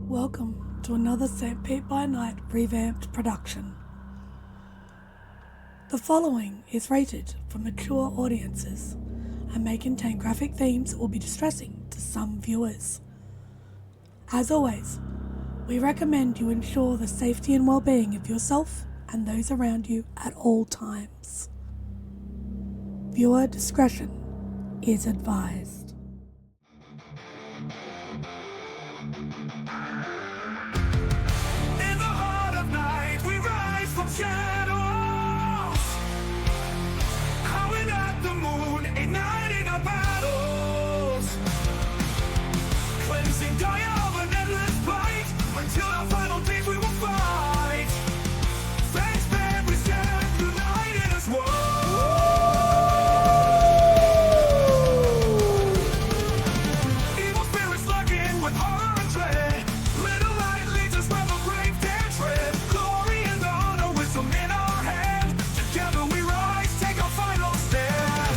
Welcome to another St. Pete by Night revamped production. The following is rated for mature audiences and may contain graphic themes that will be distressing to some viewers. As always, we recommend you ensure the safety and well-being of yourself and those around you at all times. Viewer discretion is advised. In the heart of night, we rise from shadows, howling at the moon, igniting our battles, cleansing Gaia of an endless fight, until our final days we will fight. Thanks, man, we stand united as one. Evil spirits lurking with horror and dread. Little light leads us where the brave dare tread. Glory and honor, wisdom in our hand. Together we rise, take our final stand.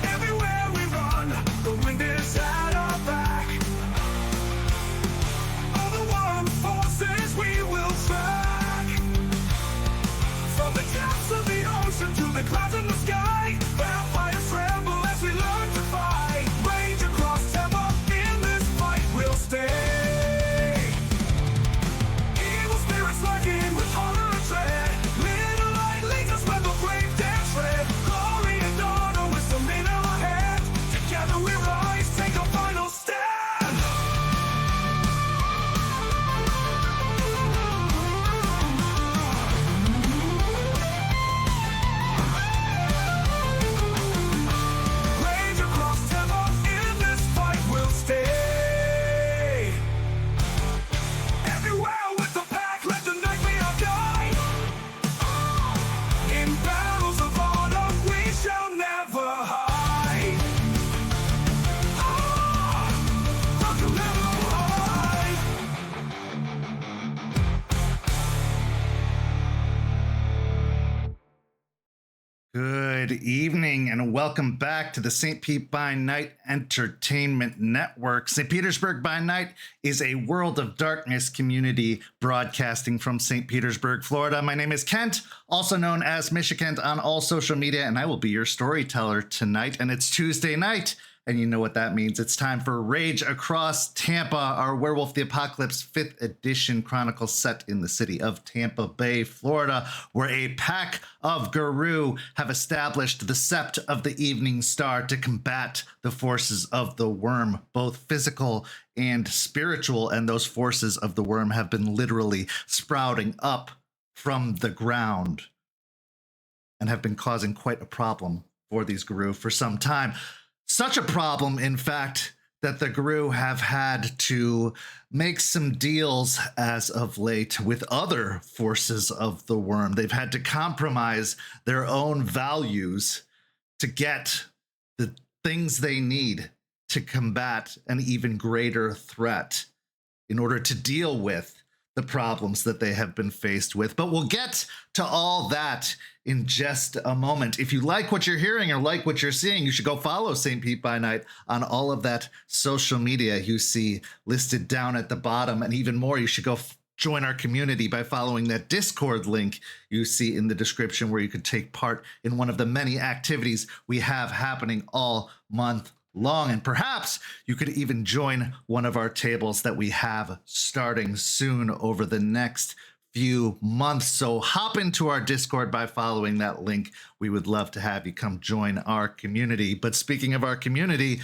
Everywhere we run, the wind is at our back. All the worm forces we will track. From the depths of the ocean to the clouds in the sky, vampires tremble as we learn to fight. Rage across Tampa, in this fight we'll stay. Evil spirits lurking with horror and dread. Little light leads us where the brave dare tread. Glory and honor, wisdom in our hand. Together we rise, take a final stand. Rage across Tampa, in this fight we'll stay. Everywhere with the pack, let the night be our guide. In battles of honor, we shall never hide. Rock will never hide. Good evening and welcome back to the St. Pete by Night Entertainment Network. St. Petersburg by Night is a World of Darkness community broadcasting from St. Petersburg, Florida. My name is Kent, also known as Michikent on all social media, and I will be your storyteller tonight. And it's Tuesday night, and you know what that means. It's time for Rage Across Tampa, our Werewolf the Apocalypse 5th edition chronicle set in the city of Tampa Bay, Florida, where a pack of Guru have established the Sept of the Evening Star to combat the forces of the worm, both physical and spiritual, and those forces of the worm have been literally sprouting up from the ground and have been causing quite a problem for these Guru for some time. Such a problem, in fact, that the Guru have had to make some deals as of late with other forces of the worm. They've had to compromise their own values to get the things they need to combat an even greater threat in order to deal with the problems that they have been faced with. But we'll get to all that in just a moment. If you like what you're hearing or like what you're seeing, you should go follow St. Pete by Night on all of that social media you see listed down at the bottom. And even more, you should go join our community by following that Discord link you see in the description, where you could take part in one of the many activities we have happening all month long. And perhaps you could even join one of our tables that we have starting soon over the next few months. So hop into our Discord by following that link. We would love to have you come join our community. But speaking of our community,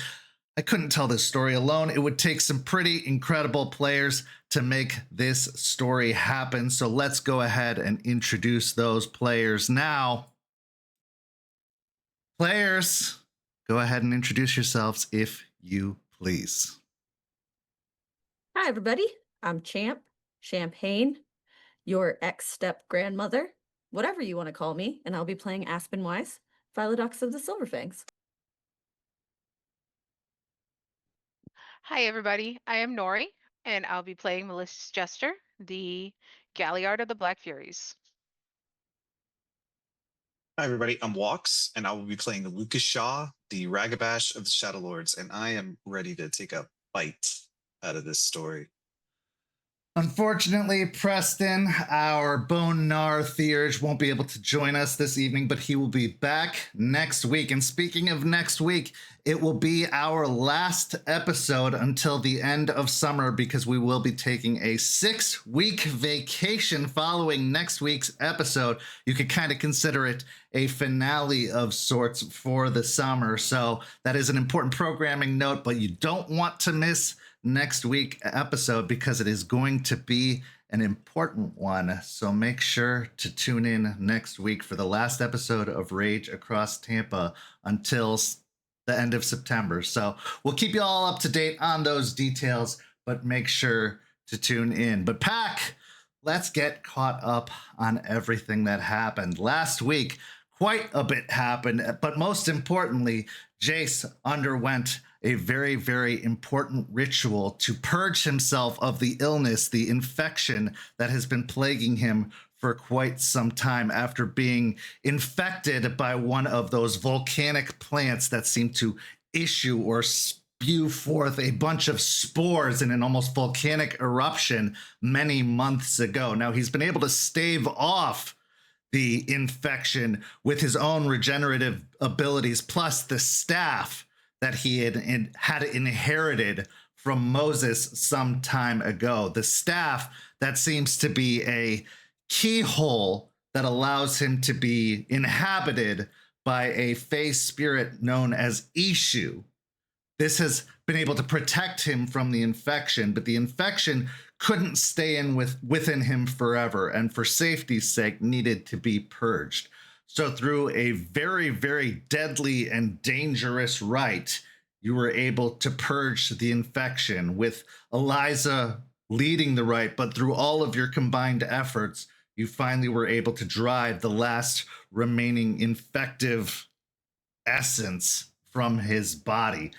I couldn't tell this story alone. It would take some pretty incredible players to make this story happen. So let's go ahead and introduce those players now. Players, go ahead and introduce yourselves if you please. Hi, everybody. I'm Champagne, your ex-step-grandmother, whatever you want to call me, and I'll be playing Aspen Wise, Philodox of the Silverfangs. Hi, everybody. I am Nori, and I'll be playing Melissa's Jester, the Galliard of the Black Furies. Hi, everybody. I'm Walks, and I will be playing Lucas Shaw, the Ragabash of the Shadow Lords, and I am ready to take a bite out of this story. Unfortunately, Preston, our Bone Gnar Theurge, won't be able to join us this evening, but he will be back next week. And speaking of next week, it will be our last episode until the end of summer because we will be taking a 6-week vacation following next week's episode. You could kind of consider it a finale of sorts for the summer. So that is an important programming note, but you don't want to miss next week episode because it is going to be an important one. So make sure to tune in next week for the last episode of Rage Across Tampa until the end of September. So we'll keep you all up to date on those details, but make sure to tune in. But Pack, let's get caught up on everything that happened last week. Quite a bit happened, but most importantly, Jace underwent a very, very important ritual to purge himself of the illness, the infection that has been plaguing him for quite some time after being infected by one of those volcanic plants that seem to issue or spew forth a bunch of spores in an almost volcanic eruption many months ago. Now, he's been able to stave off the infection with his own regenerative abilities, plus the staff that he had inherited from Moses some time ago. The staff that seems to be a keyhole that allows him to be inhabited by a fey spirit known as Ishu. This has been able to protect him from the infection, but the infection couldn't stay within him forever, and for safety's sake needed to be purged. So through a very, very deadly and dangerous rite, you were able to purge the infection with Eliza leading the rite, but through all of your combined efforts, you finally were able to drive the last remaining infective essence from his body.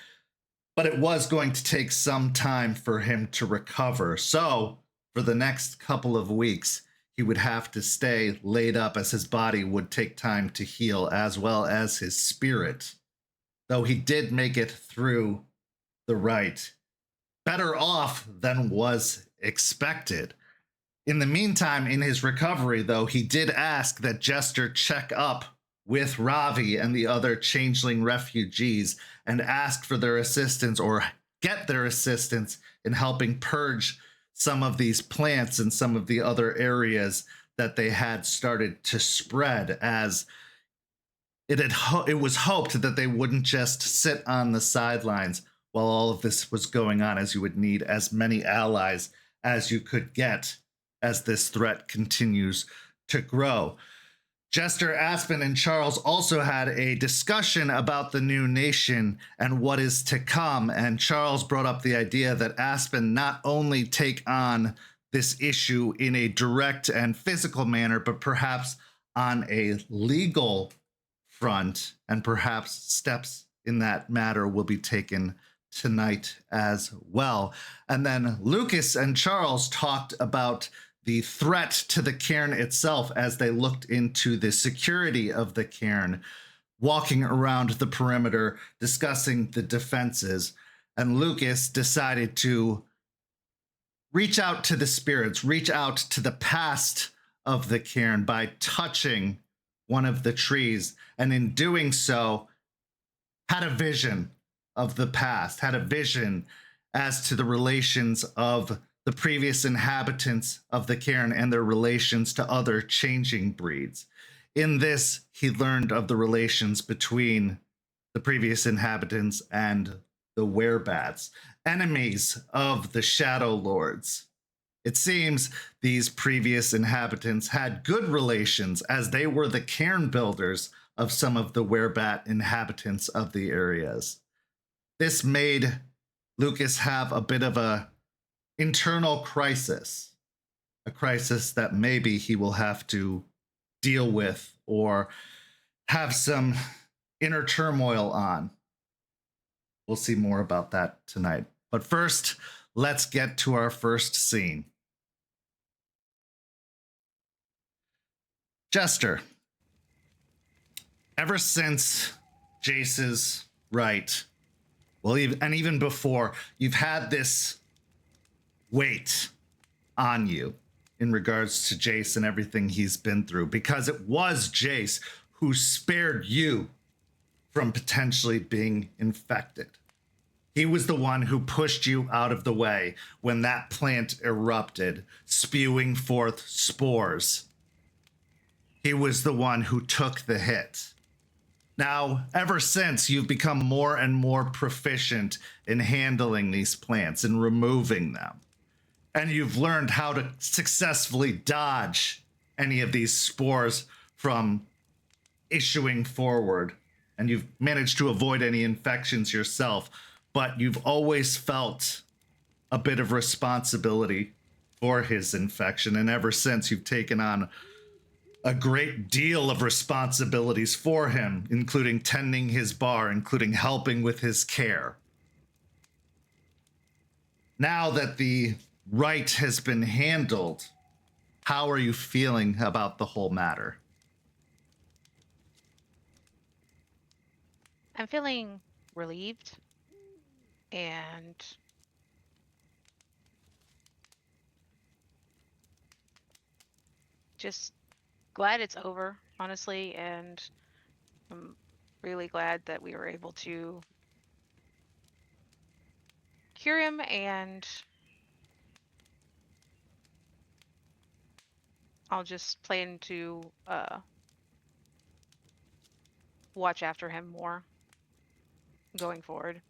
But it was going to take some time for him to recover. So for the next couple of weeks, he would have to stay laid up as his body would take time to heal, as well as his spirit. Though he did make it through the rite, better off than was expected. In the meantime, in his recovery, though, he did ask that Jester check up with Ravi and the other changeling refugees and ask for their assistance or get their assistance in helping purge some of these plants and some of the other areas that they had started to spread, as it was hoped that they wouldn't just sit on the sidelines while all of this was going on, as you would need as many allies as you could get as this threat continues to grow. Jester, Aspen, and Charles also had a discussion about the new nation and what is to come, and Charles brought up the idea that Aspen not only take on this issue in a direct and physical manner, but perhaps on a legal front, and perhaps steps in that matter will be taken tonight as well. And then Lucas and Charles talked about the threat to the cairn itself as they looked into the security of the cairn, walking around the perimeter, discussing the defenses. And Lucas decided to reach out to the spirits, reach out to the past of the cairn by touching one of the trees. And in doing so, had a vision of the past, had a vision as to the relations of the previous inhabitants of the cairn and their relations to other changing breeds. In this, he learned of the relations between the previous inhabitants and the werebats, enemies of the Shadow Lords. It seems these previous inhabitants had good relations, as they were the cairn builders of some of the werebat inhabitants of the areas. This made Lucas have a bit of a internal crisis, a crisis that maybe he will have to deal with or have some inner turmoil on. We'll see more about that tonight. But first, let's get to our first scene. Jester, ever since Jace's Right. Well, even before, you've had this weight on you in regards to Jace and everything he's been through, because it was Jace who spared you from potentially being infected. He was the one who pushed you out of the way when that plant erupted, spewing forth spores. He was the one who took the hit. Now, ever since, you've become more and more proficient in handling these plants and removing them. And you've learned how to successfully dodge any of these spores from issuing forward. And you've managed to avoid any infections yourself. But you've always felt a bit of responsibility for his infection. And ever since, you've taken on a great deal of responsibilities for him, including tending his bar, including helping with his care. Now that the rite has been handled, how are you feeling about the whole matter? I'm feeling relieved and just glad it's over, honestly, and I'm really glad that we were able to cure him, and I'll just plan to watch after him more going forward.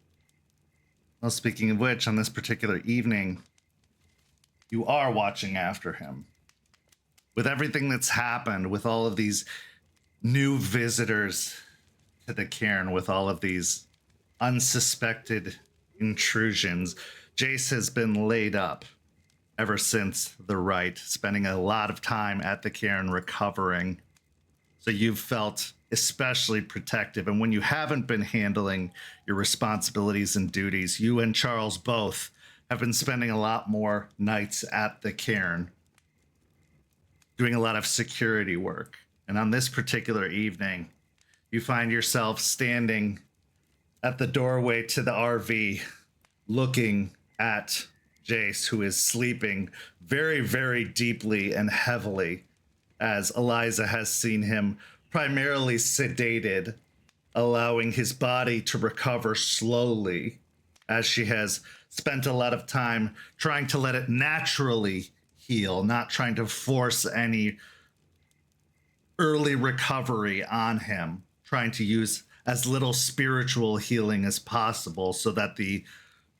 Well, speaking of which, on this particular evening, you are watching after him. With everything that's happened, with all of these new visitors to the cairn, with all of these unsuspected intrusions, Jace has been laid up ever since the rite, spending a lot of time at the cairn recovering. So you've felt especially protective. And when you haven't been handling your responsibilities and duties, you and Charles both have been spending a lot more nights at the cairn, doing a lot of security work. And on this particular evening, you find yourself standing at the doorway to the RV, looking at Jace, who is sleeping very, very deeply and heavily, as Eliza has seen him primarily sedated, allowing his body to recover slowly, as she has spent a lot of time trying to let it naturally heal, not trying to force any early recovery on him, trying to use as little spiritual healing as possible so that the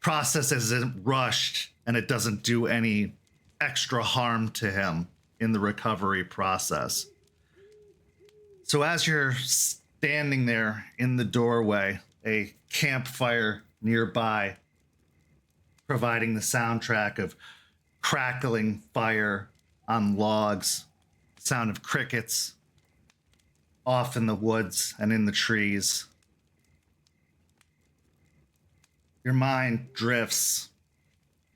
process isn't rushed and it doesn't do any extra harm to him in the recovery process. So as you're standing there in the doorway, a campfire nearby, providing the soundtrack of crackling fire on logs, sound of crickets off in the woods and in the trees. Your mind drifts,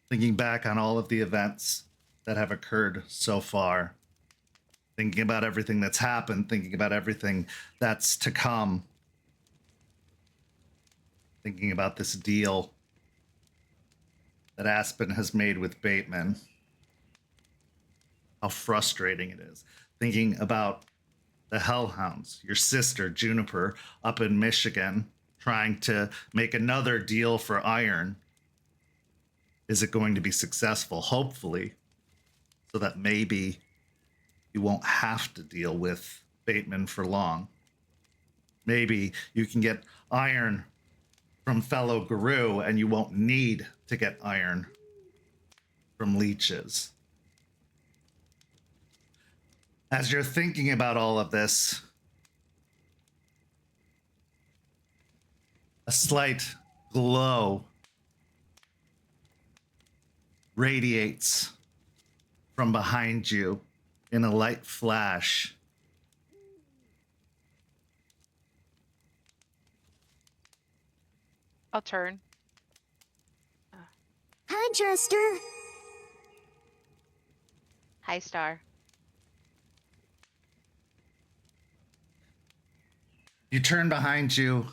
thinking back on all of the events that have occurred so far, thinking about everything that's happened, thinking about everything that's to come, thinking about this deal that Aspen has made with Baitman. How frustrating it is. Thinking about the Hellhounds, your sister Juniper up in Michigan, trying to make another deal for iron. Is it going to be successful? Hopefully, so that maybe you won't have to deal with Baitman for long. Maybe you can get iron from fellow Guru and you won't need to get iron from leeches. As you're thinking about all of this, a slight glow radiates from behind you in a light flash. I'll turn. Hi, Jester. Hi, Star. You turn behind you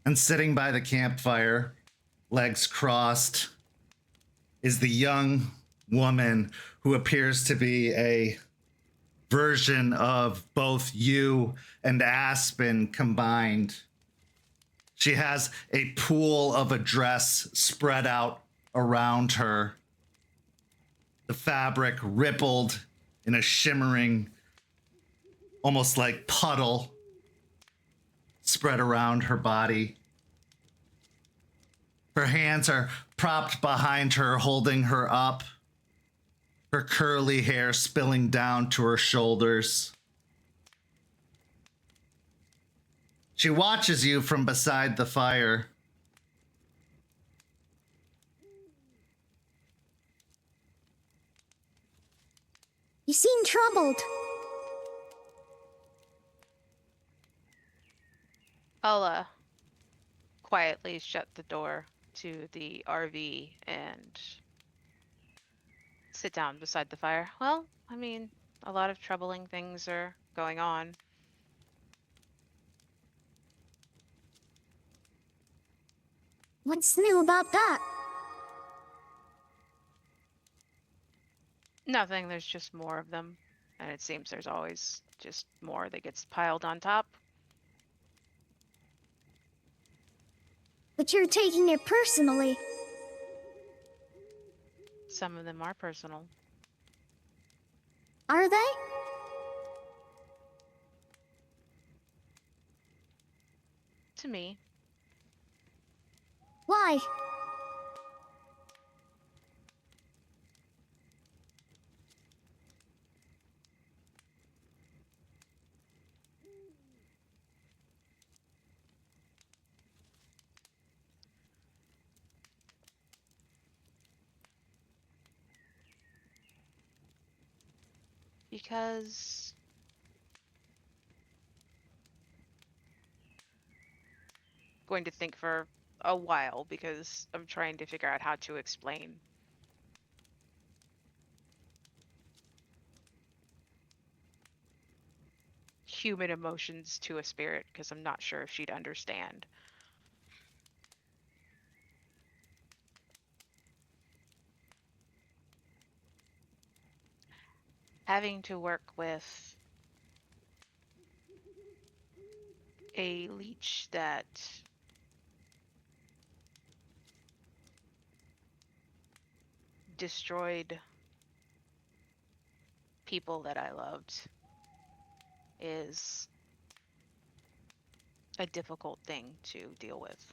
And sitting by the campfire, legs crossed, is the young woman who appears to be a version of both you and Aspen combined. She has a pool of a dress spread out around her. The fabric rippled in a shimmering, almost like puddle, spread around her body. Her hands are propped behind her, holding her up. Her curly hair spilling down to her shoulders. She watches you from beside the fire. You seem troubled. I'll quietly shut the door to the RV and sit down beside the fire. Well, I mean, a lot of troubling things are going on. What's new about that? Nothing, there's just more of them. And it seems there's always just more that gets piled on top. But you're taking it personally. Some of them are personal. Are they? To me. Why? Because going to think for a while because I'm trying to figure out how to explain. Human emotions to a spirit because I'm not sure if she'd understand. Having to work with a leech that destroyed people that I loved is a difficult thing to deal with.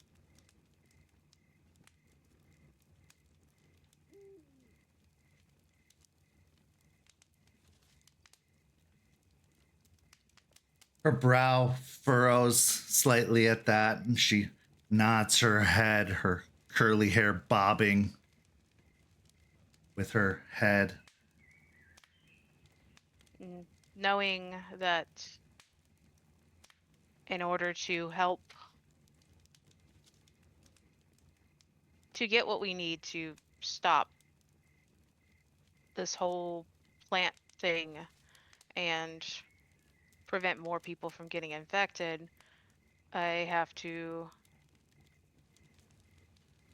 Her brow furrows slightly at that, and she nods her head, her curly hair bobbing with her head. Knowing that in order to help to get what we need to stop this whole plant thing and prevent more people from getting infected, I have to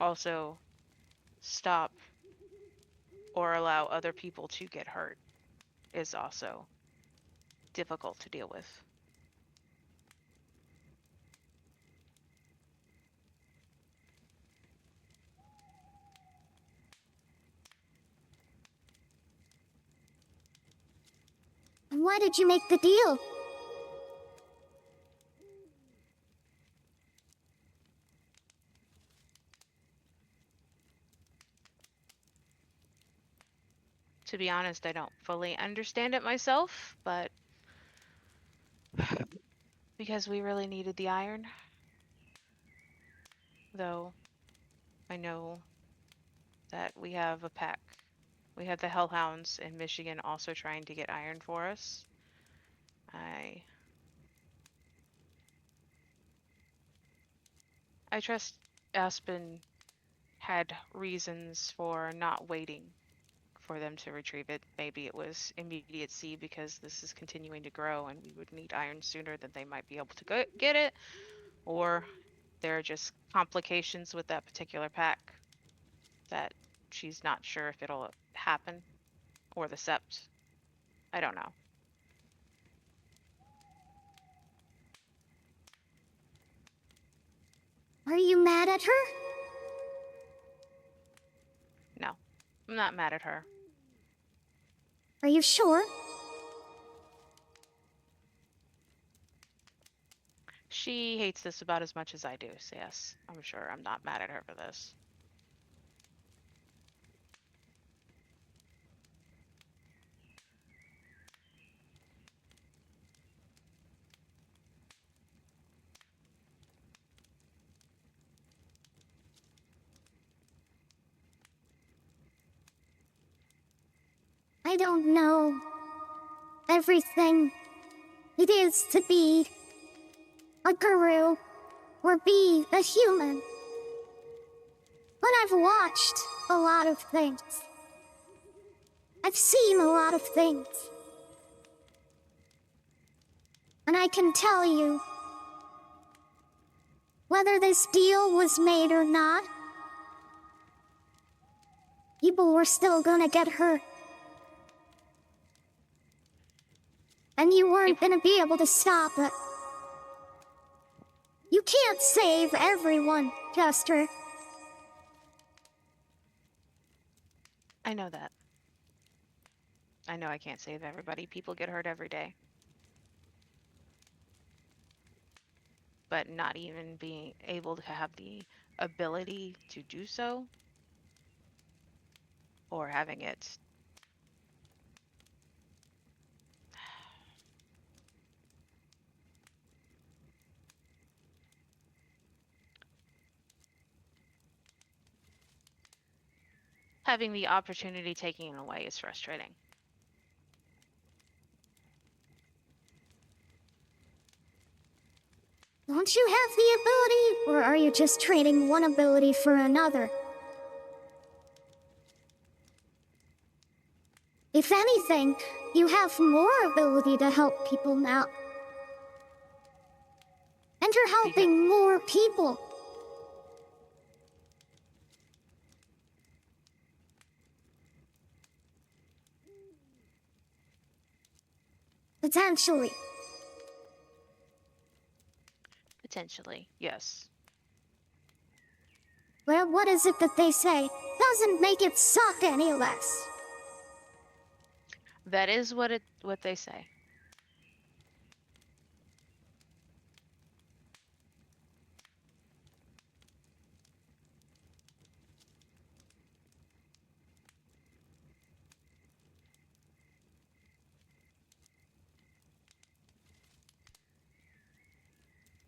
also stop or allow other people to get hurt is also difficult to deal with. Why did you make the deal? To be honest, I don't fully understand it myself, but because we really needed the iron. Though I know that we have a pack. We have the Hellhounds in Michigan also trying to get iron for us. I trust Aspen had reasons for not waiting for them to retrieve it. Maybe it was immediacy because this is continuing to grow and we would need iron sooner than they might be able to get it. Or there are just complications with that particular pack that she's not sure if it'll happen, or the sept. I don't know. Are you mad at her? No, I'm not mad at her. Are you sure? She hates this about as much as I do, so yes, I'm sure I'm not mad at her for this. I don't know everything it is to be a guru or be a human. But I've watched a lot of things. I've seen a lot of things. And I can tell you, whether this deal was made or not, people were still gonna get hurt. And you weren't gonna be able to stop it. You can't save everyone, Jester. I know that. I know I can't save everybody. People get hurt every day. But not even being able to have the ability to do so, or having it having the opportunity taken away is frustrating. Don't you have the ability, or are you just trading one ability for another? If anything, you have more ability to help people now. And you're helping more people. Potentially. Potentially, yes. Well, what is it that they say? Doesn't make it suck any less. That is what they say.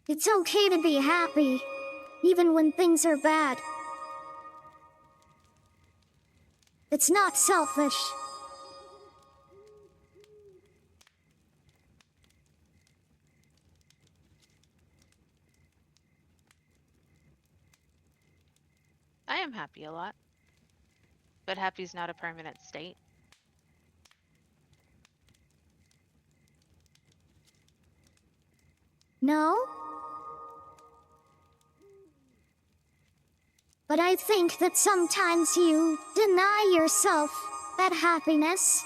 It's okay to be happy, even when things are bad. It's not selfish. I am happy a lot. But happy's not a permanent state. No? But I think that sometimes you deny yourself that happiness.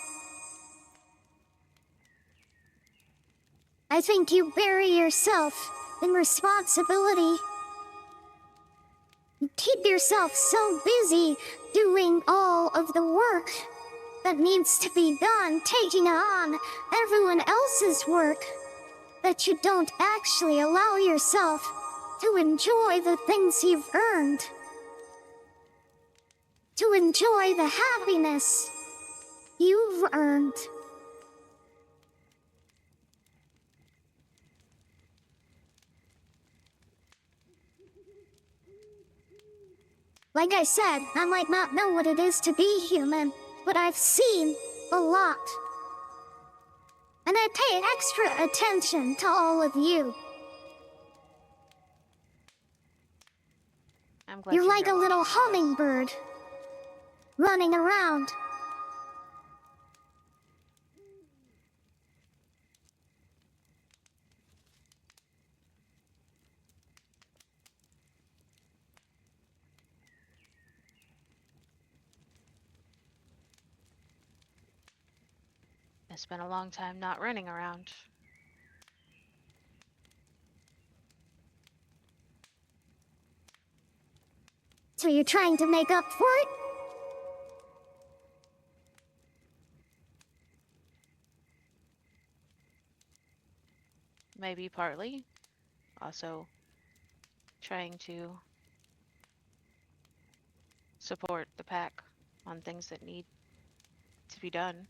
I think you bury yourself in responsibility. You keep yourself so busy doing all of the work that needs to be done, taking on everyone else's work, that you don't actually allow yourself to enjoy the things you've earned. To enjoy the happiness you've earned. Like I said, I might not know what it is to be human, but I've seen a lot. And I pay extra attention to all of you. I'm glad You're like here a little watching this. hummingbird, running around. spent a long time not running around. So you're trying to make up for it? Maybe partly. Also trying to support the pack on things that need to be done.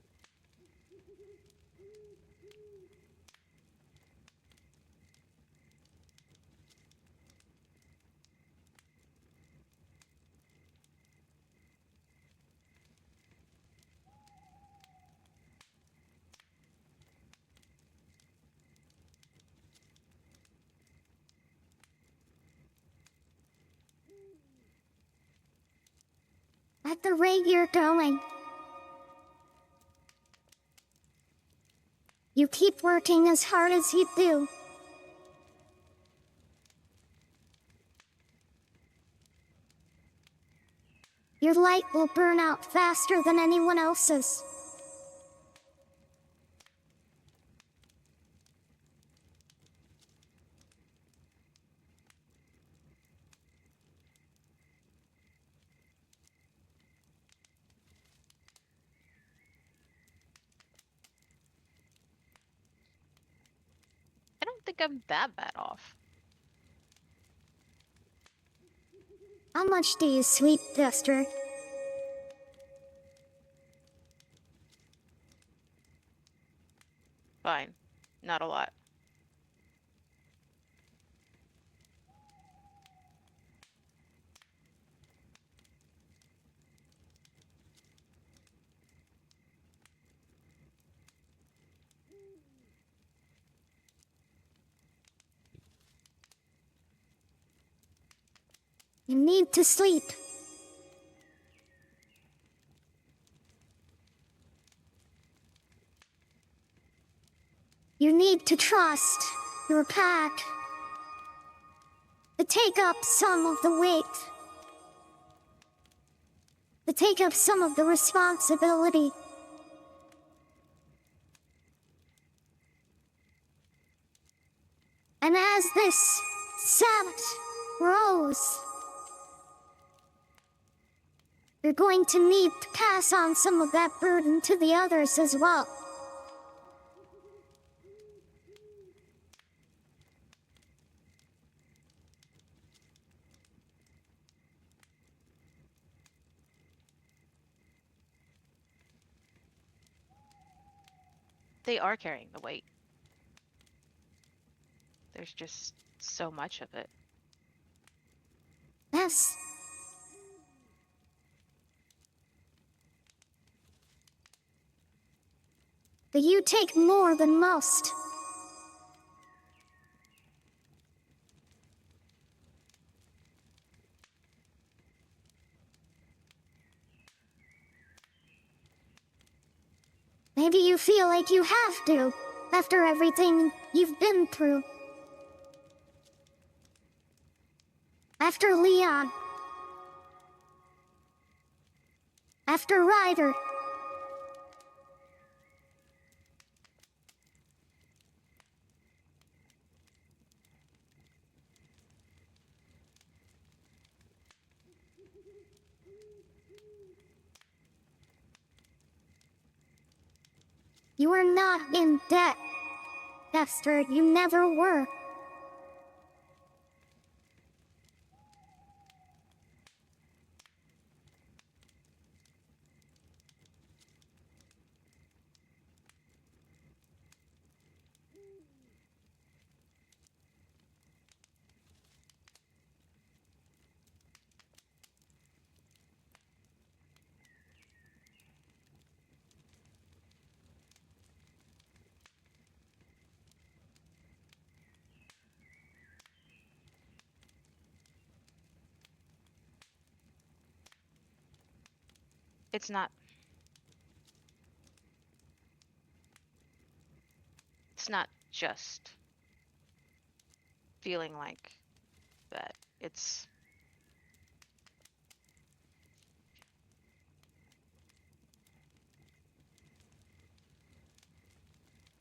At the rate you're going, you keep working as hard as you do. Your light will burn out faster than anyone else's. I don't think I'm that bad off. How much do you sleep, Jester? Fine. Not a lot. You need to sleep. You need to trust your pack to take up some of the weight, to take up some of the responsibility. And as this Sabbath grows, you're going to need to pass on some of that burden to the others as well. They are carrying the weight. There's just so much of it. Yes. But you take more than most. Maybe you feel like you have to, after everything you've been through. After Leon. After Ryder. You are not in debt, Jester. You never were. It's not. It's not just feeling like that. It's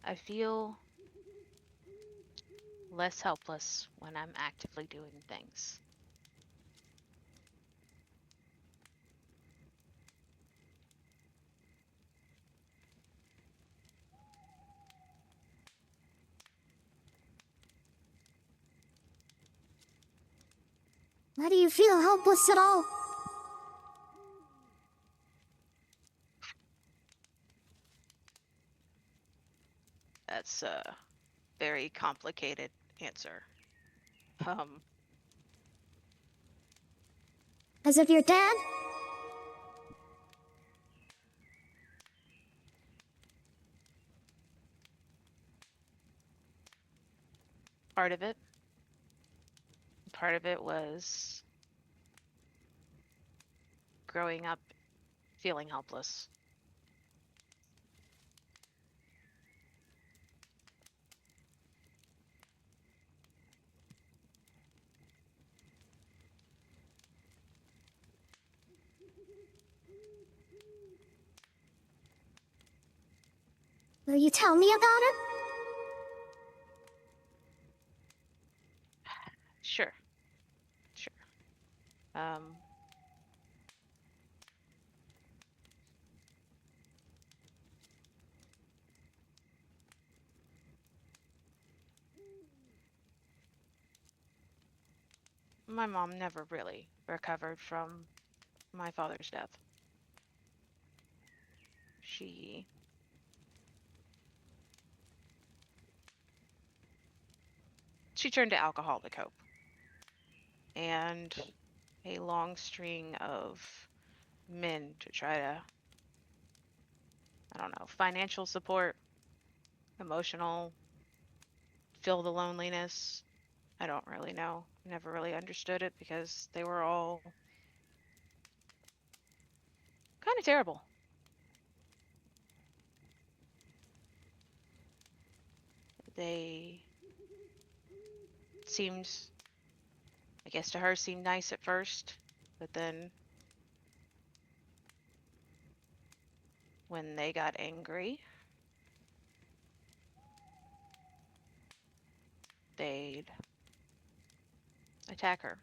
I feel less helpless when I'm actively doing things. Why do you feel helpless at all? That's a very complicated answer. As of your dad? Part of it. Part of it was growing up feeling helpless. Will you tell me about it? Sure. Sure. My mom never really recovered from my father's death. She turned to alcohol to cope. And a long string of men to try to, I don't know, financial support, emotional, fill the loneliness. I don't really know. Never really understood it because they were all kind of terrible. They seemed, I guess to her, seemed nice at first, but then when they got angry, they'd attack her.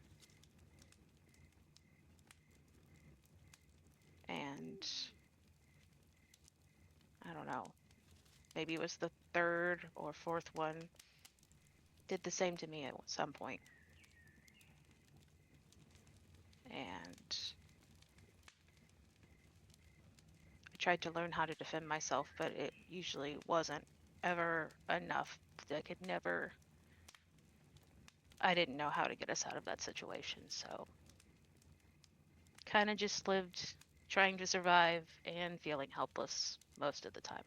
And I don't know, maybe it was the third or fourth one did the same to me at some point. And I tried to learn how to defend myself, but it usually wasn't ever enough. I didn't know how to get us out of that situation, so kind of just lived trying to survive and feeling helpless most of the time.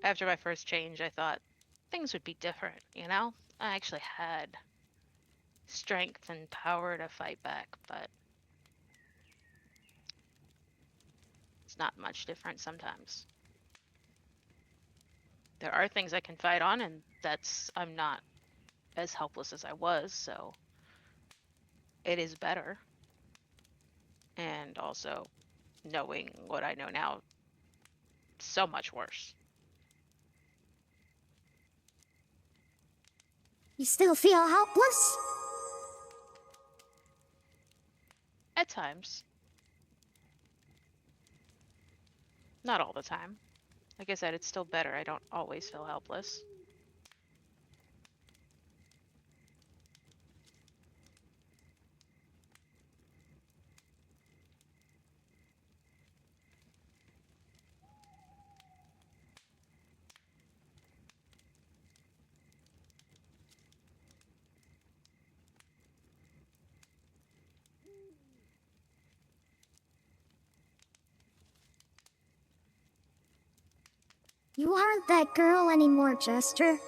After my first change, I thought things would be different, you know? I actually had strength and power to fight back, but it's not much different sometimes. There are things I can fight on, and I'm not as helpless as I was, so it is better. And also, knowing what I know now, so much worse. You still feel helpless? At times. Not all the time. Like I said, it's still better. I don't always feel helpless. You aren't that girl anymore, Jester.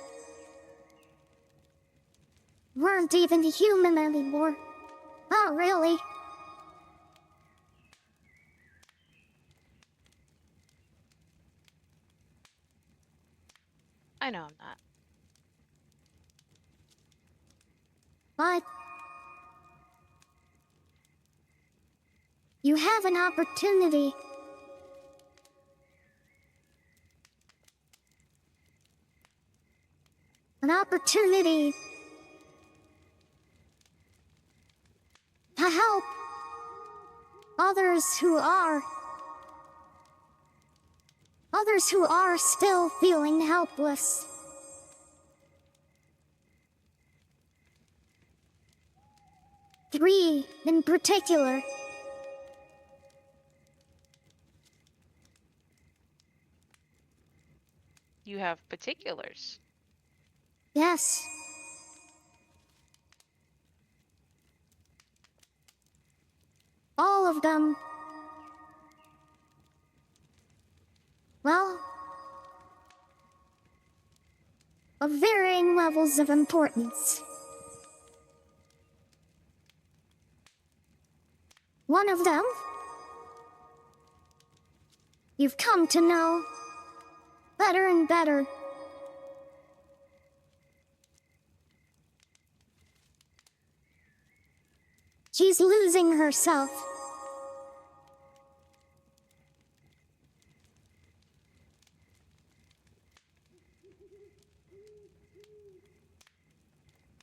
You aren't even human anymore. Not really. I know I'm not. But you have an opportunity. An opportunity to help others who are still feeling helpless. Three in particular. You have particulars. Yes. All of them. Well, of varying levels of importance. One of them, you've come to know better and better. She's losing herself.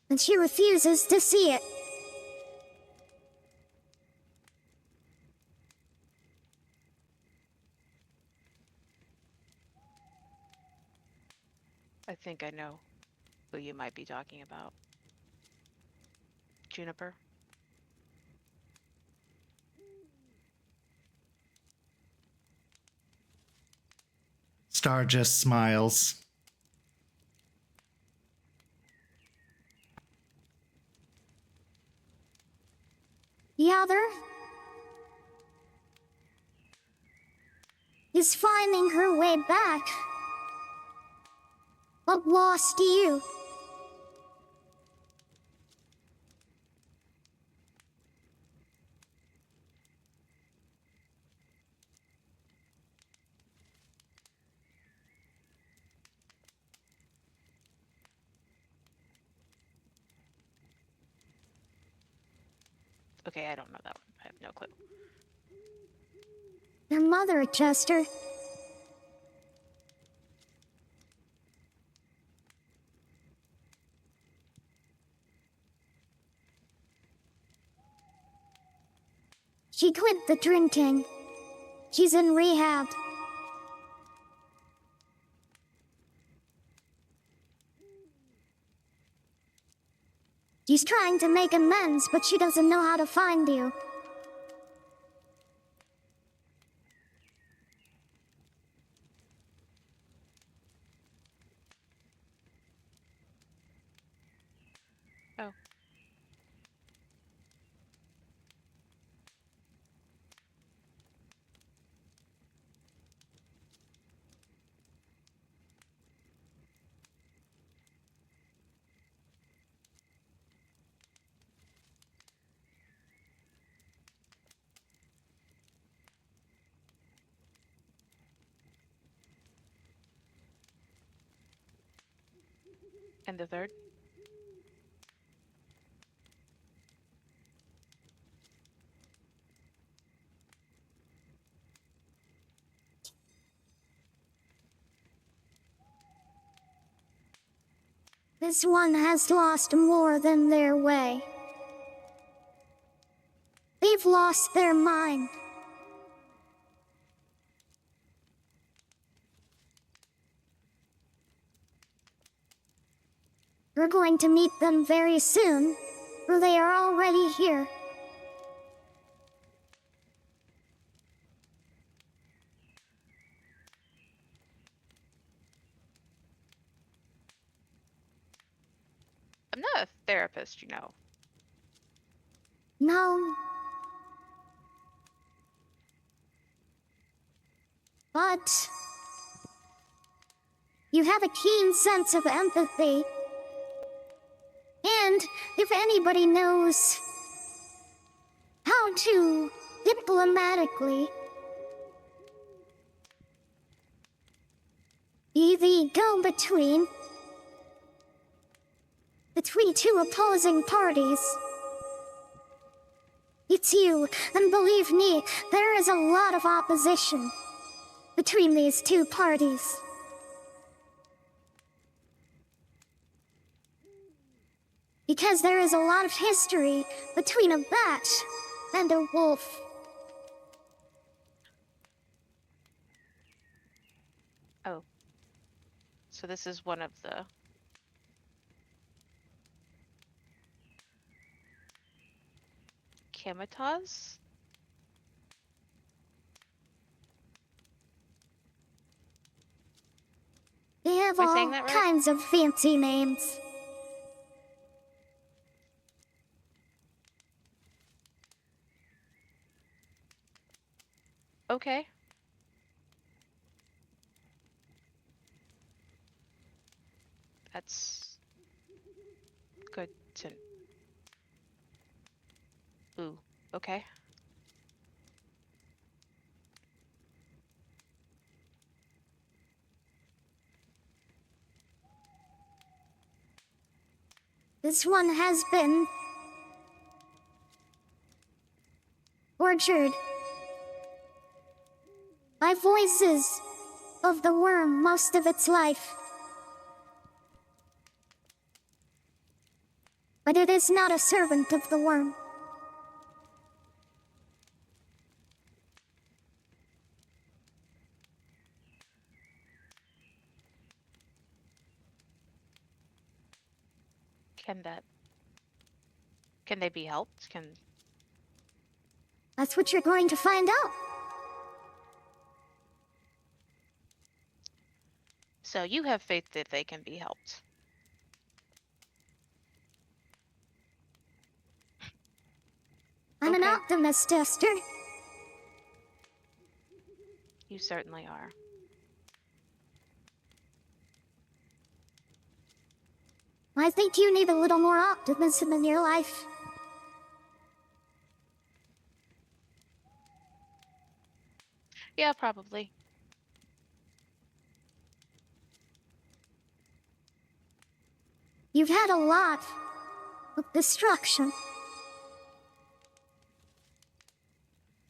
And she refuses to see it. I think I know who you might be talking about. Juniper? Star just smiles. The other is finding her way back, but lost you. Okay, I don't know that one. I have no clue. Your mother, Jester. She quit the drinking. She's in rehab. She's trying to make amends, but she doesn't know how to find you. Oh. And the third? This one has lost more than their way. They've lost their mind. We're going to meet them very soon, for they are already here. I'm not a therapist, you know. No. But You have a keen sense of empathy. And if anybody knows how to diplomatically be the go-between between two opposing parties, it's you. And believe me, there is a lot of opposition between these two parties. Because there is a lot of history between a bat and a wolf. Oh. So this is one of the... Kamitas? They have Am I all saying that right? kinds of fancy names. Okay. That's good to... Ooh, okay. This one has been orchard by voices of the worm most of its life. But it is not a servant of the worm. Can they be helped? That's what you're going to find out. So you have faith that they can be helped. I'm an Okay. optimist, Jester. You certainly are. I think you need a little more optimism in your life. Yeah, probably. You've had a lot of destruction.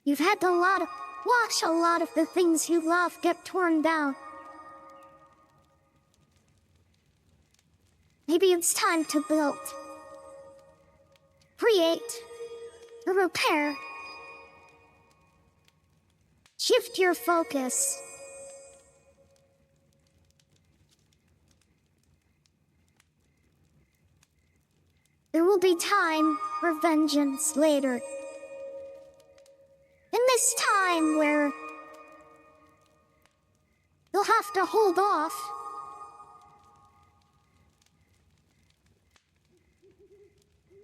You've had to watch a lot of the things you love get torn down. Maybe it's time to build, create, or repair. Shift your focus. There will be time for vengeance later. In this time where you'll have to hold off.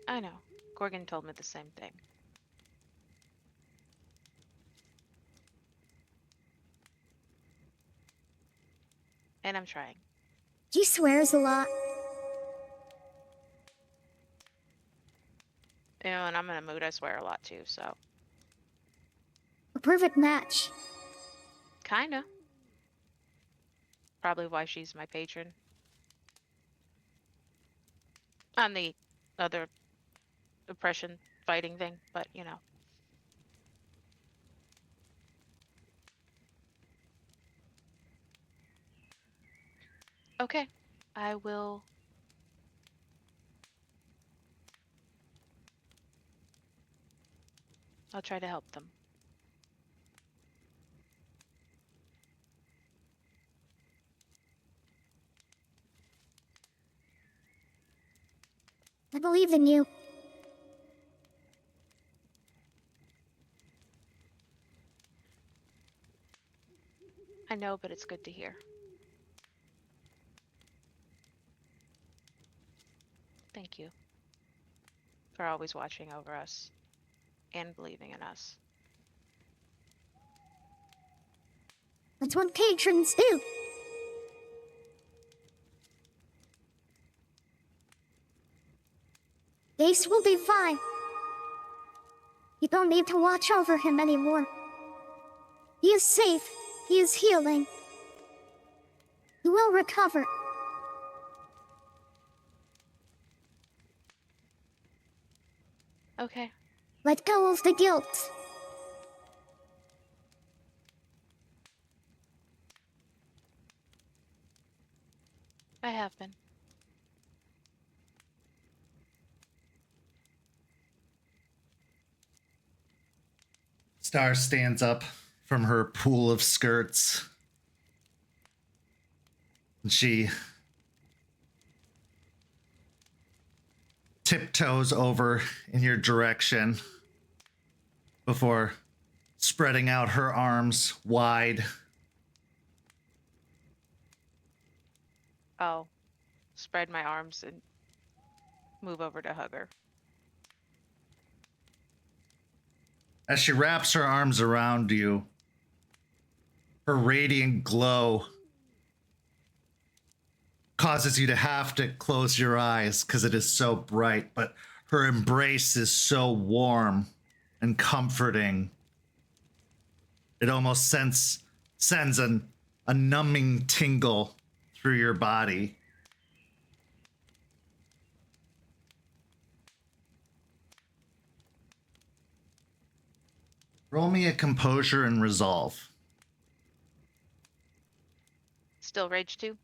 I know. Gorgon told me the same thing. And I'm trying. He swears a lot. You know, and I'm in a mood, I swear a lot too, so. A perfect match. Kinda. Probably why she's my patron. On the other oppression fighting thing, but you know. Okay, I will. I'll try to help them. I believe in you. I know, but it's good to hear. Thank you for always watching over us and believing in us. That's what patrons do. Ace will be fine. You don't need to watch over him anymore. He is safe. He is healing. He will recover. Okay. Let go of the guilt. I have been. Star stands up from her pool of skirts. And she tiptoes over in your direction before spreading out her arms wide. I'll spread my arms and move over to hug her. As she wraps her arms around you, her radiant glow causes you to have to close your eyes because it is so bright, but her embrace is so warm and comforting. It almost sends a numbing tingle through your body. Roll me a composure and resolve. Still rage 2?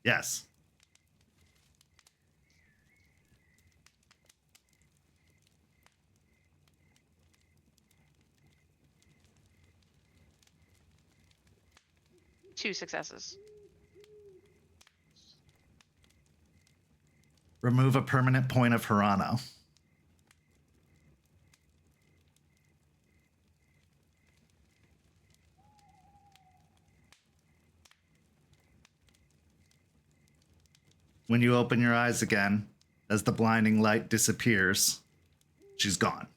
Yes. Two successes. Remove a permanent point of Hirano. When you open your eyes again, as the blinding light disappears, she's gone.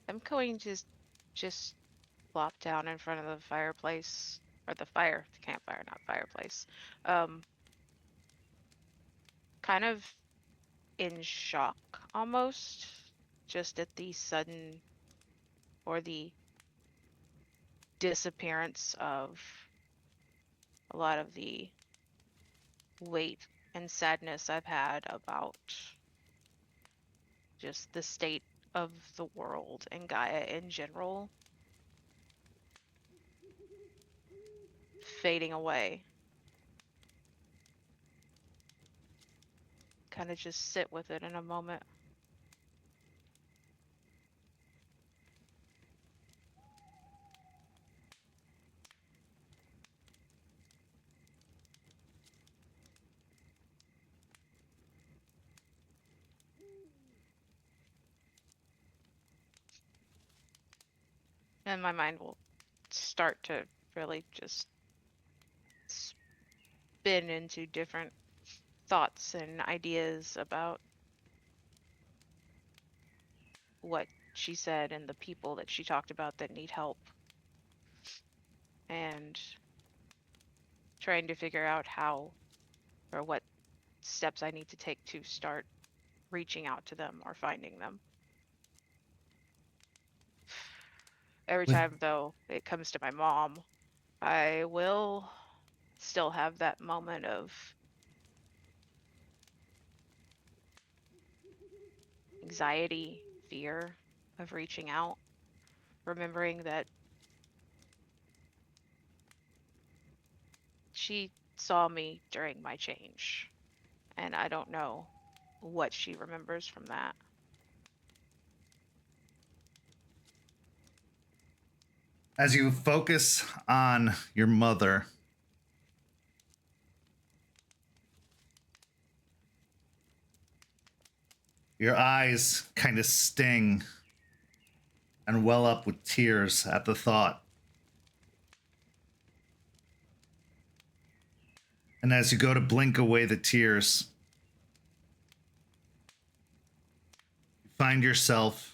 I'm going to just flop down in front of the fireplace, or the campfire, not fireplace. Kind of in shock almost, just at the sudden or the disappearance of a lot of the weight and sadness I've had about just the state of the world and Gaia in general fading away. Kind of just sit with it in a moment. And my mind will start to really just spin into different thoughts and ideas about what she said and the people that she talked about that need help. And trying to figure out how or what steps I need to take to start reaching out to them or finding them. Every time, though, it comes to my mom, I will still have that moment of anxiety, fear of reaching out, remembering that she saw me during my change, and I don't know what she remembers from that. As you focus on your mother, your eyes kind of sting and well up with tears at the thought. And as you go to blink away the tears, you find yourself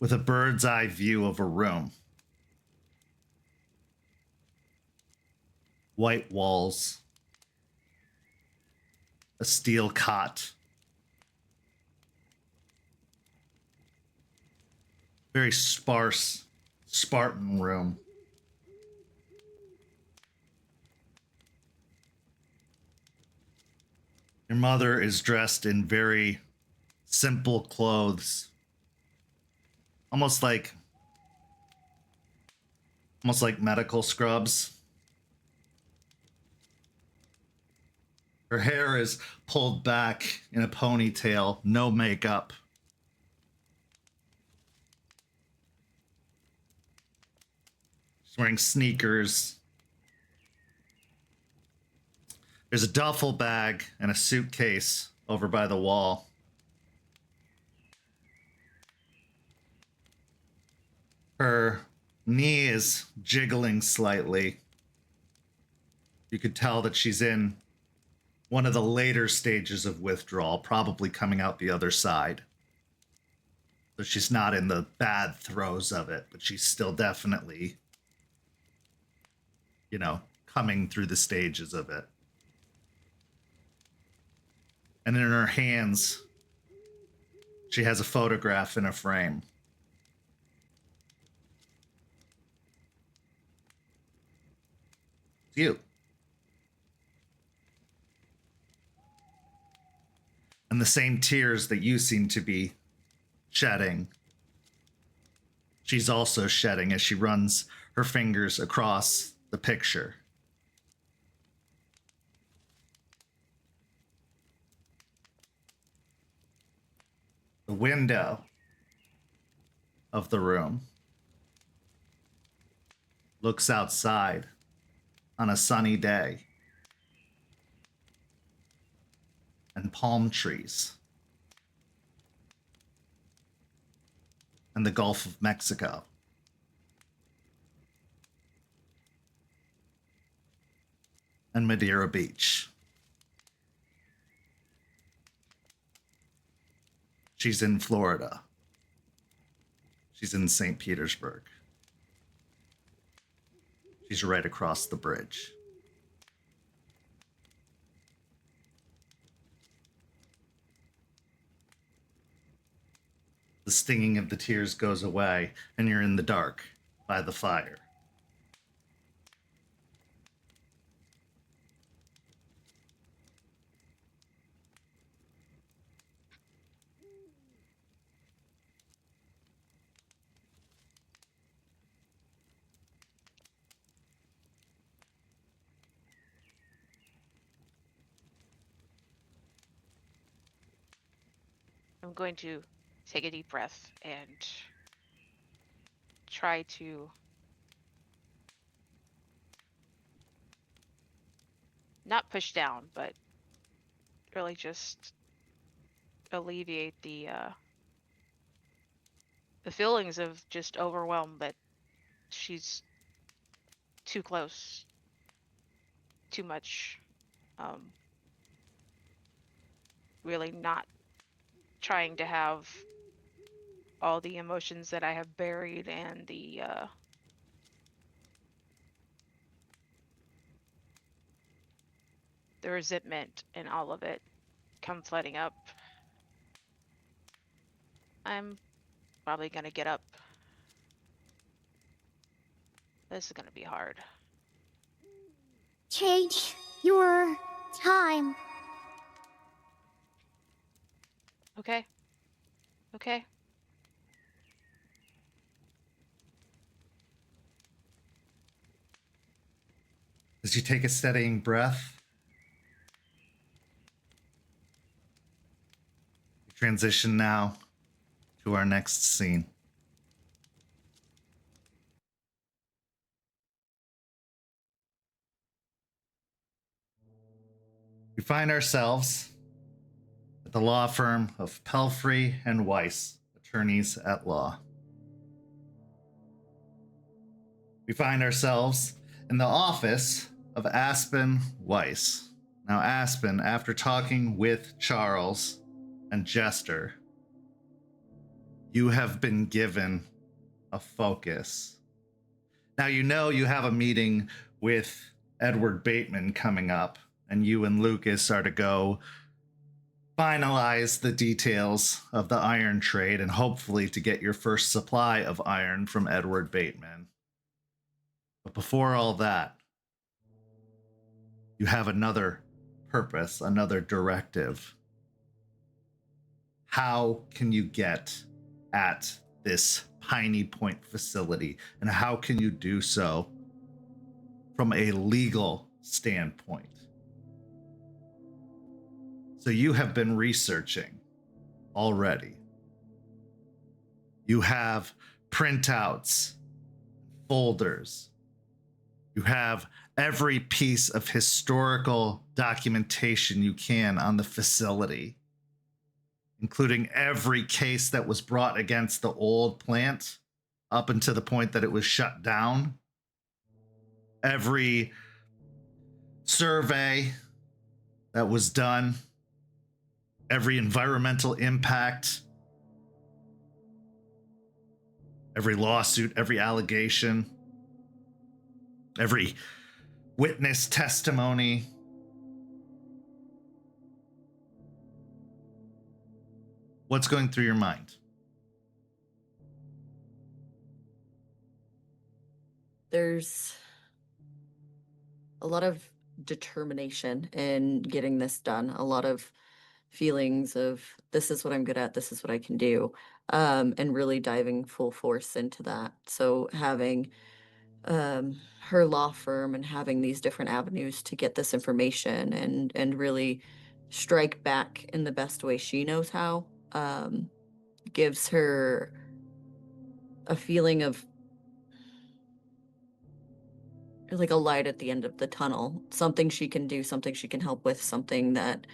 with a bird's eye view of a room. White walls, a steel cot, very sparse, Spartan room. Your mother is dressed in very simple clothes, almost like medical scrubs. Her hair is pulled back in a ponytail, no makeup. She's wearing sneakers. There's a duffel bag and a suitcase over by the wall. Her knee is jiggling slightly. You could tell that she's in one of the later stages of withdrawal, probably coming out the other side. So she's not in the bad throes of it, but she's still definitely, coming through the stages of it. And in her hands, she has a photograph in a frame. It's you. And the same tears that you seem to be shedding, she's also shedding as she runs her fingers across the picture. The window of the room looks outside on a sunny day, and palm trees, and the Gulf of Mexico. And Madeira Beach. She's in Florida. She's in St. Petersburg. She's right across the bridge. The stinging of the tears goes away, and you're in the dark by the fire. I'm going to take a deep breath and try to not push down, but really just alleviate the feelings of just overwhelm that she's too close, too much, really not trying to have all the emotions that I have buried and the resentment and all of it come flooding up. I'm probably gonna get up. This is gonna be hard. Take your time. Okay. Okay. As you take a steadying breath, we transition now to our next scene. We find ourselves at the law firm of Pelfrey and Weiss, attorneys at law. We find ourselves in the office of Aspen Weiss. Now, Aspen, after talking with Charles and Jester, you have been given a focus. Now, you know you have a meeting with Edward Baitman coming up, and you and Lucas are to go finalize the details of the iron trade and hopefully to get your first supply of iron from Edward Baitman. But before all that, you have another purpose, another directive. How can you get at this Piney Point facility, and how can you do so from a legal standpoint? So you have been researching already. You have printouts, folders. You have every piece of historical documentation you can on the facility, including every case that was brought against the old plant up until the point that it was shut down. Every survey that was done, every environmental impact, every lawsuit, every allegation, every witness testimony. What's going through your mind? There's a lot of determination in getting this done, a lot of feelings of this is what I'm good at, this is what I can do, and really diving full force into that. So having her law firm and having these different avenues to get this information and really strike back in the best way she knows how, gives her a feeling of like a light at the end of the tunnel, something she can do, something she can help with, something that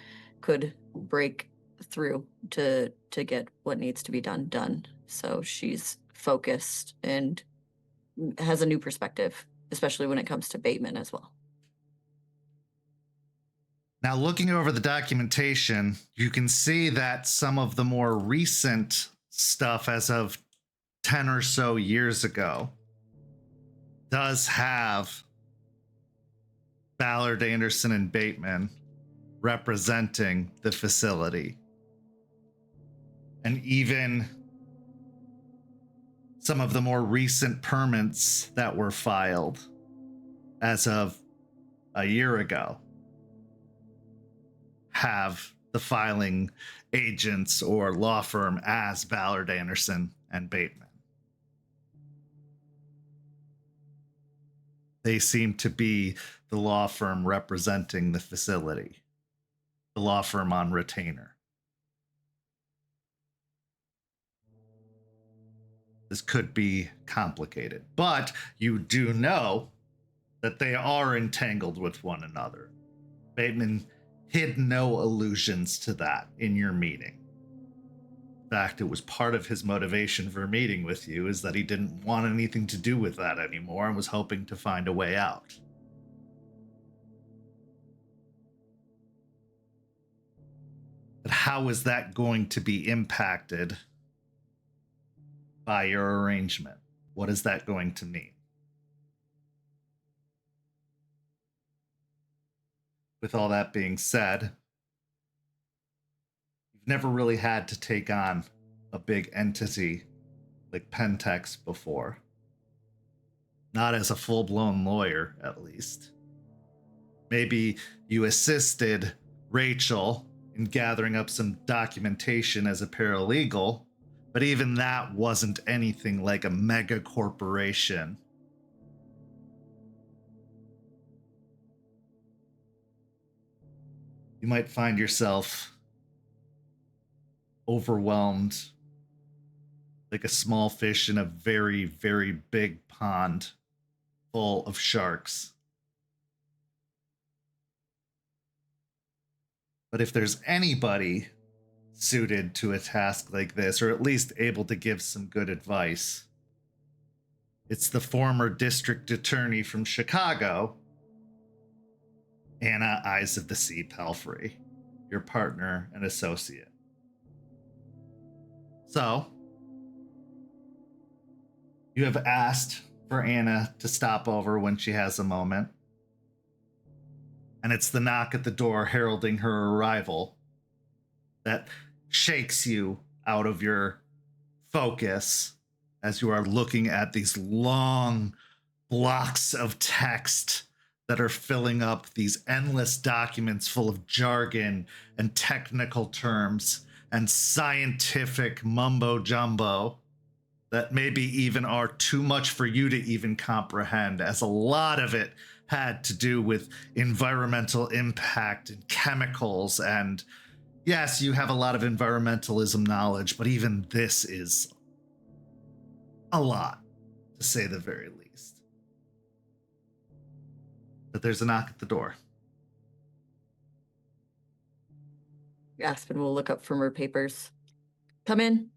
could break through to get what needs to be done. So she's focused and has a new perspective, especially when it comes to Baitman as well. Now, looking over the documentation, you can see that some of the more recent stuff as of 10 or so years ago does have Ballard, Anderson, and Baitman representing the facility. And even some of the more recent permits that were filed as of a year ago have the filing agents or law firm as Ballard, Anderson, and Baitman. They seem to be the law firm representing the facility, the law firm on retainer. This could be complicated, but you do know that they are entangled with one another. Baitman hid no allusions to that in your meeting. In fact, it was part of his motivation for meeting with you is that he didn't want anything to do with that anymore and was hoping to find a way out. But how is that going to be impacted by your arrangement? What is that going to mean? With all that being said, you've never really had to take on a big entity like Pentex before. Not as a full-blown lawyer, at least. Maybe you assisted Rachel in gathering up some documentation as a paralegal, but even that wasn't anything like a mega corporation. You might find yourself overwhelmed like a small fish in a very, very big pond full of sharks. But if there's anybody suited to a task like this, or at least able to give some good advice, it's the former district attorney from Chicago, Anna Eyes of the Sea Pelfrey, your partner and associate. So, You have asked for Anna to stop over when she has a moment. And it's the knock at the door heralding her arrival that shakes you out of your focus as you are looking at these long blocks of text that are filling up these endless documents full of jargon and technical terms and scientific mumbo jumbo that maybe even are too much for you to even comprehend, as a lot of it had to do with environmental impact and chemicals. And yes, you have a lot of environmentalism knowledge, but even this is a lot, to say the very least. But there's a knock at the door. Aspen will look up from her papers. Come in.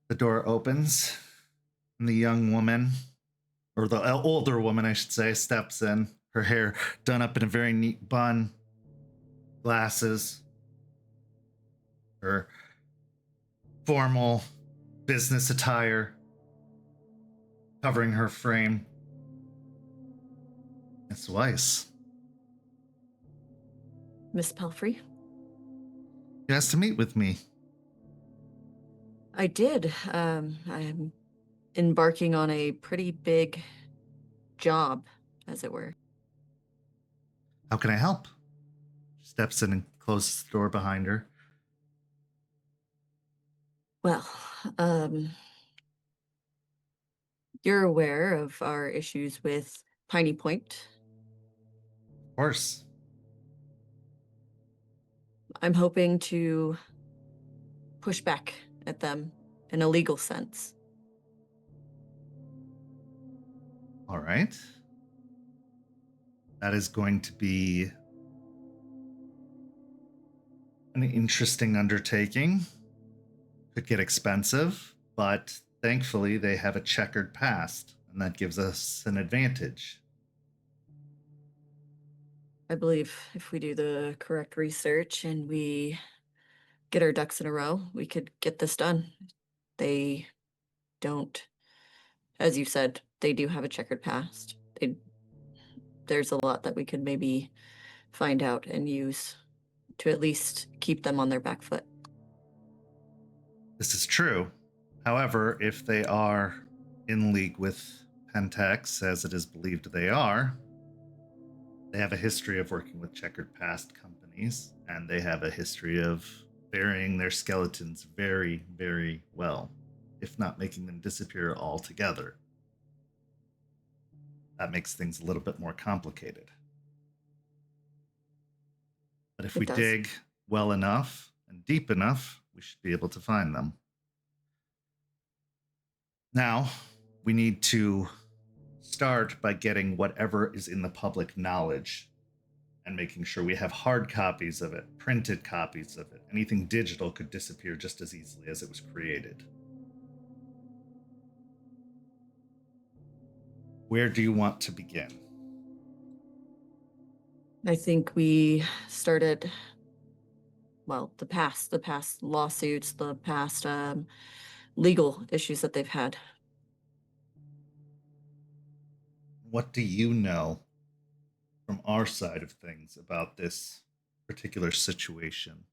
The door opens, and the young woman, or the older woman, I should say, steps in, her hair done up in a very neat bun, glasses, her formal business attire covering her frame. Miss Weiss. Miss Pelfrey? You asked to meet with me. I did. I'm embarking on a pretty big job, as it were. How can I help? She steps in and closes the door behind her. Well, you're aware of our issues with Piney Point. Of course. I'm hoping to push back at them in a legal sense. All right. That is going to be an interesting undertaking. Could get expensive, but thankfully they have a checkered past, and that gives us an advantage. I believe if we do the correct research and we get our ducks in a row, we could get this done. They don't, as you said, they do have a checkered past. There's a lot that we could maybe find out and use to at least keep them on their back foot. This is true. However, if they are in league with Pentex, as it is believed they are, they have a history of working with checkered past companies, and they have a history of burying their skeletons very, very well, if not making them disappear altogether. That makes things a little bit more complicated. But if we dig well enough and deep enough, we should be able to find them. Now, we need to start by getting whatever is in the public knowledge and making sure we have hard copies of it, printed copies of it. Anything digital could disappear just as easily as it was created. Where do you want to begin? I think we started, well, the past lawsuits, the past legal issues that they've had. What do you know from our side of things about this particular situation?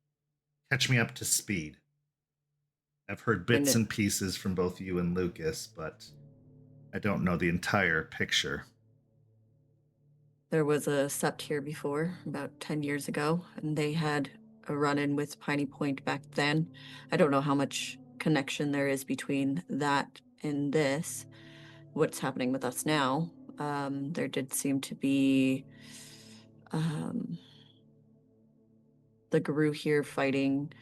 Catch me up to speed. I've heard bits and pieces from both you and Lucas, but I don't know the entire picture. There was a sept here before, about 10 years ago, and they had a run-in with Piney Point back then. I don't know how much connection there is between that and this, what's happening with us now. There did seem to be the guru here fighting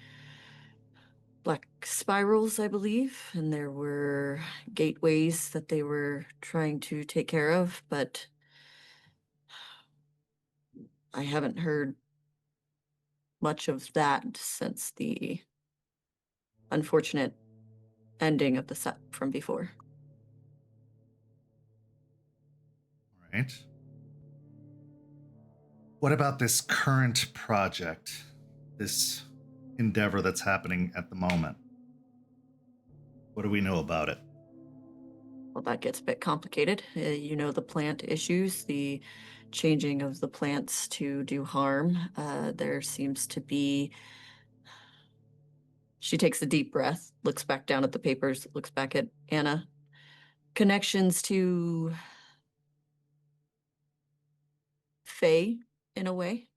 black spirals, I believe, and there were gateways that they were trying to take care of, but I haven't heard much of that since the unfortunate ending of the set from before. All right. What about this current project, this endeavor that's happening at the moment? What do we know about it? Well, that gets a bit complicated. You know the plant issues, the changing of the plants to do harm. There seems to be... She takes a deep breath, looks back down at the papers, looks back at Anna. Connections to Faye, in a way.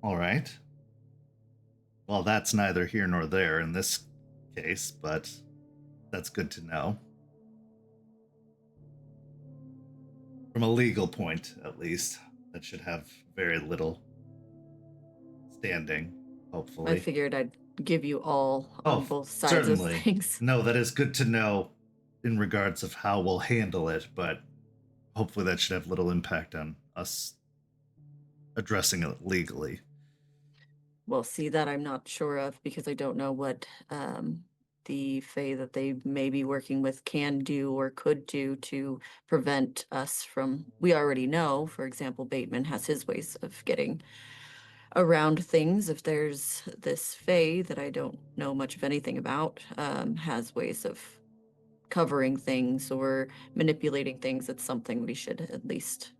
All right. Well, that's neither here nor there in this case, but that's good to know. From a legal point, at least, that should have very little standing, hopefully. I figured I'd give you all on both sides certainly. of things. No, that is good to know in regards of how we'll handle it, but hopefully that should have little impact on us addressing it legally. Well, see, that I'm not sure of because I don't know what the Fae that they may be working with can do or could do to prevent us from... We already know, for example, Baitman has his ways of getting around things. If there's this Fae that I don't know much of anything about, has ways of covering things or manipulating things, it's something we should at least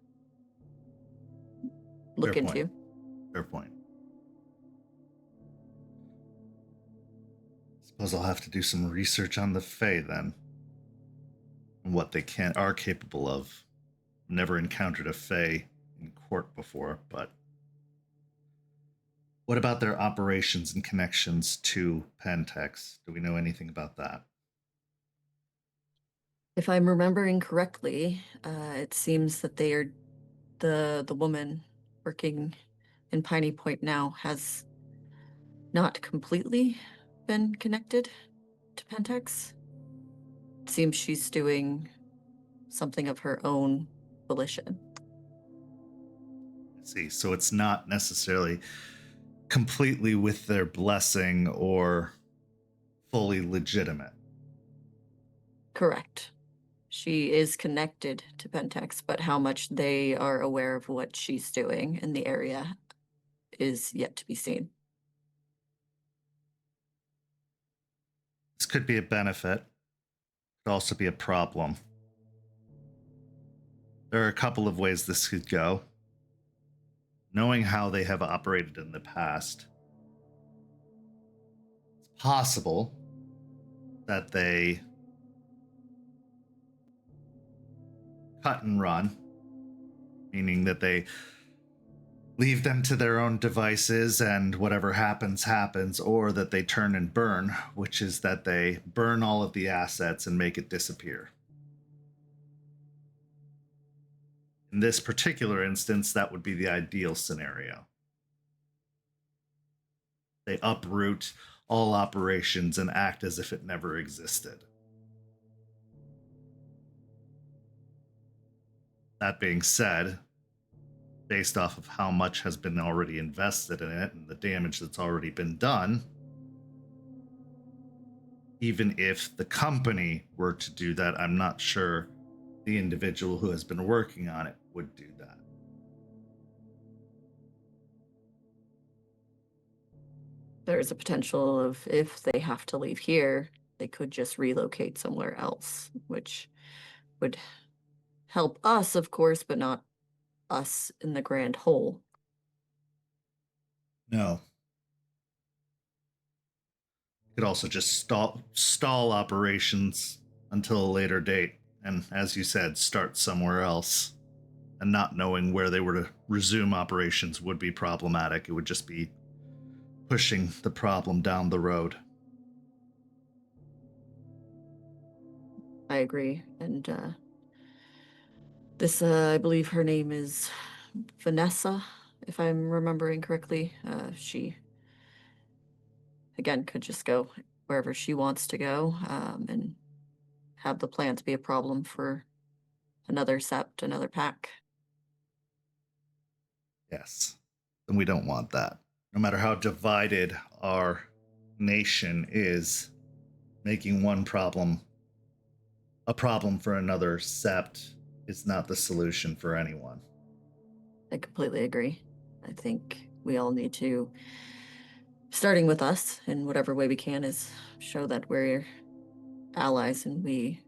look Fair point. into. Fair point. Suppose I'll have to do some research on the Fae then. And what they are capable of. Never encountered a Fae in court before, but what about their operations and connections to Pentex? Do we know anything about that? If I'm remembering correctly, it seems that they are the woman working in Piney Point now has not completely been connected to Pentex. It seems she's doing something of her own volition. I see. So it's not necessarily completely with their blessing or fully legitimate. Correct. She is connected to Pentex, but how much they are aware of what she's doing in the area is yet to be seen. This could be a benefit. Could also be a problem. There are a couple of ways this could go. Knowing how they have operated in the past, it's possible that they cut and run, meaning that they leave them to their own devices and whatever happens, happens, or that they turn and burn, which is that they burn all of the assets and make it disappear. In this particular instance, that would be the ideal scenario. They uproot all operations and act as if it never existed. That being said, based off of how much has been already invested in it and the damage that's already been done, even if the company were to do that, I'm not sure the individual who has been working on it would do that. There's a potential of if they have to leave here, they could just relocate somewhere else, which would help us, of course, but not us in the grand whole. No. Could also just stall operations until a later date, and as you said, start somewhere else. And not knowing where they were to resume operations would be problematic. It would just be pushing the problem down the road. I agree. And this, I believe her name is Vanessa, if I'm remembering correctly. She, again, could just go wherever she wants to go, and have the plants be a problem for another sept, another pack. Yes. And we don't want that. No matter how divided our nation is, making one problem a problem for another sept is not the solution for anyone. I completely agree. I think we all need to starting with us in whatever way we can is show that we're allies and we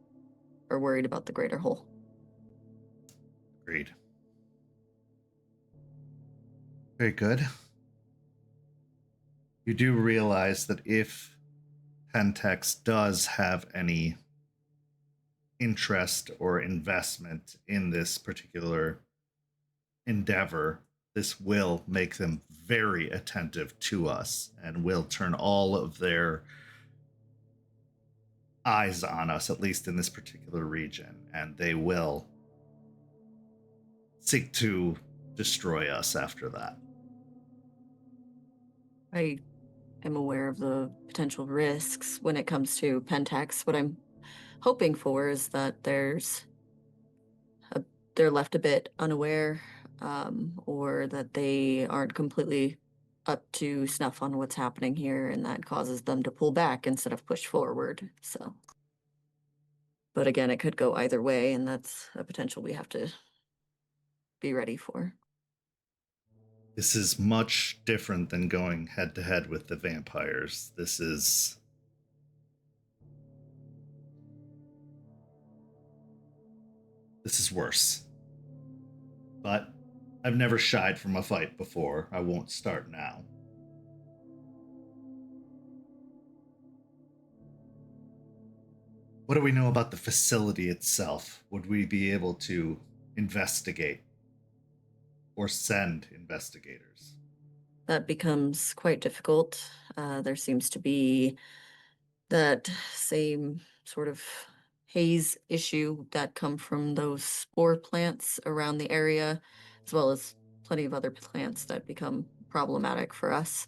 are worried about the greater whole. Agreed. Very good. You do realize that if Pentex does have any interest or investment in this particular endeavor, this will make them very attentive to us and will turn all of their eyes on us, at least in this particular region, and they will seek to destroy us after that. I am aware of the potential risks when it comes to Pentax. What I'm hoping for is that they're left a bit unaware, or that they aren't completely up to snuff on what's happening here, and that causes them to pull back instead of push forward. So, but again, it could go either way, and that's a potential we have to be ready for. This is much different than going head to head with the vampires. This is worse. But I've never shied from a fight before. I won't start now. What do we know about the facility itself? Would we be able to investigate or send investigators? That becomes quite difficult. There seems to be that same sort of haze issue that come from those spore plants around the area, as well as plenty of other plants that become problematic for us,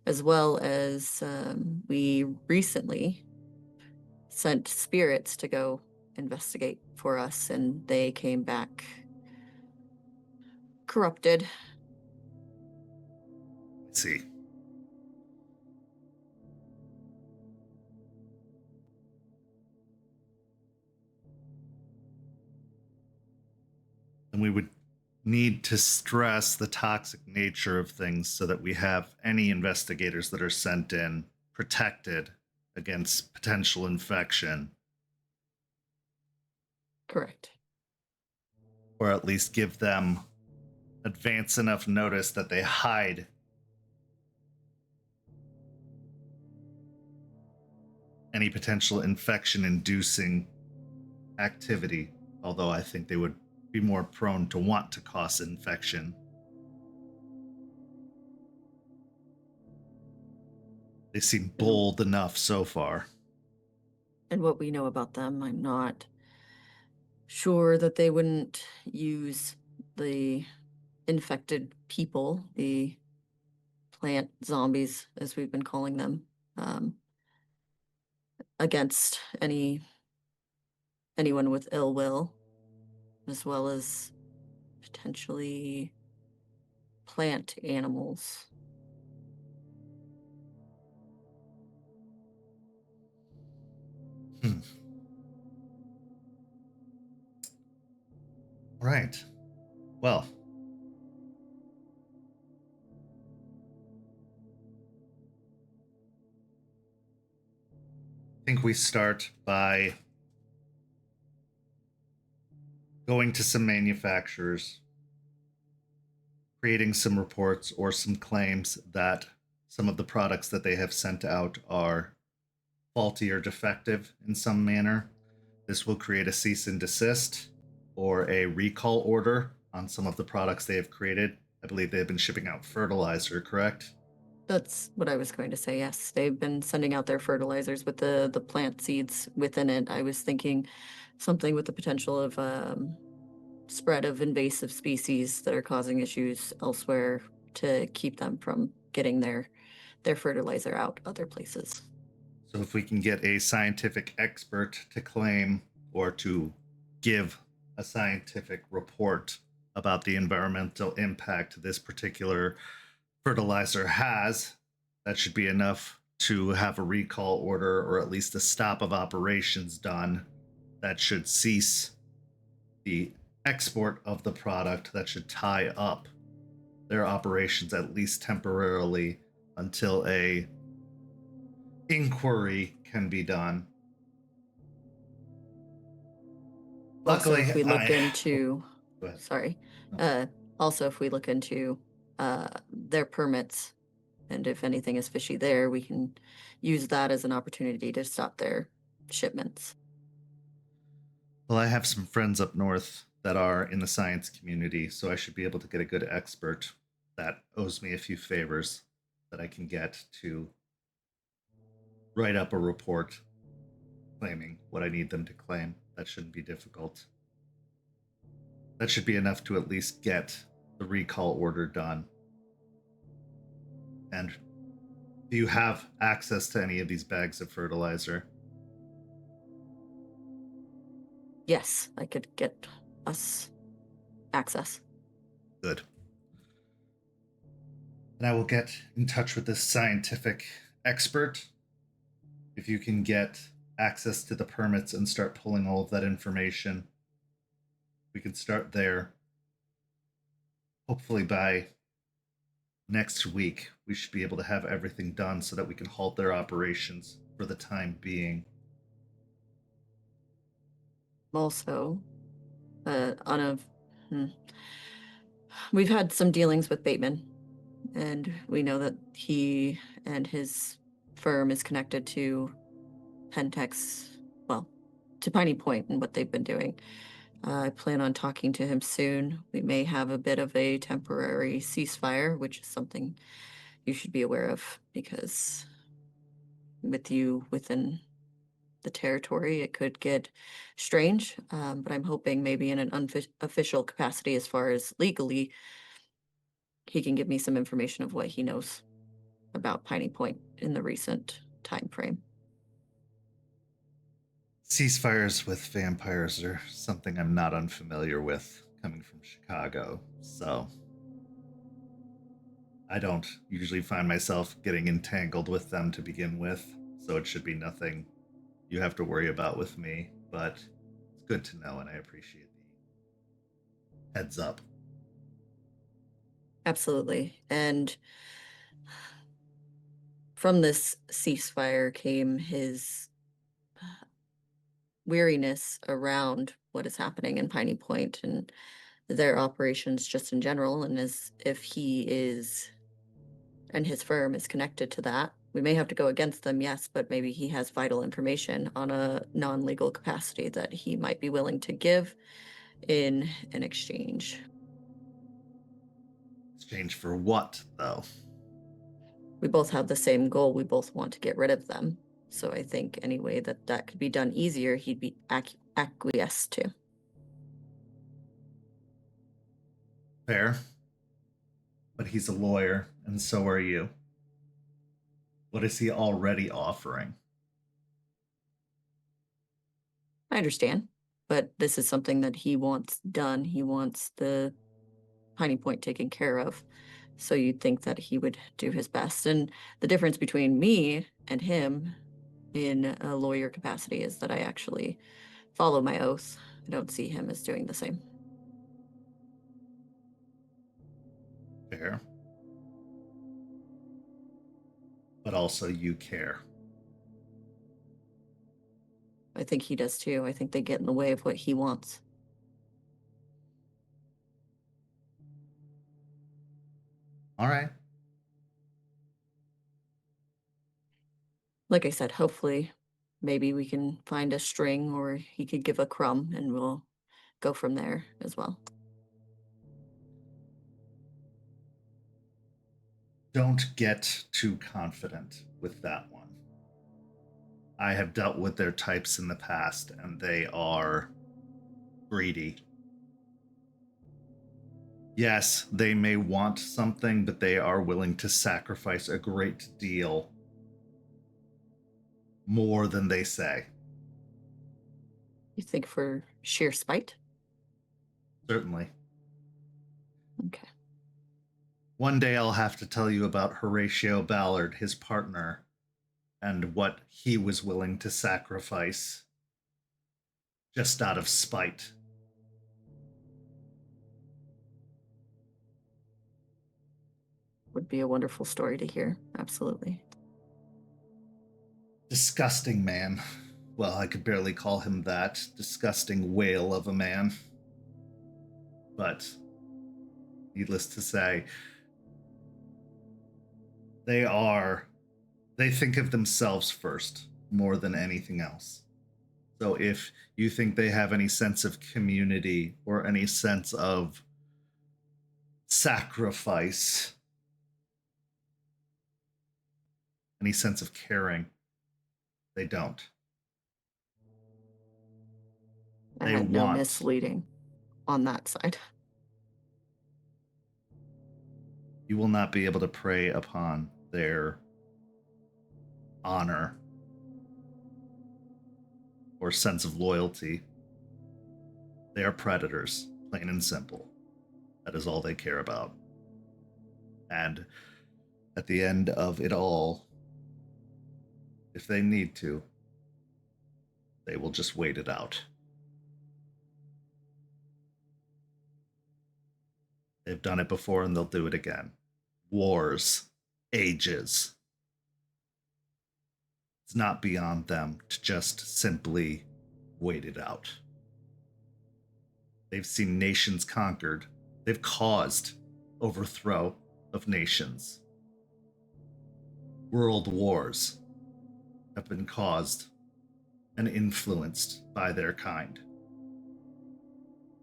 as well as we recently sent spirits to go investigate for us, and they came back corrupted. Let's see. And we would need to stress the toxic nature of things so that we have any investigators that are sent in protected against potential infection. Correct. Or at least give them advance enough notice that they hide any potential infection-inducing activity, although I think they would be more prone to want to cause infection. They seem bold enough so far. And what we know about them, I'm not sure that they wouldn't use the infected people, the plant zombies, as we've been calling them, against anyone with ill will, as well as potentially plant animals. Right. Well, I think we start by going to some manufacturers, creating some reports or some claims that some of the products that they have sent out are faulty or defective in some manner. This will create a cease and desist or a recall order on some of the products they have created. I believe they have been shipping out fertilizer, correct? That's what I was going to say, yes. They've been sending out their fertilizers with the plant seeds within it. I was thinking something with the potential of spread of invasive species that are causing issues elsewhere to keep them from getting their fertilizer out other places. So if we can get a scientific expert to claim or to give a scientific report about the environmental impact this particular fertilizer has, that should be enough to have a recall order or at least a stop of operations done. That should cease the export of the product. That should tie up their operations at least temporarily until a inquiry can be done. Also, Luckily, if we look Go into, ahead. sorry, also if we look into their permits, and if anything is fishy there, we can use that as an opportunity to stop their shipments. Well, I have some friends up north that are in the science community, so I should be able to get a good expert that owes me a few favors that I can get to write up a report claiming what I need them to claim. That shouldn't be difficult. That should be enough to at least get the recall order done. And do you have access to any of these bags of fertilizer? Yes, I could get us access. Good. And I will get in touch with this scientific expert. If you can get access to the permits and start pulling all of that information, we can start there. Hopefully by next week, we should be able to have everything done so that we can halt their operations for the time being. Also, we've had some dealings with Baitman, and we know that he and his firm is connected to Pentex, well, to Piney Point and what they've been doing. I plan on talking to him soon. We may have a bit of a temporary ceasefire, which is something you should be aware of, because with you within the territory, it could get strange. But I'm hoping maybe in an unofficial capacity, as far as legally, he can give me some information of what he knows about Piney Point in the recent time frame. Ceasefires with vampires are something I'm not unfamiliar with, coming from Chicago, so I don't usually find myself getting entangled with them to begin with, so it should be nothing you have to worry about with me, but it's good to know, and I appreciate the heads up. Absolutely. And from this ceasefire came his weariness around what is happening in Piney Point and their operations just in general. And as if he is, and his firm is connected to that, we may have to go against them, yes, but maybe he has vital information on a non-legal capacity that he might be willing to give in an exchange. Exchange for what, though? We both have the same goal. We both want to get rid of them. So I think any way that that could be done easier, he'd be acquiesced to. Fair. But he's a lawyer, and so are you. What is he already offering? I understand, but this is something that he wants done. He wants the Piney Point taken care of. So you'd think that he would do his best. And the difference between me and him in a lawyer capacity is that I actually follow my oath. I don't see him as doing the same. Fair. But also you care. I think he does too. I think they get in the way of what he wants. All right. Like I said, hopefully maybe we can find a string, or he could give a crumb, and we'll go from there as well. Don't get too confident with that one. I have dealt with their types in the past, and they are greedy. Yes, they may want something, but they are willing to sacrifice a great deal more than they say. You think for sheer spite? Certainly. Okay. One day I'll have to tell you about Horatio Ballard, his partner, and what he was willing to sacrifice just out of spite. would be a wonderful story to hear. Absolutely. Disgusting man. Well, I could barely call him that. Disgusting whale of a man. But, needless to say, they think of themselves first, more than anything else. So if you think they have any sense of community or any sense of sacrifice, any sense of caring, they don't. I They had no want- misleading on that side. You will not be able to prey upon their honor or sense of loyalty. They are predators, plain and simple. That is all they care about. And at the end of it all, if they need to, they will just wait it out. They've done it before and they'll do it again. Wars, ages. It's not beyond them to just simply wait it out. They've seen nations conquered. They've caused overthrow of nations. World wars have been caused and influenced by their kind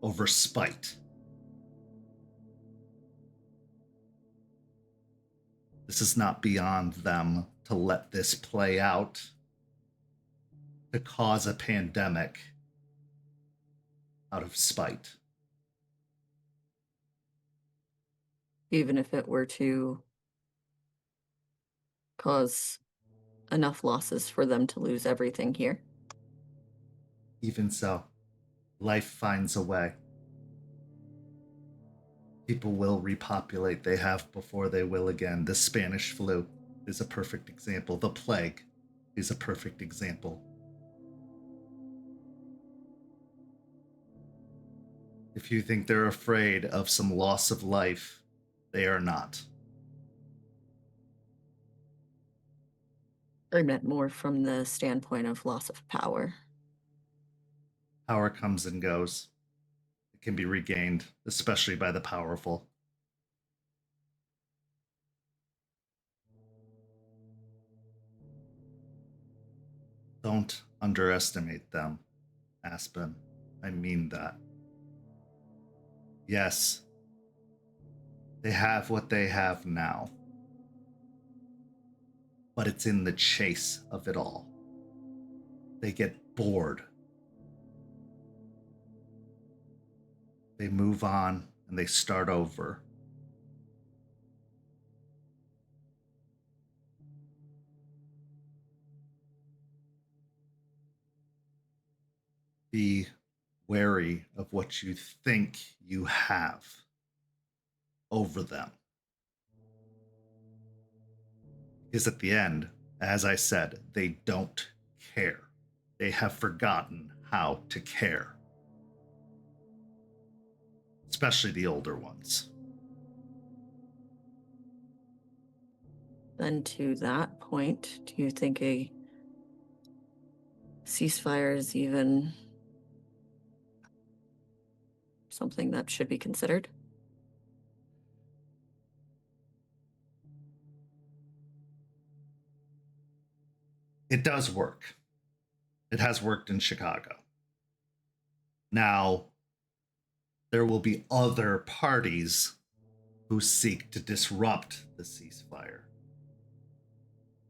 over spite. This is not beyond them to let this play out, to cause a pandemic out of spite. Even if it were to cause enough losses for them to lose everything here. Even so, life finds a way. People will repopulate. They have before, they will again. The Spanish flu is a perfect example. The plague is a perfect example. If you think they're afraid of some loss of life, they are not. I meant more from the standpoint of loss of power. Power comes and goes. It can be regained, especially by the powerful. Don't underestimate them, Aspen. I mean that. Yes, they have what they have now. But it's in the chase of it all. They get bored. They move on and they start over. Be wary of what you think you have over them. Because at the end, as I said, they don't care. They have forgotten how to care. Especially the older ones. Then to that point, do you think a ceasefire is even something that should be considered? It does work. It has worked in Chicago. Now, there will be other parties who seek to disrupt the ceasefire.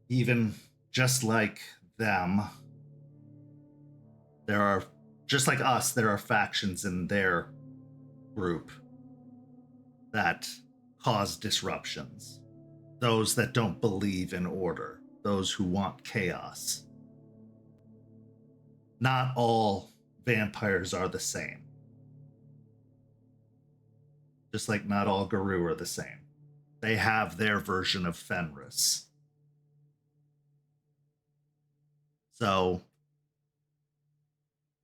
Even just like them, there are, just like us, there are factions in their group that cause disruptions. Those that don't believe in order, those who want chaos. Not all vampires are the same. Just like not all Garou are the same. They have their version of Fenris. So,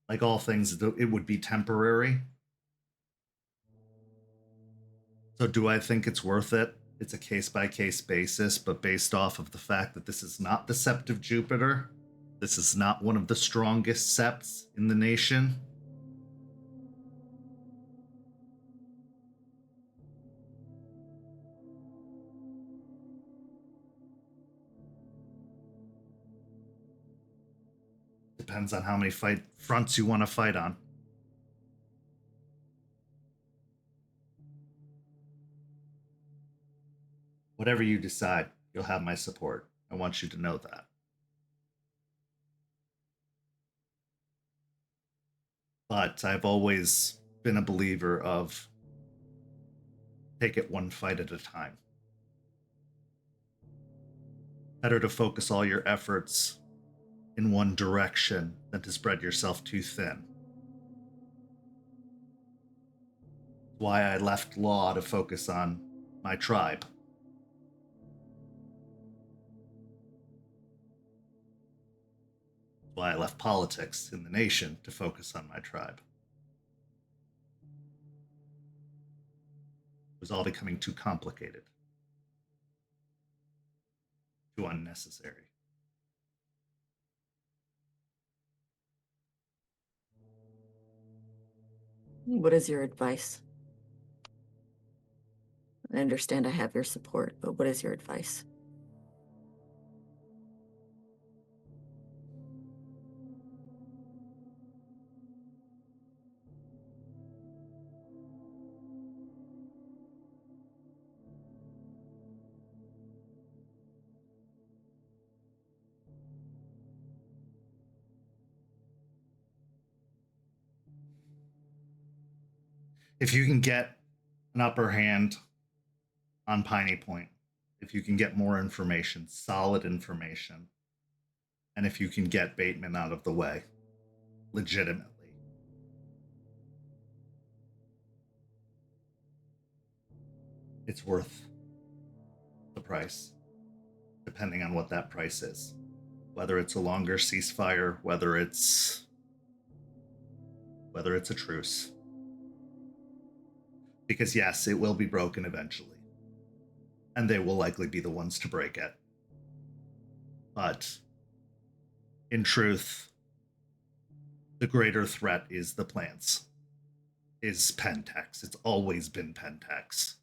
like all things, it would be temporary. So do I think it's worth it? it's a case-by-case basis, but based off of the fact that this is not the Sept of Jupiter, this is not one of the strongest septs in the nation. Depends on how many fronts you want to fight on. Whatever you decide, you'll have my support. I want you to know that. But I've always been a believer of take it one fight at a time. Better to focus all your efforts in one direction than to spread yourself too thin. Why I left law to focus on my tribe. Why I left politics in the nation to focus on my tribe. It was all becoming too complicated, too unnecessary. What is your advice? I understand I have your support, but what is your advice? If you can get an upper hand on Piney Point, if you can get more information, solid information, and if you can get Baitman out of the way, legitimately, it's worth the price, depending on what that price is. Whether it's a longer ceasefire, whether it's a truce. Because yes, it will be broken eventually. And they will likely be the ones to break it. But in truth, the greater threat is the plants. Is Pentex. It's always been Pentex.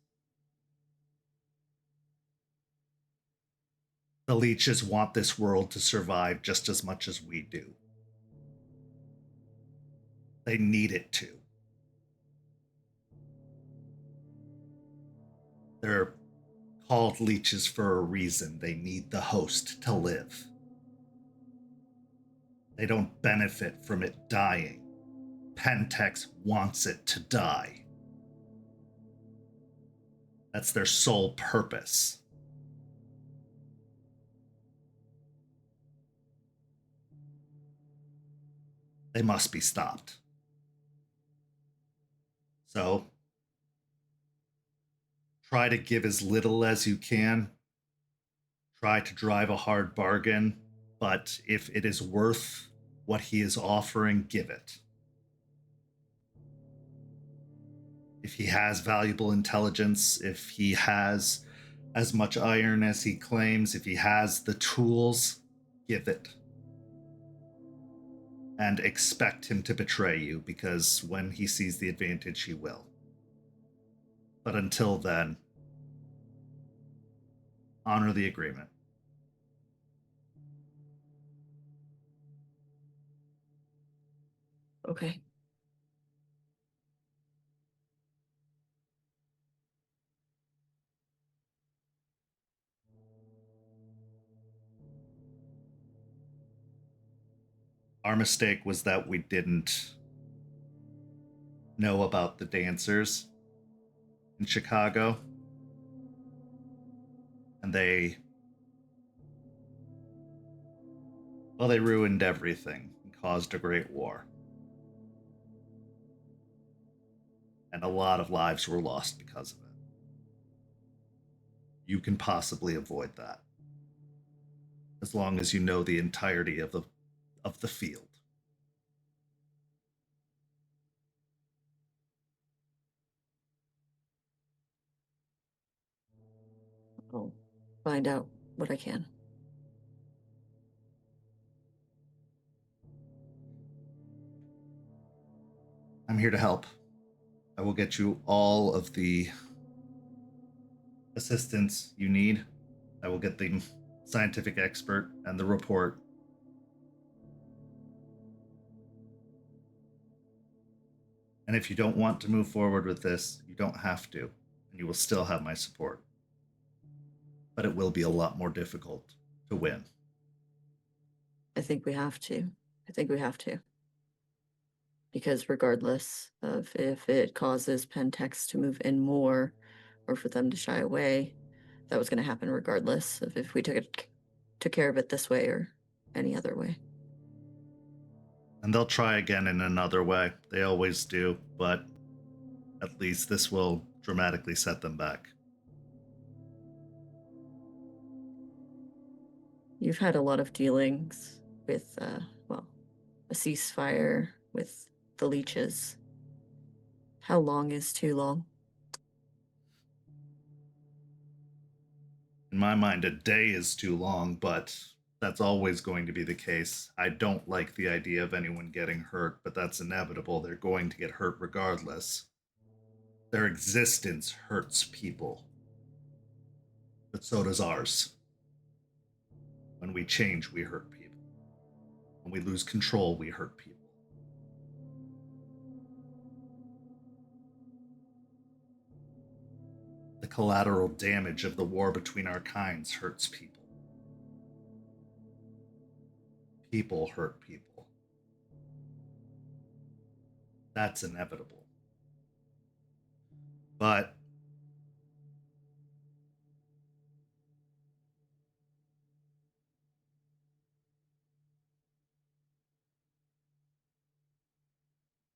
The leeches want this world to survive just as much as we do. They need it to. They're called leeches for a reason. They need the host to live. They don't benefit from it dying. Pentex wants it to die. That's their sole purpose. They must be stopped. So, try to give as little as you can. Try to drive a hard bargain, but if it is worth what he is offering, give it. If he has valuable intelligence, if he has as much iron as he claims, if he has the tools, give it. And expect him to betray you, because when he sees the advantage, he will. But until then, honor the agreement. Okay. Our mistake was that we didn't know about the dancers in Chicago. And they ruined everything and caused a great war. And a lot of lives were lost because of it. You can possibly avoid that, as long as you know the entirety of the field. I'll find out what I can. I'm here to help. I will get you all of the assistance you need. I will get the scientific expert and the report. And if you don't want to move forward with this, you don't have to, and you will still have my support. But it will be a lot more difficult to win. I think we have to. Because regardless of if it causes Pentex to move in more or for them to shy away, that was going to happen regardless of if we took care of it this way or any other way. And they'll try again in another way. They always do, but at least this will dramatically set them back. You've had a lot of dealings with, a ceasefire with the leeches. How long is too long? In my mind, a day is too long, but that's always going to be the case. I don't like the idea of anyone getting hurt, but that's inevitable. They're going to get hurt regardless. Their existence hurts people. But so does ours. When we change, we hurt people. When we lose control, we hurt people. The collateral damage of the war between our kinds hurts people. People hurt people. That's inevitable. But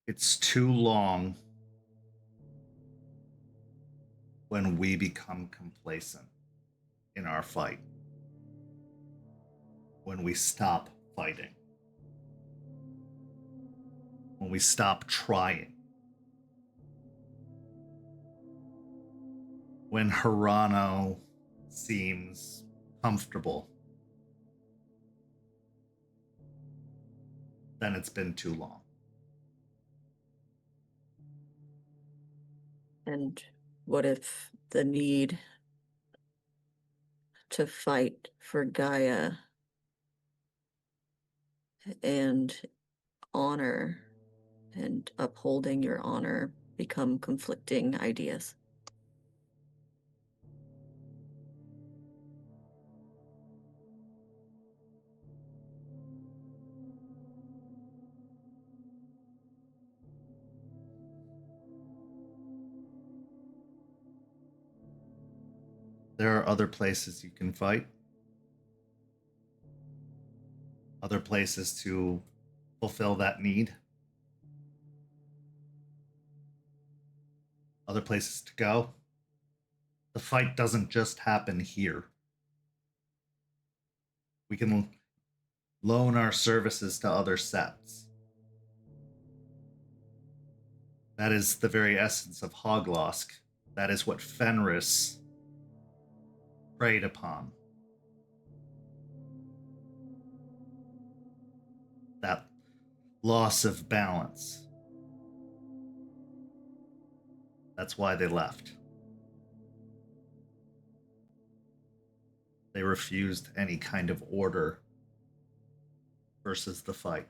it's too long when we become complacent in our fight. When we stop fighting. When we stop trying. When Hirano seems comfortable, then it's been too long. And what if the need to fight for Gaia and honor and upholding your honor become conflicting ideas? There are other places you can fight. Other places to fulfill that need. Other places to go. The fight doesn't just happen here. We can loan our services to other sets. That is the very essence of Hoglosk. That is what Fenris preyed upon. That loss of balance. That's why they left. They refused any kind of order versus the fight.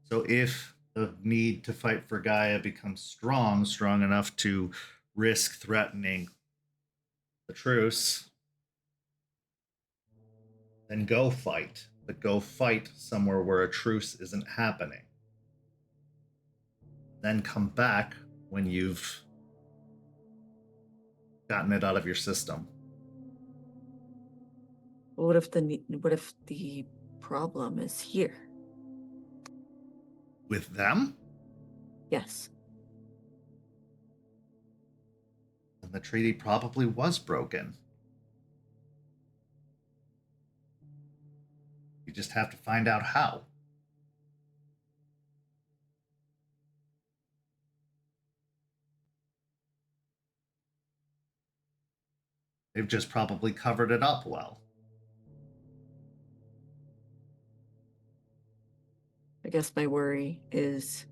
So if the need to fight for Gaia becomes strong enough to risk threatening the truce, then go fight. But go fight somewhere where a truce isn't happening. Then come back when you've gotten it out of your system. What if the problem is here? With them? Yes. Then the treaty probably was broken. You just have to find out how. They've just probably covered it up well. I guess my worry is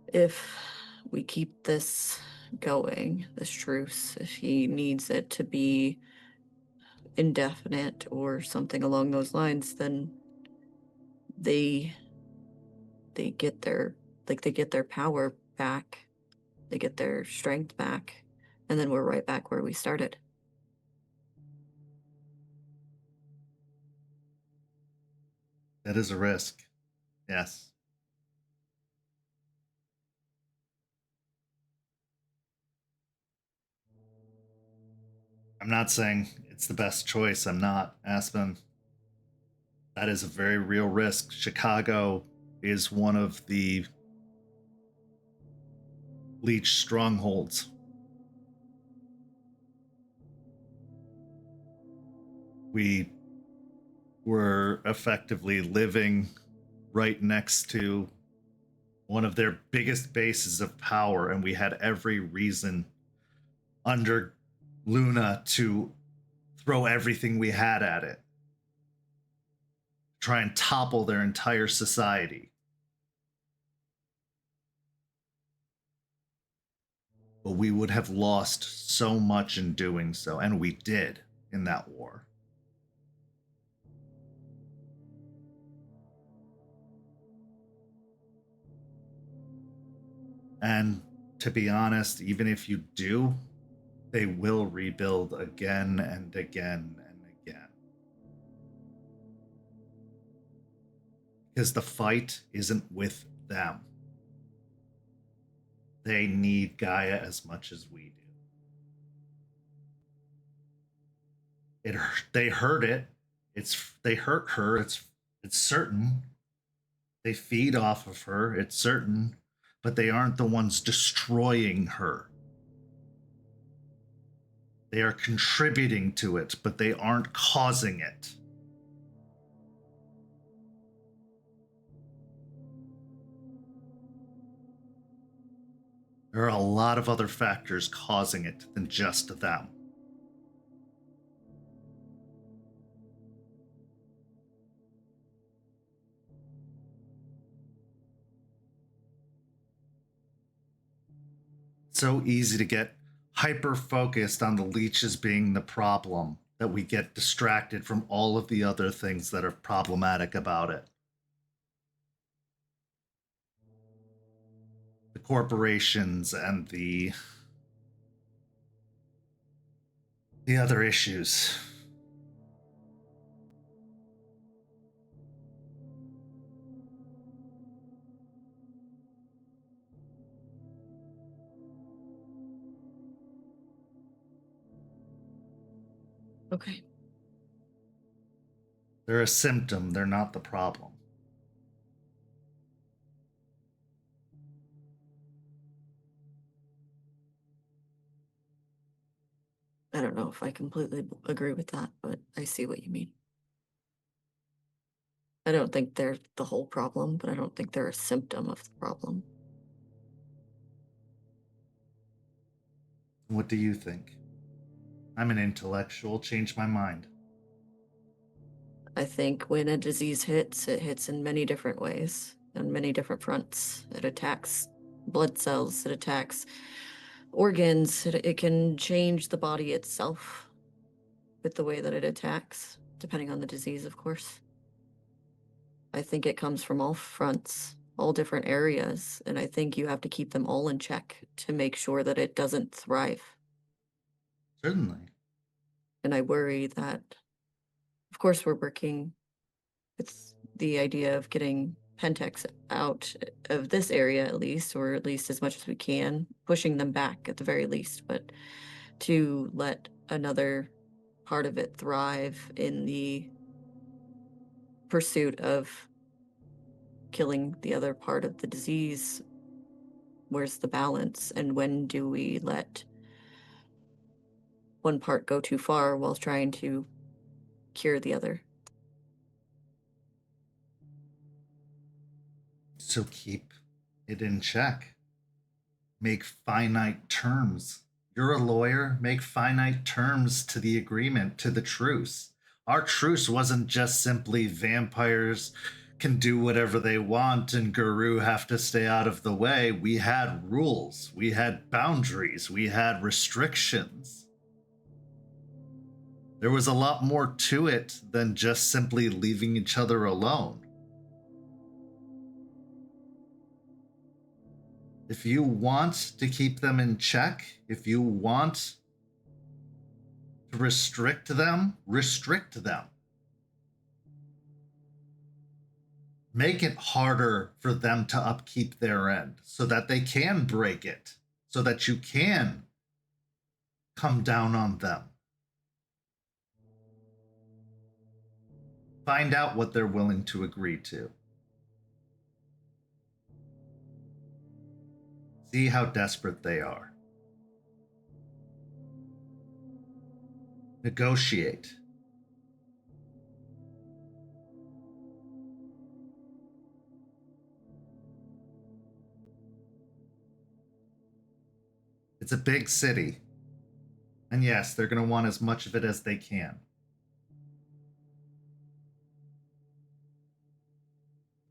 if we keep this going, this truce, if he needs it to be indefinite or something along those lines, then they get their power back, they get their strength back, and then we're right back where we started. That is a risk. Yes. I'm not saying it's the best choice. I'm not, Aspen. That is a very real risk. Chicago is one of the Leech strongholds. We were effectively living right next to one of their biggest bases of power, and we had every reason under Luna to throw everything we had at it, try and topple their entire society. But we would have lost so much in doing so, and we did in that war. And to be honest, even if you do, they will rebuild again and again and again. Because the fight isn't with them. They need Gaia as much as we do. They hurt it. They hurt her. It's certain. They feed off of her. It's certain. But they aren't the ones destroying her. They are contributing to it, but they aren't causing it. There are a lot of other factors causing it than just them. So easy to get hyper focused on the leeches being the problem that we get distracted from all of the other things that are problematic about it. The corporations and the other issues. Okay. They're a symptom, they're not the problem. I don't know if I completely agree with that, but I see what you mean. I don't think they're the whole problem, but I don't think they're a symptom of the problem. What do you think? I'm an intellectual, change my mind. I think when a disease hits, it hits in many different ways, on many different fronts. It attacks blood cells, it attacks organs, it can change the body itself with the way that it attacks, depending on the disease, of course. I think it comes from all fronts, all different areas, and I think you have to keep them all in check to make sure that it doesn't thrive. Certainly. And I worry that, of course, we're working with the idea of getting Pentex out of this area at least, or at least as much as we can, pushing them back at the very least, but to let another part of it thrive in the pursuit of killing the other part of the disease. Where's the balance, and when do we let one part go too far while trying to cure the other? So keep it in check. Make finite terms You're a lawyer. Make finite terms to the agreement, to the truce. Our truce wasn't just simply vampires can do whatever they want and Guru have to stay out of the way. We had rules, we had boundaries, we had restrictions. There was a lot more to it than just simply leaving each other alone. If you want to keep them in check, if you want to restrict them, restrict them. Make it harder for them to upkeep their end so that they can break it, so that you can come down on them. Find out what they're willing to agree to. See how desperate they are. Negotiate. It's a big city. And yes, they're going to want as much of it as they can.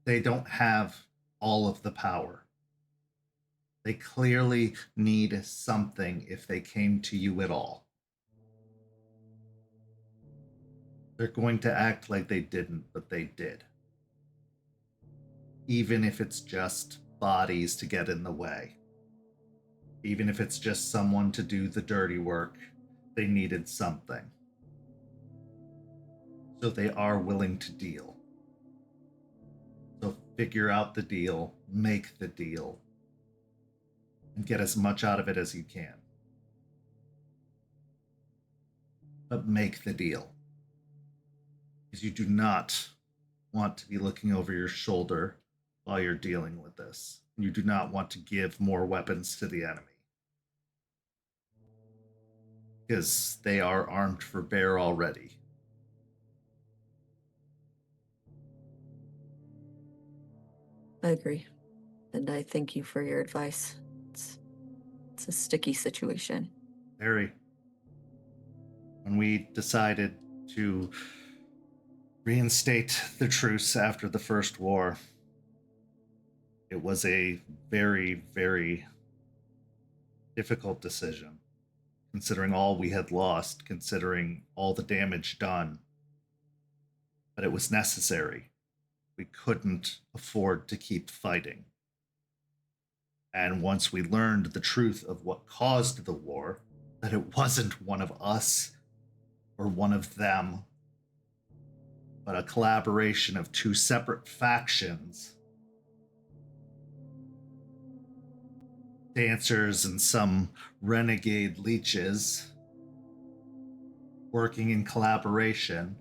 They don't have all of the power. They clearly need something if they came to you at all. They're going to act like they didn't, but they did. Even if it's just bodies to get in the way. Even if it's just someone to do the dirty work, they needed something. So they are willing to deal. So figure out the deal, make the deal, and get as much out of it as you can. But make the deal. Because you do not want to be looking over your shoulder while you're dealing with this. You do not want to give more weapons to the enemy. Because they are armed for bear already. I agree. And I thank you for your advice. It's a sticky situation. Very. When we decided to reinstate the truce after the First War, it was a very, very difficult decision, considering all we had lost, considering all the damage done. But it was necessary. We couldn't afford to keep fighting. And once we learned the truth of what caused the war, that it wasn't one of us or one of them, but a collaboration of two separate factions, dancers and some renegade leeches working in collaboration,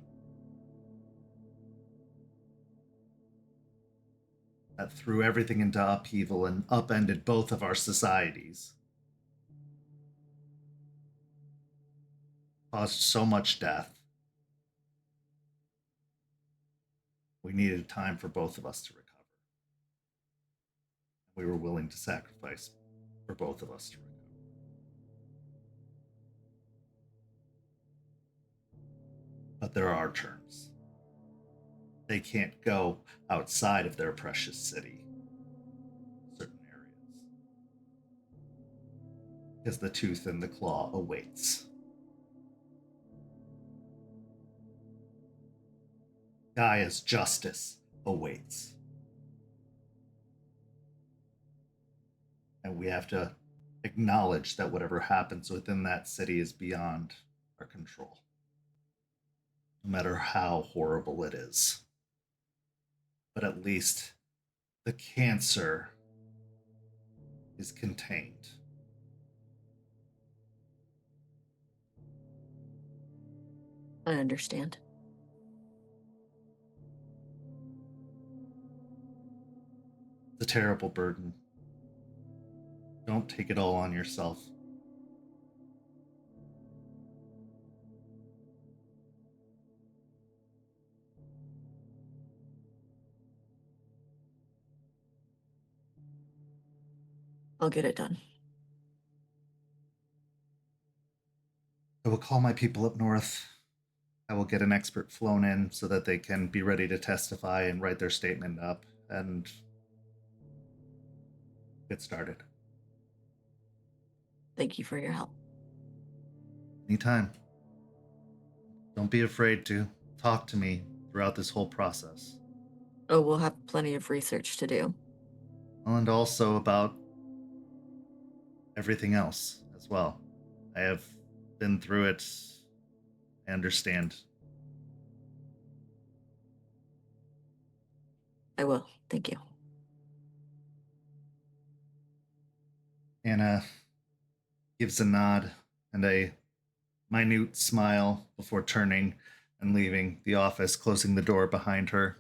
that threw everything into upheaval and upended both of our societies. Caused so much death. We needed time for both of us to recover. We were willing to sacrifice for both of us to recover. But there are terms. They can't go outside of their precious city in certain areas. Because the tooth and the claw awaits. Gaia's justice awaits. And we have to acknowledge that whatever happens within that city is beyond our control. No matter how horrible it is. But at least the cancer is contained. I understand. It's a terrible burden. Don't take it all on yourself. I'll get it done. I will call my people up north. I will get an expert flown in so that they can be ready to testify and write their statement up and get started. Thank you for your help. Anytime. Don't be afraid to talk to me throughout this whole process. Oh, we'll have plenty of research to do. And also about everything else as well. I have been through it. I understand. I will. Thank you. Anna gives a nod and a minute smile before turning and leaving the office, closing the door behind her.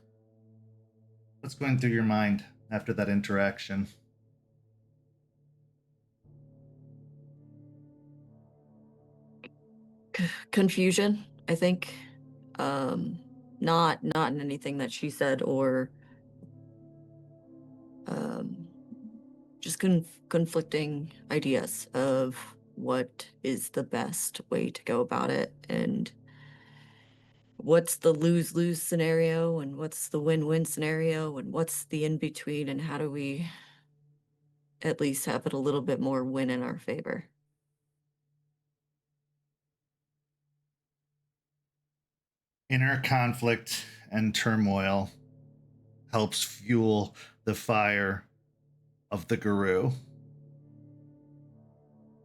What's going through your mind after that interaction? Confusion, I think. Not in anything that she said or just conflicting ideas of what is the best way to go about it and what's the lose-lose scenario and what's the win-win scenario and what's the in-between and how do we at least have it a little bit more win in our favor. Inner conflict and turmoil helps fuel the fire of the guru.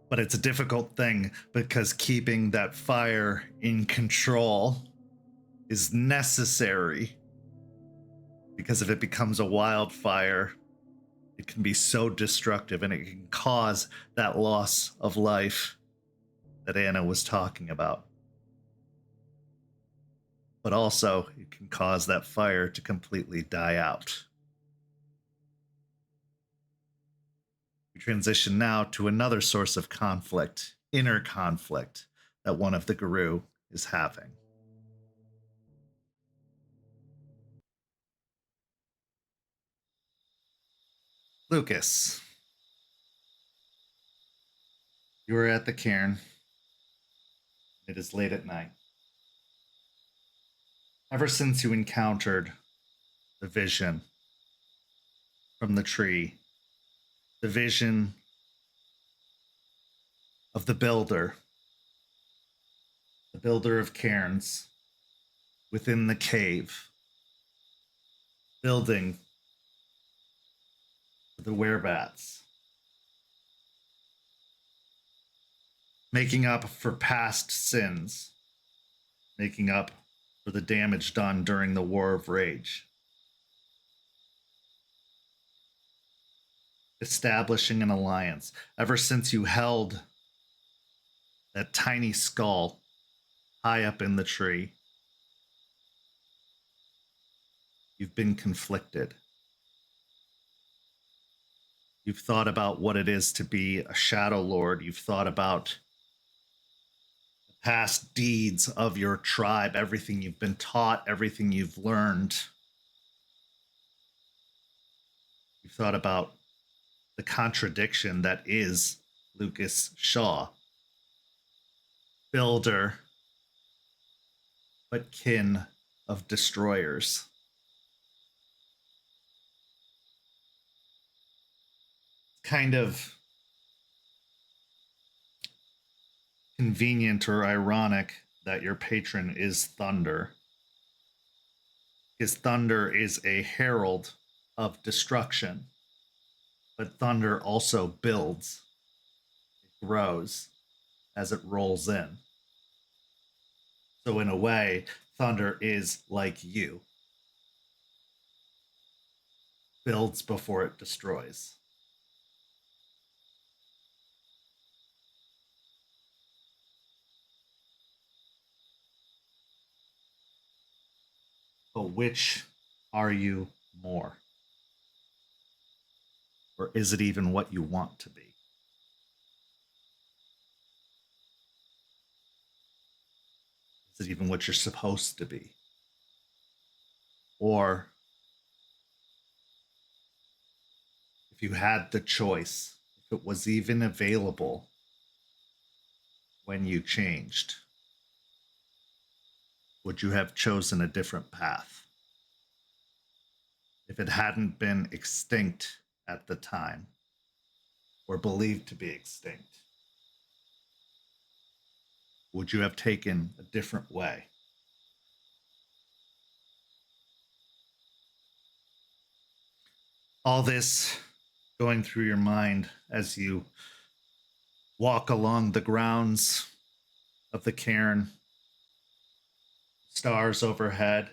But it's a difficult thing because keeping that fire in control is necessary. Because if it becomes a wildfire, it can be so destructive and it can cause that loss of life that Anna was talking about. But also, it can cause that fire to completely die out. We transition now to another source of conflict, inner conflict, that one of the guru is having. Lucas, you are at the cairn. It is late at night. Ever since you encountered the vision from the tree, the vision of the builder of cairns within the cave, building the werebats, making up for past sins, making up for the damage done during the War of Rage, establishing an alliance. Ever since you held that tiny skull high up in the tree, you've been conflicted. You've thought about what it is to be a Shadow Lord. You've thought about the past deeds of your tribe, everything you've been taught, everything you've learned. You've thought about the contradiction that is Lucas Shaw. Builder, but kin of destroyers. Kind of convenient or ironic that your patron is Thunder. Because Thunder is a herald of destruction. But Thunder also builds. It grows as it rolls in. So in a way, Thunder is like you. Builds before it destroys. But which are you more? Or is it even what you want to be? Is it even what you're supposed to be? Or if you had the choice, if it was even available, when you changed, would you have chosen a different path? If it hadn't been extinct at the time, or believed to be extinct, would you have taken a different way? All this going through your mind as you walk along the grounds of the cairn, stars overhead,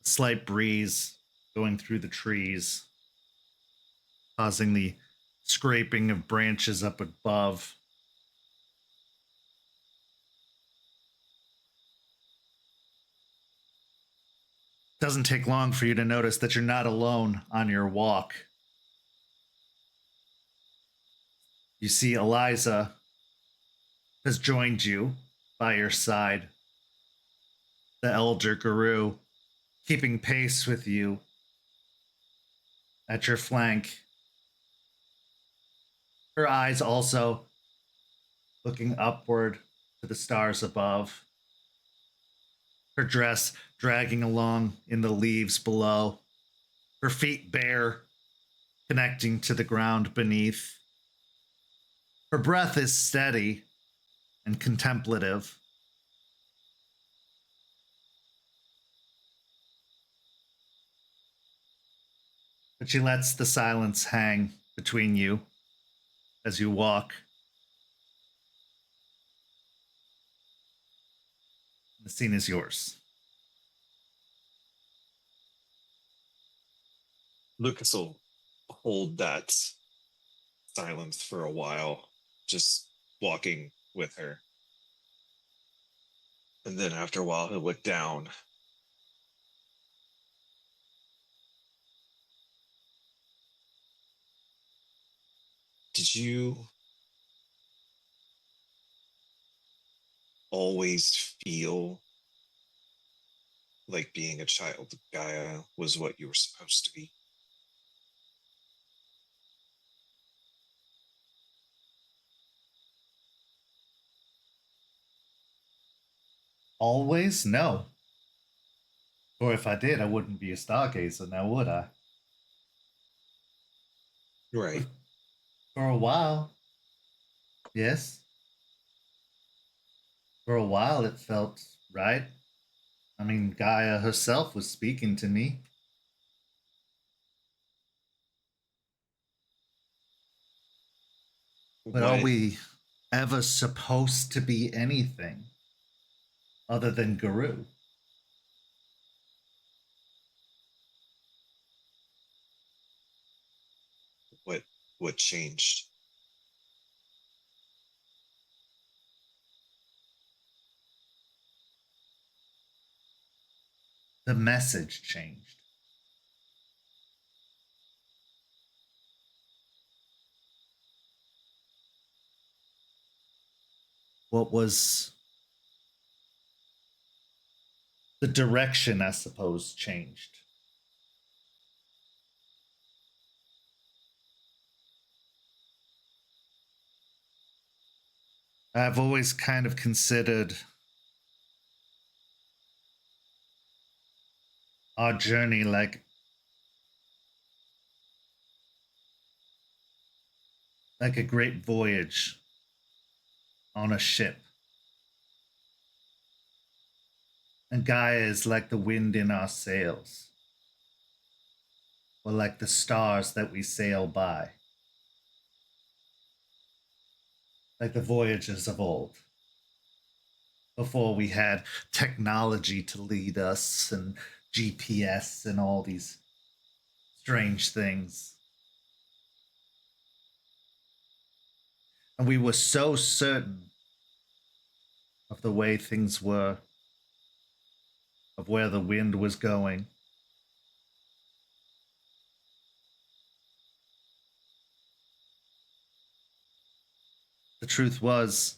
a slight breeze going through the trees, causing the scraping of branches up above. Doesn't take long for you to notice that you're not alone on your walk. You see Eliza has joined you by your side. The elder guru keeping pace with you at your flank. Her eyes also looking upward to the stars above. Her dress dragging along in the leaves below. Her feet bare, connecting to the ground beneath. Her breath is steady and contemplative. But she lets the silence hang between you as you walk. The scene is yours. Lucas will hold that silence for a while, just walking with her. And then after a while, he'll look down. Did you always feel like being a child of Gaia was what you were supposed to be? Always? No. Or if I did, I wouldn't be a stargazer now, would I? Right. For a while. Yes. For a while it felt right. I mean, Gaia herself was speaking to me. But are we ever supposed to be anything other than Guru? What changed? The message changed. What was the direction, I suppose, changed. I've always kind of considered our journey like a great voyage on a ship. And Gaia is like the wind in our sails, or like the stars that we sail by, like the voyages of old, before we had technology to lead us and GPS and all these strange things. And we were so certain of the way things were, of where the wind was going. The truth was,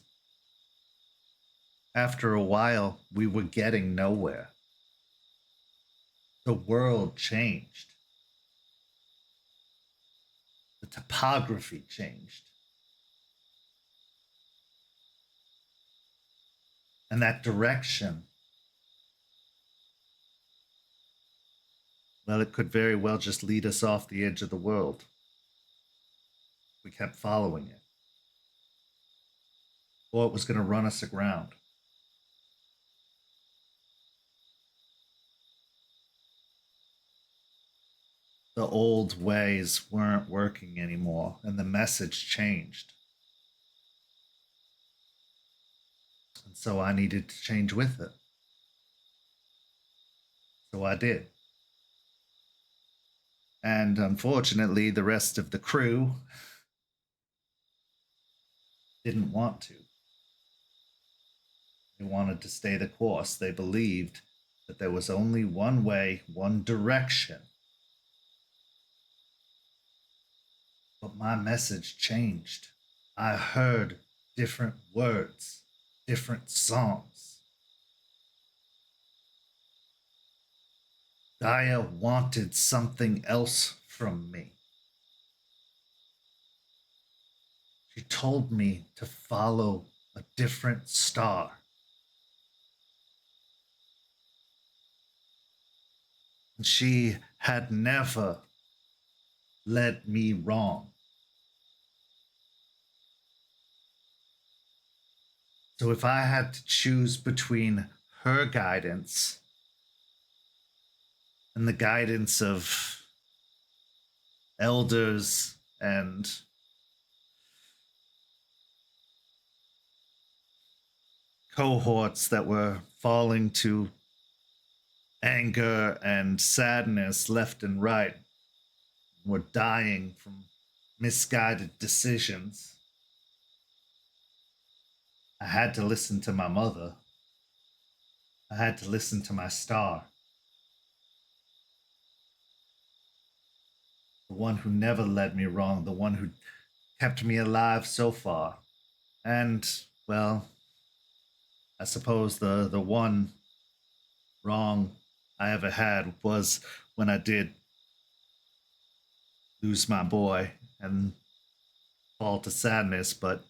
after a while, we were getting nowhere. The world changed. The topography changed. And that direction, well, it could very well just lead us off the edge of the world. We kept following it. Or it was going to run us aground. The old ways weren't working anymore, and the message changed. And so I needed to change with it. So I did. And unfortunately, the rest of the crew didn't want to. They wanted to stay the course. They believed that there was only one way, one direction. But my message changed. I heard different words, different songs. Gaia wanted something else from me. She told me to follow a different star. And she had never led me wrong. So if I had to choose between her guidance and the guidance of elders and cohorts that were falling to anger and sadness left and right, were dying from misguided decisions, I had to listen to my mother. I had to listen to my star. The one who never led me wrong, the one who kept me alive so far. And, well, I suppose the one wrong I ever had was when I did lose my boy and fall to sadness, but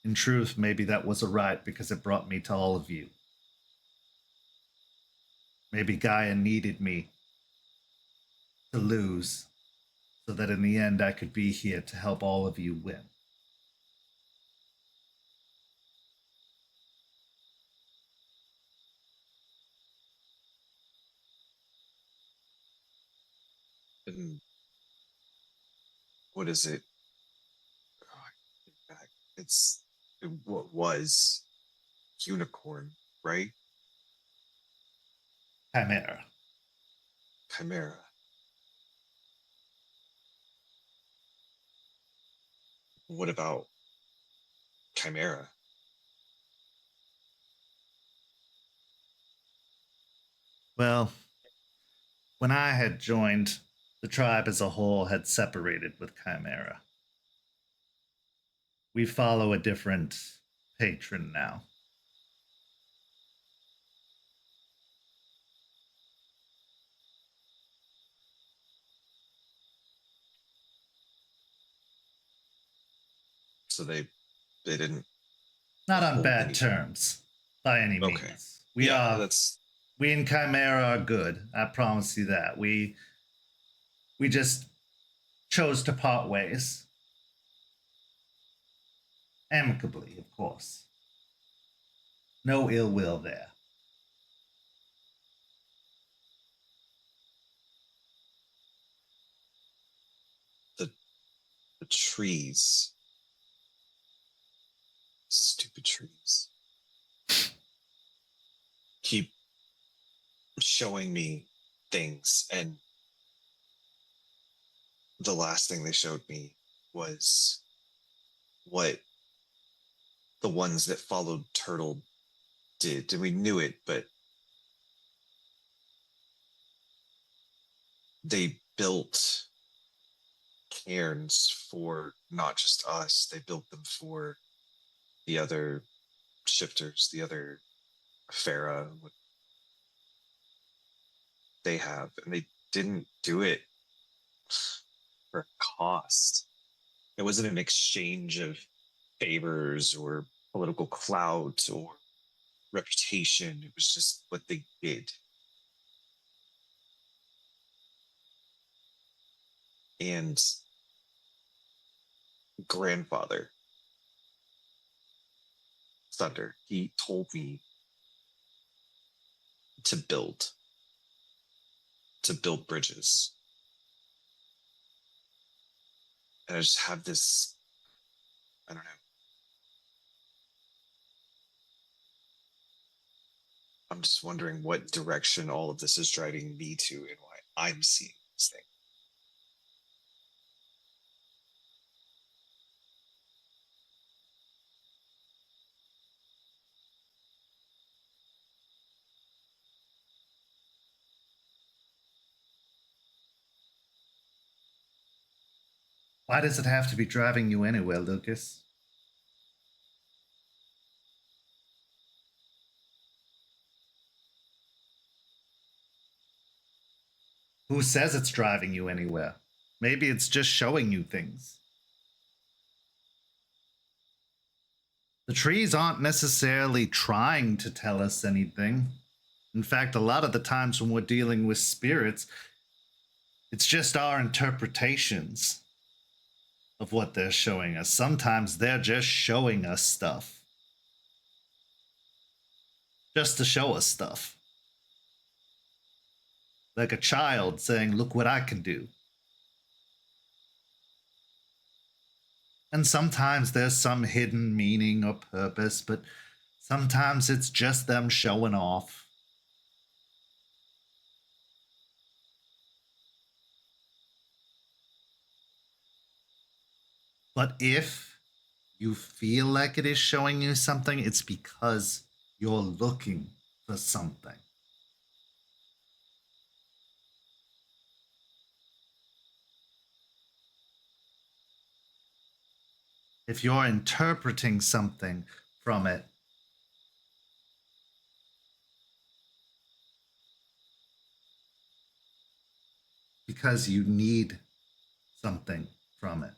in truth, maybe that was a right because it brought me to all of you. Maybe Gaia needed me to lose so that in the end I could be here to help all of you win. And what is it? Oh, I think back. It was unicorn, right? Chimera. Chimera. What about Chimera? Well, when I had joined, the tribe as a whole had separated with Chimera. We follow a different patron now. So they didn't. Not on hold bad anything. terms, by any Okay. means. We We and Chimera are good. I promise you that. We just chose to part ways. Amicably, of course. No ill will there. the trees. Stupid trees. Keep showing me things, and the last thing they showed me was what the ones that followed Turtle did. And we knew it, but they built cairns for not just us, they built them for the other shifters, the other Farah, what they have. And they didn't do it for a cost. It wasn't an exchange of favors or political clout or reputation. It was just what they did. And grandfather, Thunder, he told me to build bridges. And I just have this, I don't know. I'm just wondering what direction all of this is driving me to and why I'm seeing this thing. Why does it have to be driving you anywhere, Lucas? Who says it's driving you anywhere? Maybe it's just showing you things. The trees aren't necessarily trying to tell us anything. In fact, a lot of the times when we're dealing with spirits, it's just our interpretations of what they're showing us. Sometimes they're just showing us stuff. Just to show us stuff. Like a child saying, look what I can do. And sometimes there's some hidden meaning or purpose, but sometimes it's just them showing off. But if you feel like it is showing you something, it's because you're looking for something. If you're interpreting something from it, because you need something from it.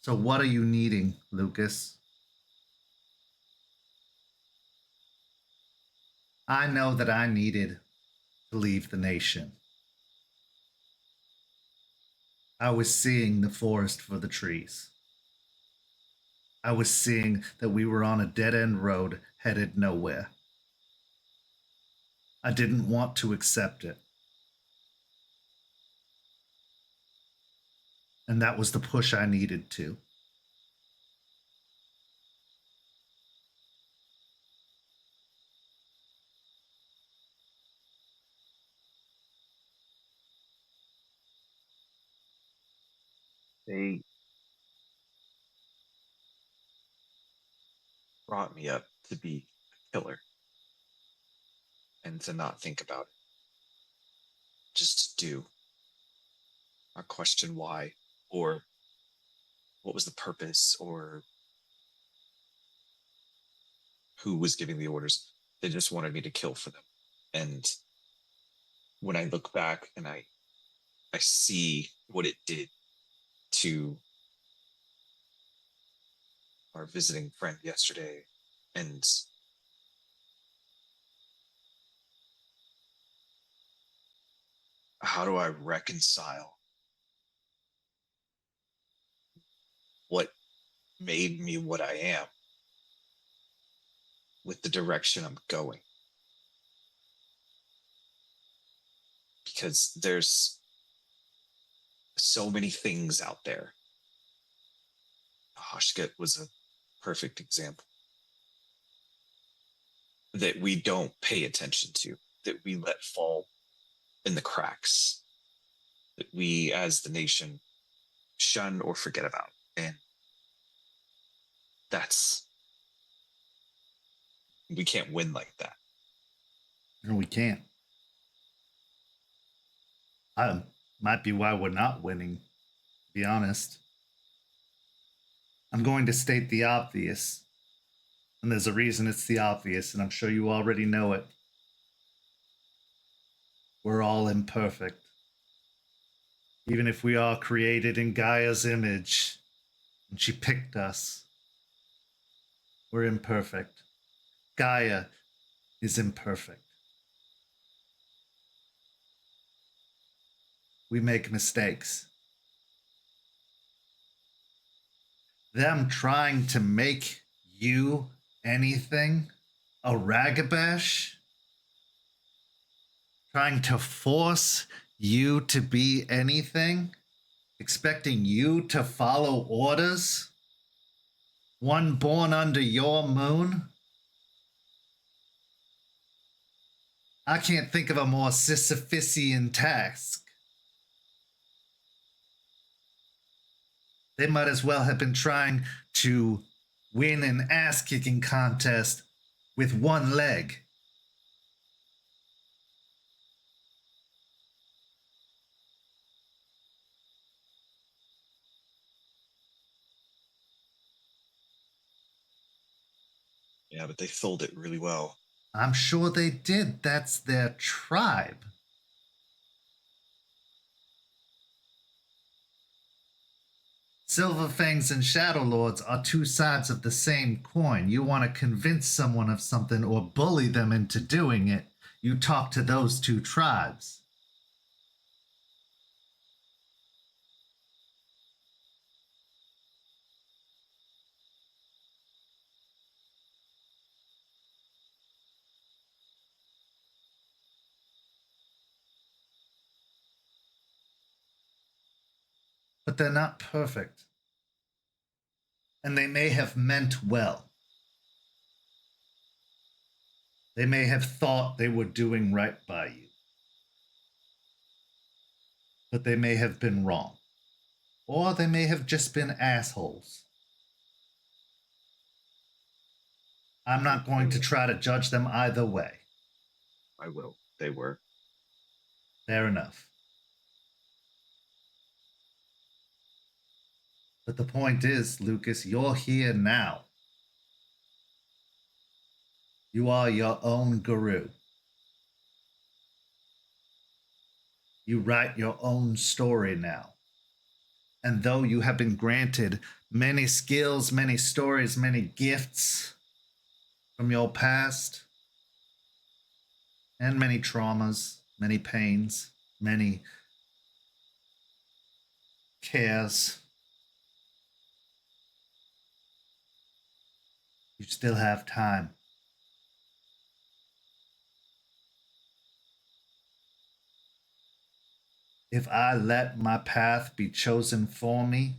So what are you needing, Lucas? I know that I needed to leave the nation. I was seeing the forest for the trees. I was seeing that we were on a dead-end road headed nowhere. I didn't want to accept it. And that was the push I needed to. They brought me up to be a killer and to not think about it. Just to do. Not question why or what was the purpose or who was giving the orders. They just wanted me to kill for them. And when I look back and I see what it did to our visiting friend yesterday, and how do I reconcile what made me what I am with the direction I'm going? Because there's so many things out there. Hoshket was a perfect example that we don't pay attention to, that we let fall in the cracks, that we as the nation shun or forget about. And we can't win like that. No, we can't. Might be why we're not winning, to be honest. I'm going to state the obvious. And there's a reason it's the obvious, and I'm sure you already know it. We're all imperfect. Even if we are created in Gaia's image, and she picked us, we're imperfect. Gaia is imperfect. We make mistakes. Them trying to make you anything, a ragabash, trying to force you to be anything, expecting you to follow orders, one born under your moon. I can't think of a more Sisyphusian task. They might as well have been trying to win an ass-kicking contest with one leg. Yeah, but they filled it really well. I'm sure they did. That's their tribe. Silver Fangs and Shadow Lords are two sides of the same coin. You want to convince someone of something or bully them into doing it, you talk to those two tribes. But they're not perfect. And they may have meant well. They may have thought they were doing right by you. But they may have been wrong. Or they may have just been assholes. I'm not going to try to judge them either way. I will. They were. Fair enough. But the point is, Lucas, you're here now. You are your own guru. You write your own story now. And though you have been granted many skills, many stories, many gifts from your past, and many traumas, many pains, many cares, you still have time. If I let my path be chosen for me,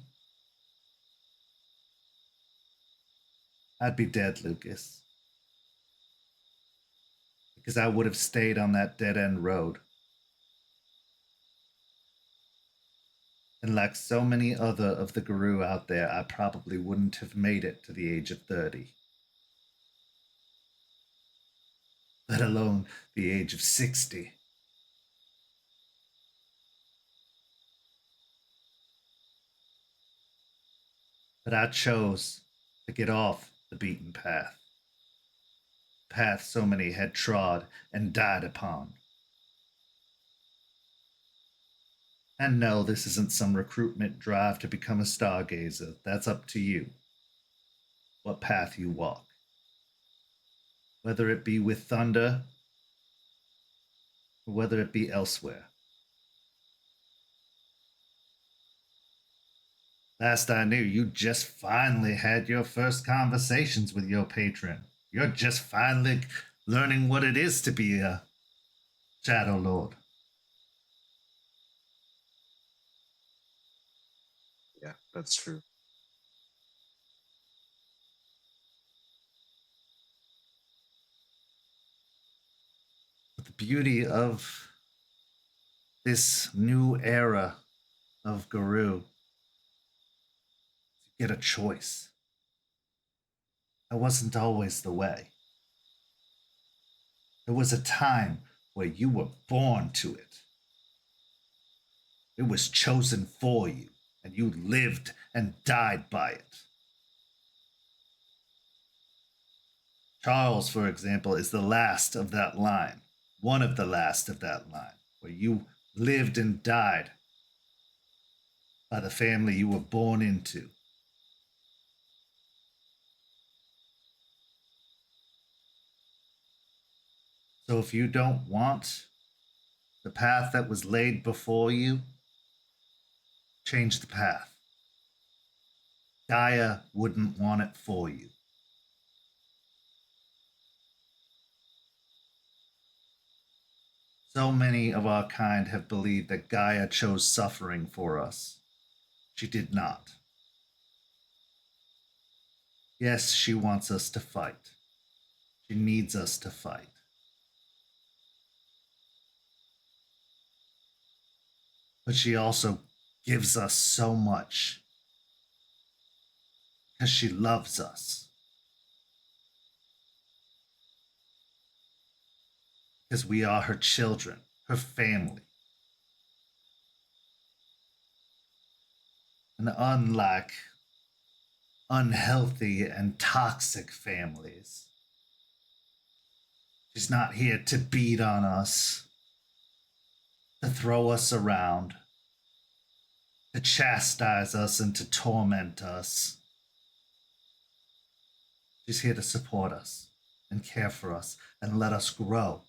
I'd be dead, Lucas. Because I would have stayed on that dead-end road. And like so many other of the guru out there, I probably wouldn't have made it to the age of 30. Let alone the age of 60. But I chose to get off the beaten path. Path so many had trod and died upon. And no, this isn't some recruitment drive to become a stargazer. That's up to you. What path you walk. Whether it be with thunder, or whether it be elsewhere. Last I knew, you just finally had your first conversations with your patron. You're just finally learning what it is to be a Shadow Lord. Yeah, that's true. But the beauty of this new era of Guru, you get a choice. That wasn't always the way. There was a time where you were born to it. It was chosen for you, and you lived and died by it. Charles, for example, is the last of that line. One of the last of that line, where you lived and died by the family you were born into. So if you don't want the path that was laid before you, change the path. Gaia wouldn't want it for you. So many of our kind have believed that Gaia chose suffering for us. She did not. Yes, she wants us to fight. She needs us to fight. But she also gives us so much because she loves us. Because we are her children, her family. And unlike unhealthy and toxic families, she's not here to beat on us, to throw us around, to chastise us and to torment us. She's here to support us and care for us and let us grow,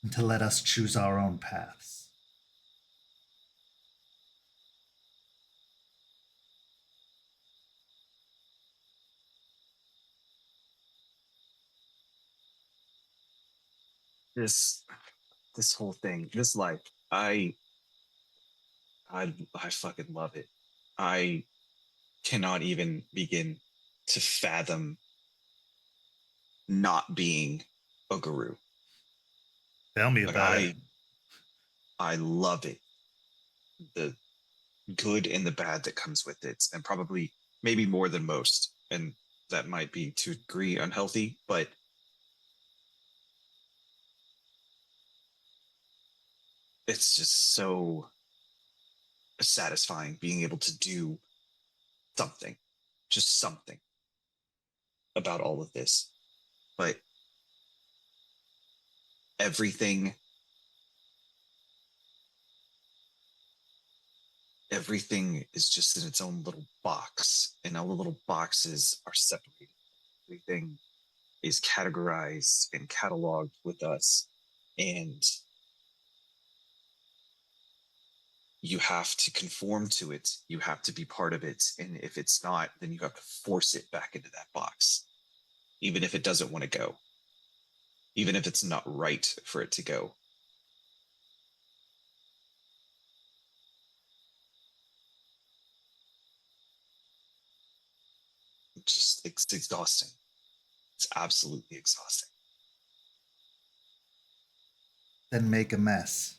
and to let us choose our own paths. This whole thing, this life, I fucking love it. I cannot even begin to fathom not being a guru. Tell me Like, about it. I love it. The good and the bad that comes with it, and probably maybe more than most. And that might be to a degree unhealthy, but it's just so satisfying being able to do something, just something about all of this. But everything is just in its own little box, and all the little boxes are separated. Everything is categorized and cataloged with us, and you have to conform to it. You have to be part of it. And if it's not, then you have to force it back into that box, even if it doesn't want to go, even if it's not right for it to go. It's exhausting. It's absolutely exhausting. Then make a mess.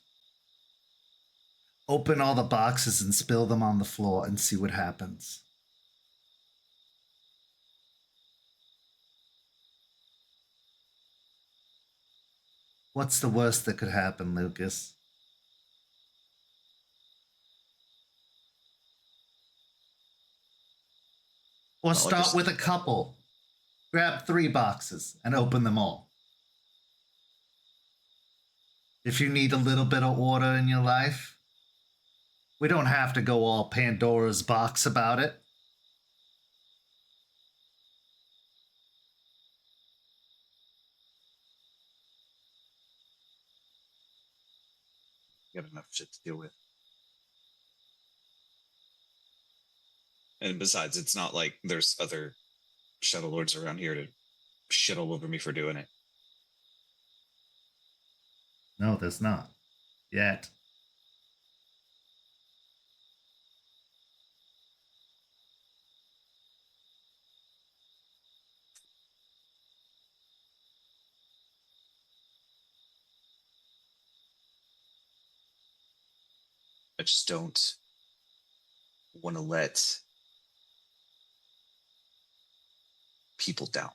Open all the boxes and spill them on the floor and see what happens. What's the worst that could happen, Lucas? Or Not like start with a couple. Grab 3 boxes and open them all. If you need a little bit of order in your life, we don't have to go all Pandora's box about it. You got enough shit to deal with. And besides, it's not like there's other Shadow Lords around here to shit all over me for doing it. No, there's not. Yet. I just don't want to let people down.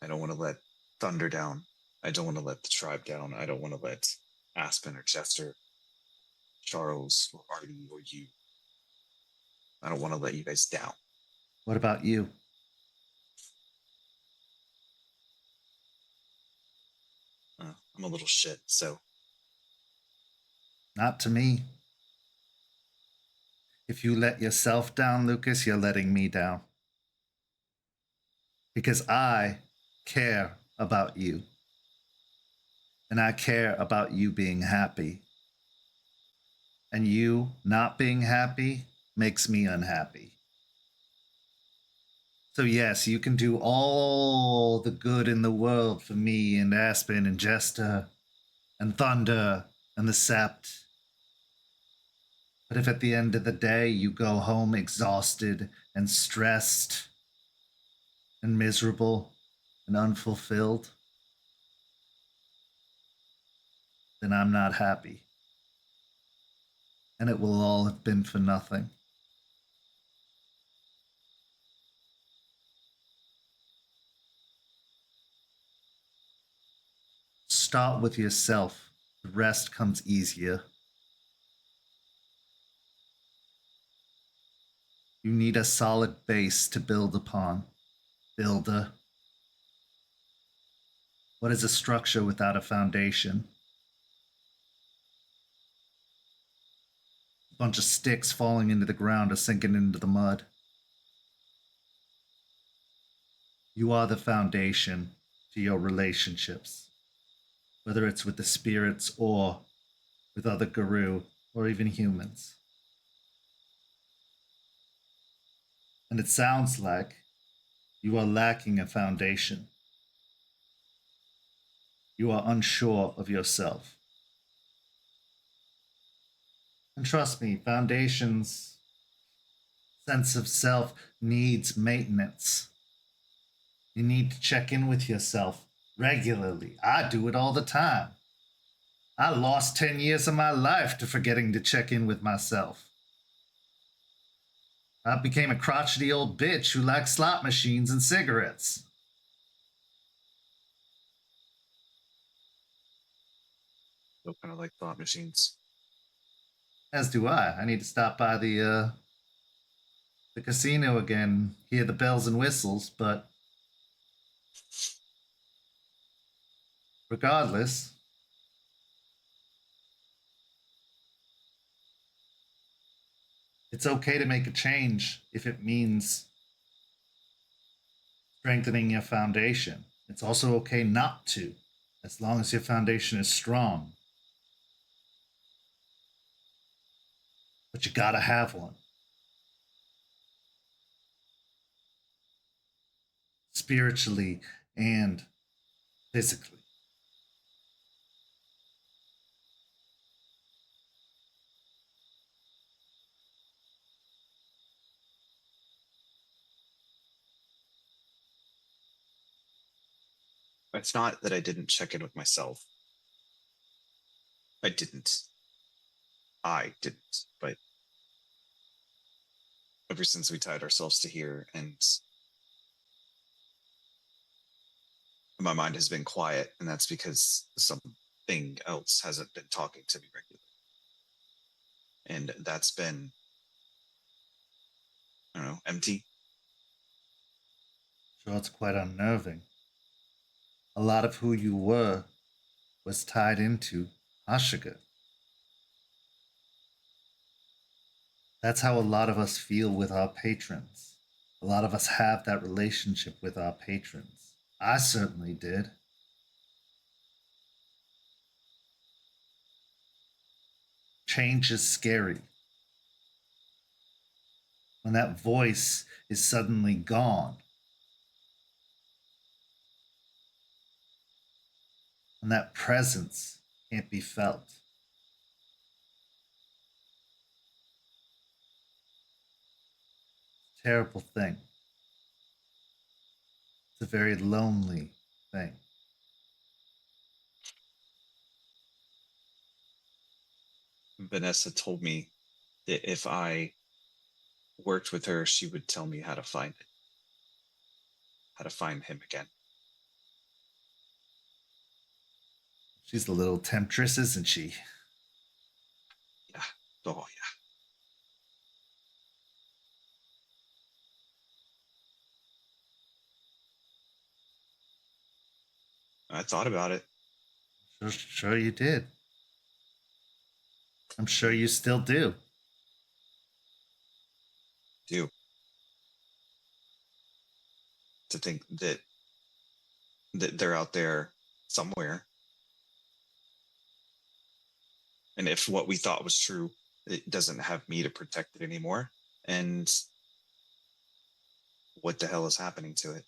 I don't want to let Thunder down. I don't want to let the tribe down. I don't want to let Aspen or Jester, Charles or Artie or you. I don't want to let you guys down. What about you? I'm a little shit, so Not to me. If you let yourself down, Lucas, you're letting me down. Because I care about you. And I care about you being happy. And you not being happy makes me unhappy. So yes, you can do all the good in the world for me and Aspen and Jester and Thunder and the Sept. But if at the end of the day you go home exhausted and stressed and miserable and unfulfilled, then I'm not happy. And it will all have been for nothing. Start with yourself. The rest comes easier. You need a solid base to build upon. Builder. What is a structure without a foundation? A bunch of sticks falling into the ground or sinking into the mud. You are the foundation to your relationships, whether it's with the spirits or with other guru or even humans. And it sounds like you are lacking a foundation. You are unsure of yourself. And trust me, foundation's sense of self needs maintenance. You need to check in with yourself regularly. I do it all the time. I lost 10 years of my life to forgetting to check in with myself. I became a crotchety old bitch who liked slot machines and cigarettes. Still kind of like thought machines. As do I. I need to stop by the casino again, hear the bells and whistles, but regardless, it's okay to make a change if it means strengthening your foundation. It's also okay not to, as long as your foundation is strong. But you gotta have one. Spiritually and physically. It's not that I didn't check in with myself. I didn't. But ever since we tied ourselves to here, and my mind has been quiet, and that's because something else hasn't been talking to me regularly. And that's been, I don't know, empty. Sure, it's quite unnerving. A lot of who you were was tied into Ashiga. That's how a lot of us feel with our patrons. A lot of us have that relationship with our patrons. I certainly did. Change is scary. When that voice is suddenly gone. When that presence can't be felt. It's a terrible thing. It's a very lonely thing. Vanessa told me that if I worked with her, she would tell me how to find it, how to find him again. She's a little temptress, isn't she? Yeah. Oh, yeah. I thought about it. Sure you did. I'm sure you still do. Do. To think that they're out there somewhere. And if what we thought was true, it doesn't have me to protect it anymore. And what the hell is happening to it?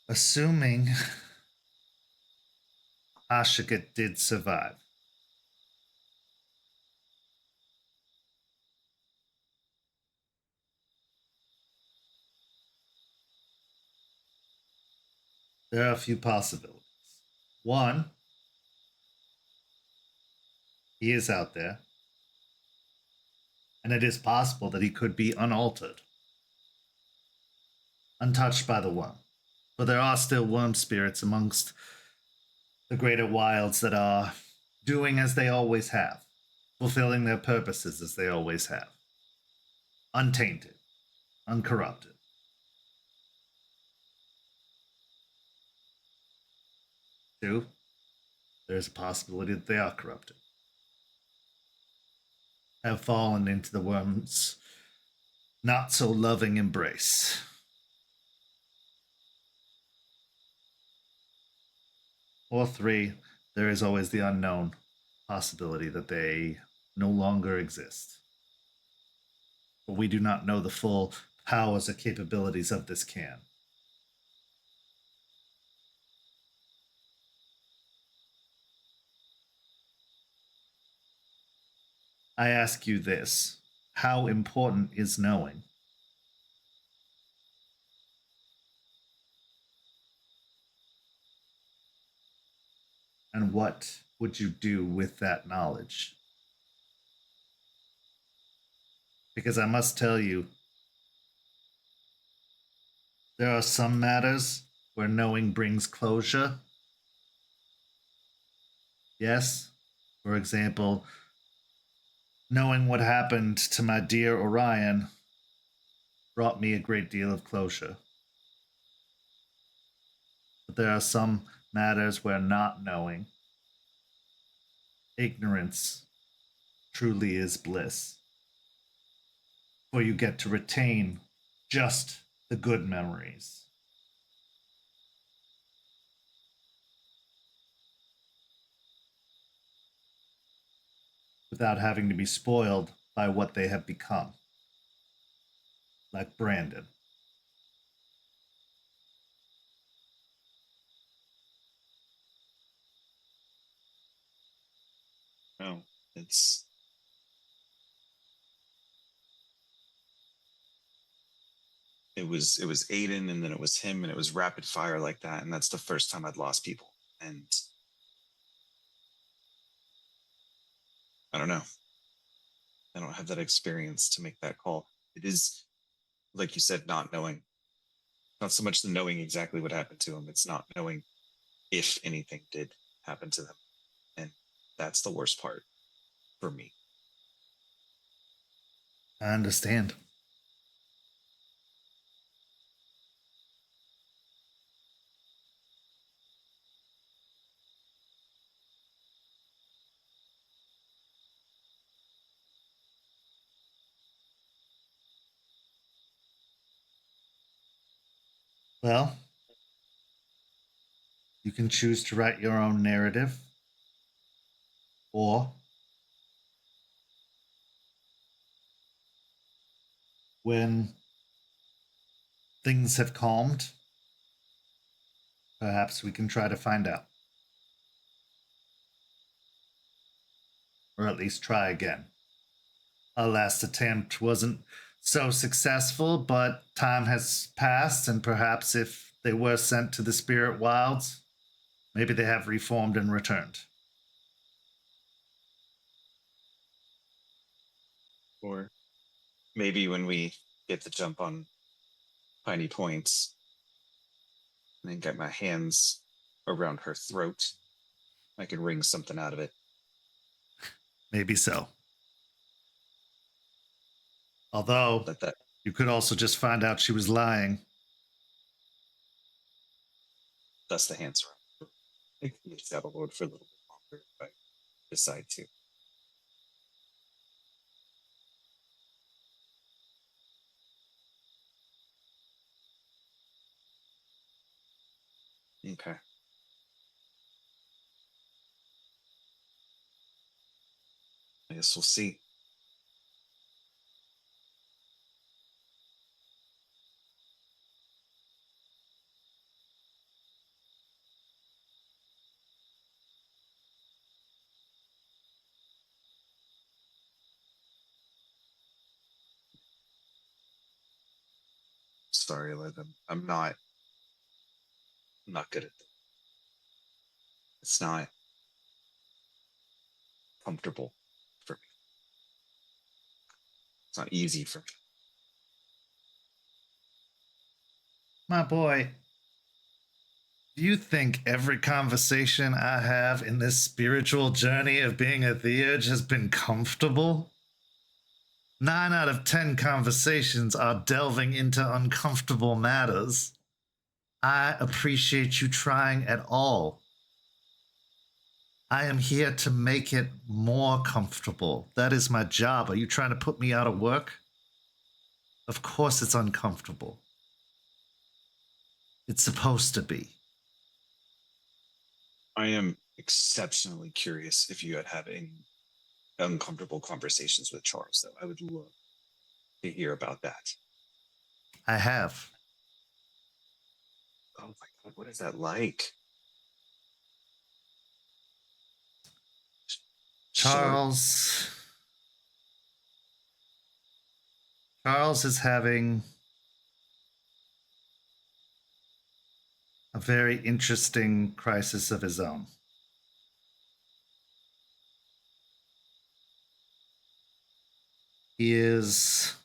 Assuming Ashika did survive. There are a few possibilities. One, he is out there, and it is possible that he could be unaltered, untouched by the worm. But there are still worm spirits amongst the greater wilds that are doing as they always have, fulfilling their purposes as they always have. Untainted, uncorrupted. Two, there's a possibility that they are corrupted. Have fallen into the worm's not so loving embrace. Or three, there is always the unknown possibility that they no longer exist. But we do not know the full powers or capabilities of this can. I ask you this, how important is knowing? And what would you do with that knowledge? Because I must tell you, there are some matters where knowing brings closure. Yes, for example, knowing what happened to my dear Orion brought me a great deal of closure. But there are some matters where not knowing, ignorance, truly is bliss. For you get to retain just the good memories. Without having to be spoiled by what they have become. Like Brandon. No, it was Aiden, and then it was him, and it was rapid fire like that, and that's the first time I'd lost people. And I don't know. I don't have that experience to make that call. It is, like you said, not knowing. Not so much the knowing exactly what happened to them. It's not knowing if anything did happen to them. And that's the worst part for me. I understand. Well, you can choose to write your own narrative, or when things have calmed, perhaps we can try to find out. Or at least try again. Our last attempt wasn't so successful, but time has passed, and perhaps if they were sent to the spirit wilds, maybe they have reformed and returned. Or maybe when we get the jump on Piney Point and then get my hands around her throat, I can wring something out of it. Maybe so. Although, Let that you could also just find out she was lying. dust the hands around. I can be a Shadow Lord for a little bit longer if I decide to. Okay. I guess we'll see. Sorry, Eliza. I'm not good at this. It's not comfortable for me. It's not easy for me. My boy, do you think every conversation I have in this spiritual journey of being a theurge has been comfortable? 9 out of 10 conversations are delving into uncomfortable matters. I appreciate you trying at all. I am here to make it more comfortable. That is my job. Are you trying to put me out of work? Of course it's uncomfortable. It's supposed to be. I am exceptionally curious if you had any uncomfortable conversations with Charles, though. I would love to hear about that. I have. Oh my God, what is that like? Charles is having a very interesting crisis of his own. He is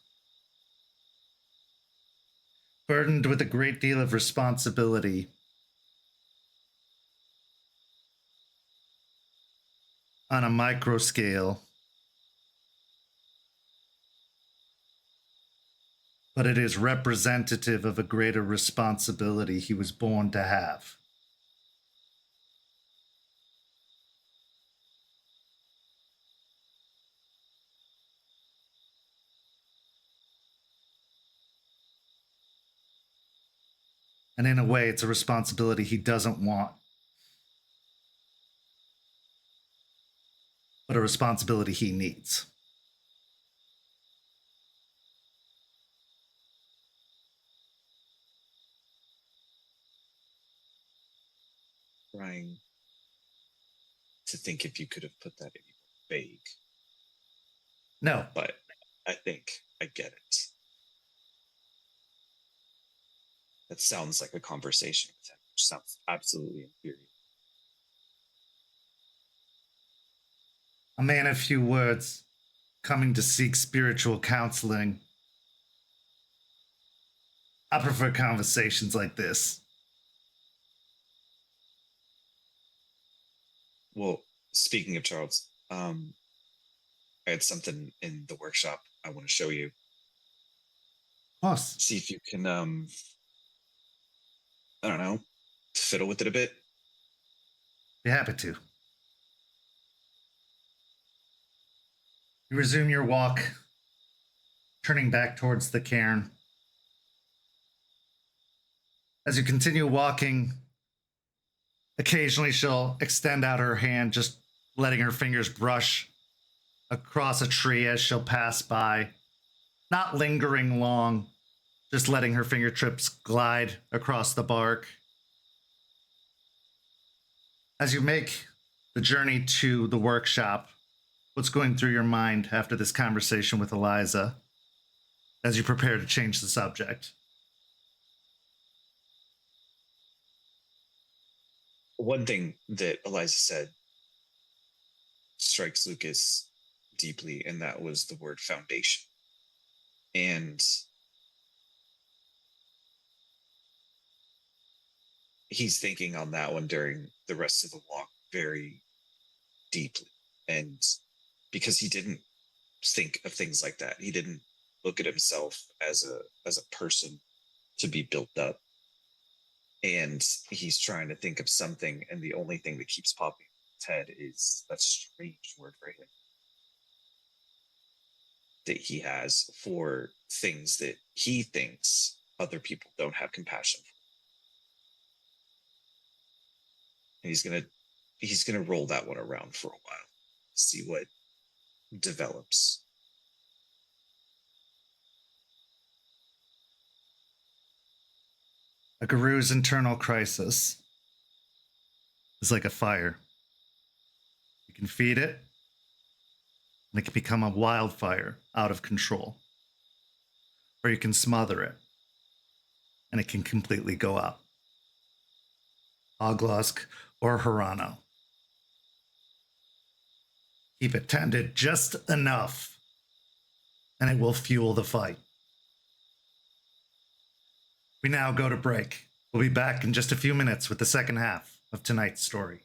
burdened with a great deal of responsibility on a micro scale, but it is representative of a greater responsibility he was born to have. And in a way, it's a responsibility he doesn't want, but a responsibility he needs. Trying to think if you could have put that in vague. No. But I think I get it. That sounds like a conversation with him, which sounds absolutely infuriating. A man of few words, coming to seek spiritual counseling. I prefer conversations like this. Well, speaking of Charles, I had something in the workshop I want to show you. Of course. See if you can, I don't know, fiddle with it a bit. Be happy to. You resume your walk, turning back towards the cairn. As you continue walking, occasionally she'll extend out her hand, just letting her fingers brush across a tree as she'll pass by, not lingering long, just letting her fingertips glide across the bark. As you make the journey to the workshop, what's going through your mind after this conversation with Eliza as you prepare to change the subject? One thing that Eliza said strikes Lucas deeply, and that was the word foundation. And he's thinking on that one during the rest of the walk very deeply. And because he didn't think of things like that, he didn't look at himself as a person to be built up. And he's trying to think of something, and the only thing that keeps popping in his head is that strange word for him that he has for things that he thinks other people don't have compassion for. And he's gonna roll that one around for a while, see what develops. A guru's internal crisis is like a fire. You can feed it, and it can become a wildfire out of control. Or you can smother it, and it can completely go out. Oglosk or Hirano. Keep it tended just enough, and it will fuel the fight. We now go to break. We'll be back in just a few minutes with the second half of tonight's story.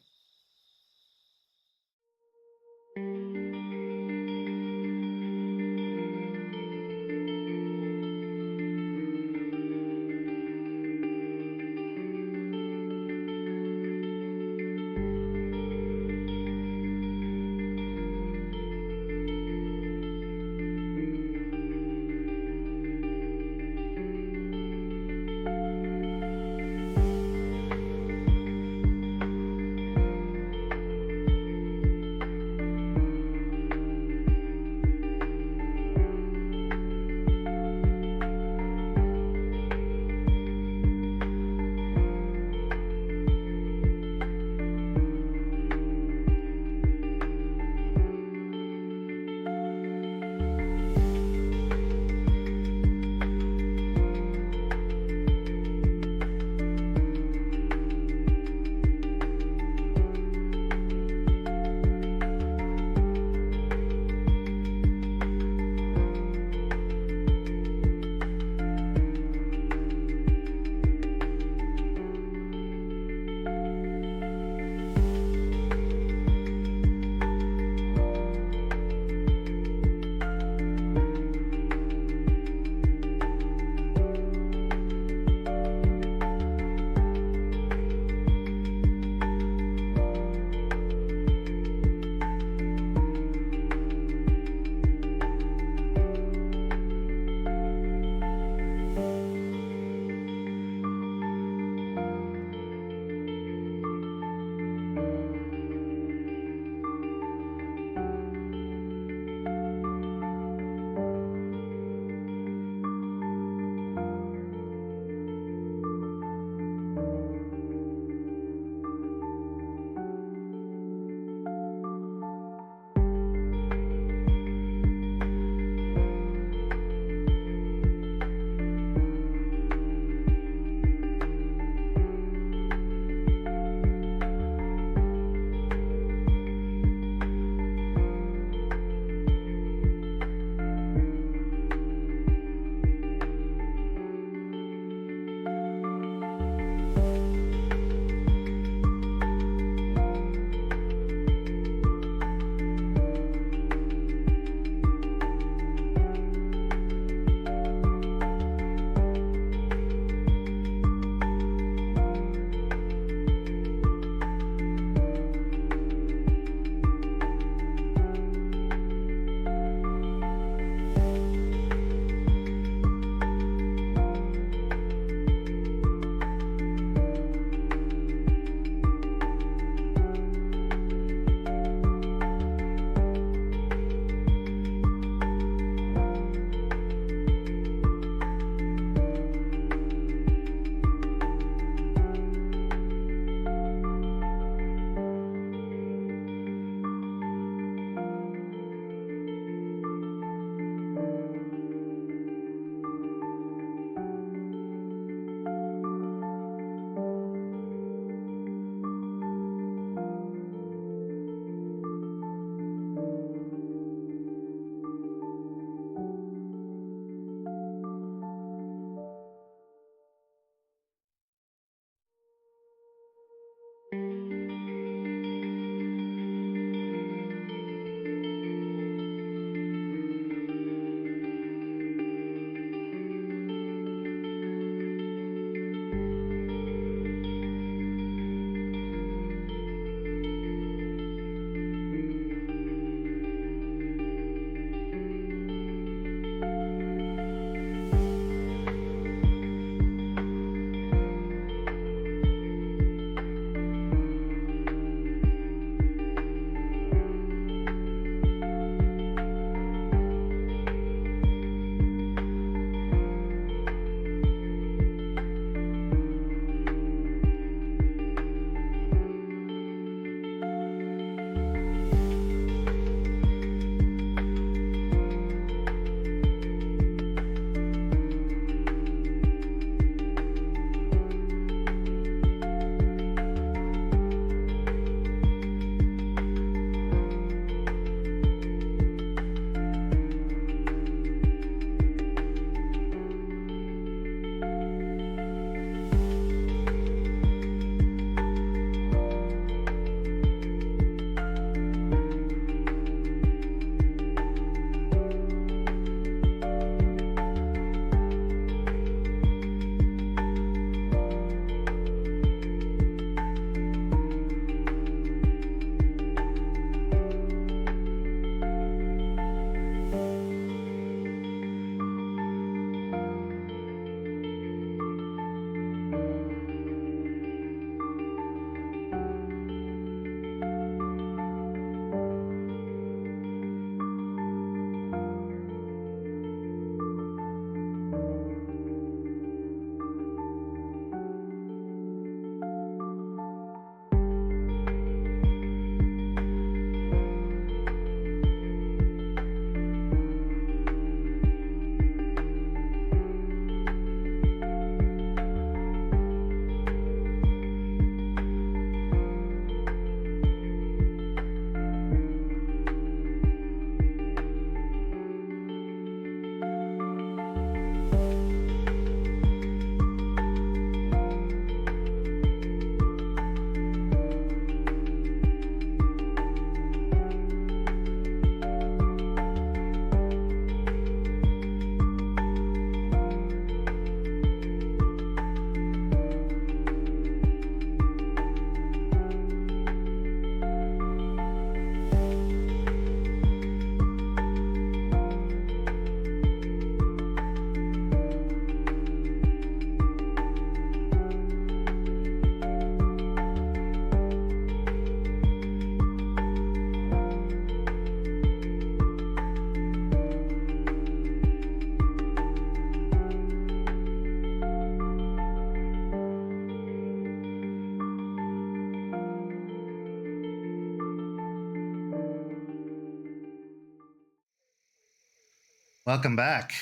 Welcome back.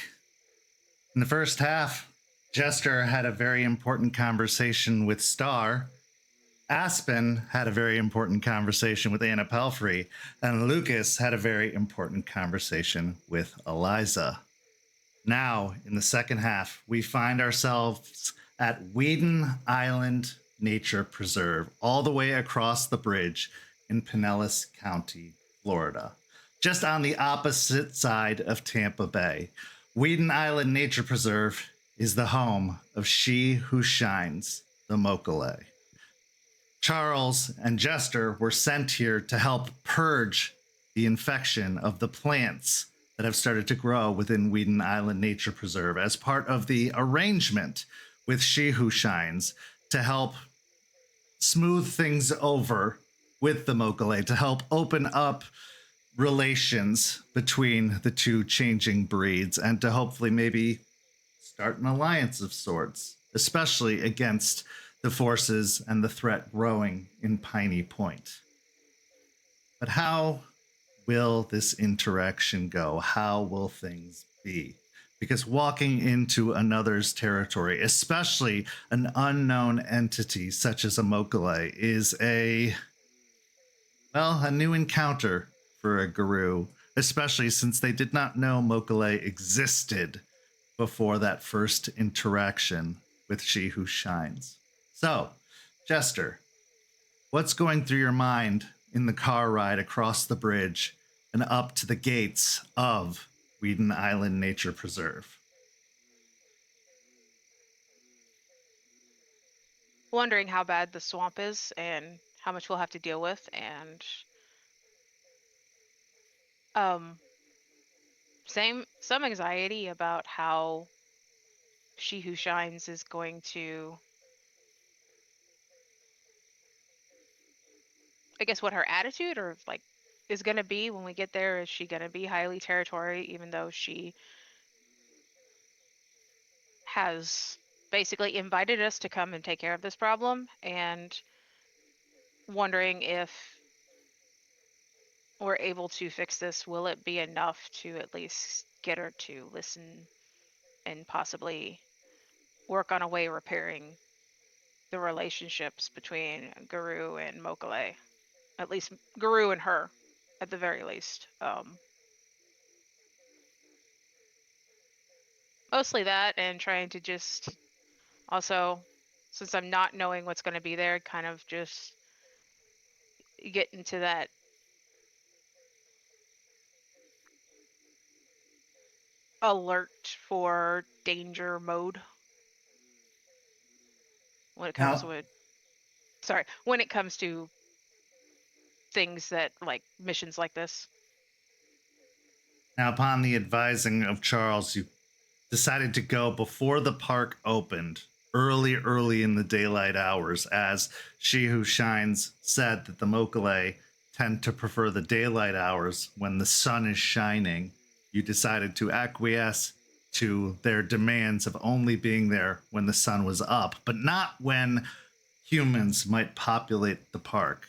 In the first half, Jester had a very important conversation with Star. Aspen had a very important conversation with Anna Pelfrey, and Lucas had a very important conversation with Eliza. Now, in the second half, we find ourselves at Weedon Island Nature Preserve, all the way across the bridge in Pinellas County, Florida, just on the opposite side of Tampa Bay. Weedon Island Nature Preserve is the home of She Who Shines, the Mokele. Charles and Jester were sent here to help purge the infection of the plants that have started to grow within Weedon Island Nature Preserve as part of the arrangement with She Who Shines to help smooth things over with the Mokele, to help open up relations between the two changing breeds, and to hopefully maybe start an alliance of sorts, especially against the forces and the threat growing in Piney Point. But how will this interaction go? How will things be? Because walking into another's territory, especially an unknown entity such as a Mokele, is a new encounter for a Guru, especially since they did not know Mokele existed before that first interaction with She Who Shines. So, Jester, what's going through your mind in the car ride across the bridge and up to the gates of Weedon Island Nature Preserve? Wondering how bad the swamp is and how much we'll have to deal with, and some anxiety about how She Who Shines is going to, I guess, what her attitude or like is going to be when we get there. Is she going to be highly territorial, even though she has basically invited us to come and take care of this problem? And wondering if we're able to fix this. Will it be enough to at least get her to listen and possibly work on a way repairing the relationships between Guru and Mokele? At least Guru and her, at the very least. Mostly that, and trying to just also, since I'm not knowing what's going to be there, kind of just get into that alert for danger mode when it comes when it comes to things that, like, missions like this. Now, upon the advising of Charles, you decided to go before the park opened, early in the daylight hours, as She Who Shines said that the Mokele tend to prefer the daylight hours when the sun is shining. You decided to acquiesce to their demands of only being there when the sun was up, but not when humans might populate the park.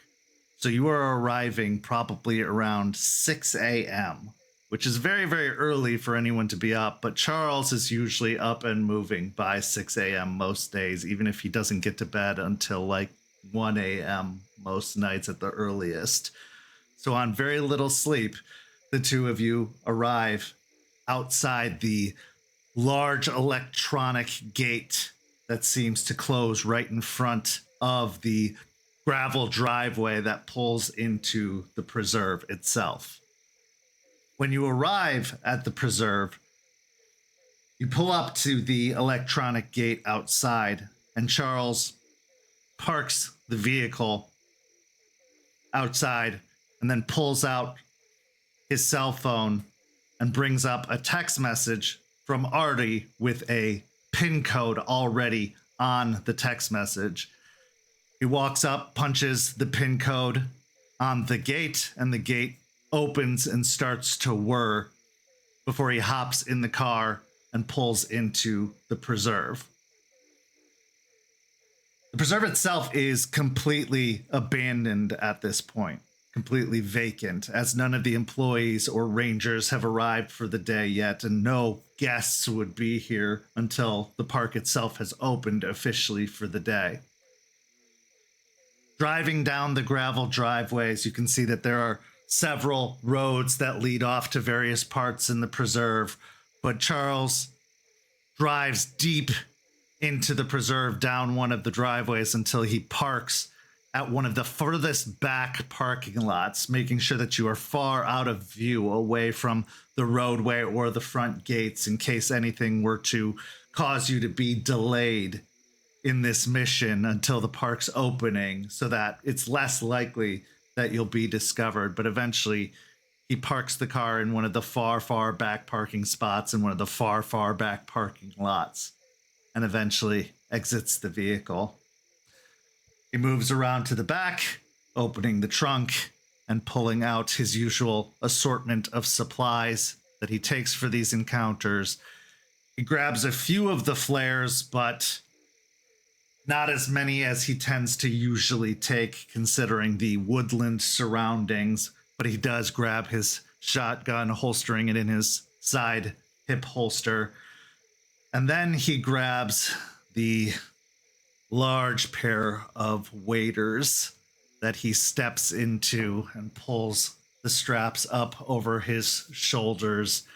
So you are arriving probably around 6 a.m., which is very, very early for anyone to be up, but Charles is usually up and moving by 6 a.m. most days, even if he doesn't get to bed until like 1 a.m. most nights at the earliest. So on very little sleep, the two of you arrive outside the large electronic gate that seems to close right in front of the gravel driveway that pulls into the preserve itself. When you arrive at the preserve, you pull up to the electronic gate outside, and Charles parks the vehicle outside and then pulls out his cell phone and brings up a text message from Artie with a PIN code already on the text message. He walks up, punches the PIN code on the gate, and the gate opens and starts to whir before he hops in the car and pulls into the preserve. The preserve itself is completely abandoned at this point. completely vacant, as none of the employees or rangers have arrived for the day yet, and no guests would be here until the park itself has opened officially for the day. Driving down the gravel driveways, you can see that there are several roads that lead off to various parts in the preserve, but Charles drives deep into the preserve down one of the driveways until he parks at one of the furthest back parking lots, making sure that you are far out of view away from the roadway or the front gates in case anything were to cause you to be delayed in this mission until the park's opening, so that it's less likely that you'll be discovered. But eventually he parks the car in one of the far back parking spots in one of the far back parking lots and eventually exits the vehicle. He moves around to the back, opening the trunk and pulling out his usual assortment of supplies that he takes for these encounters. He grabs a few of the flares, but not as many as he tends to usually take, considering the woodland surroundings. But he does grab his shotgun, holstering it in his side hip holster. And then he grabs the large pair of waders that he steps into and pulls the straps up over his shoulders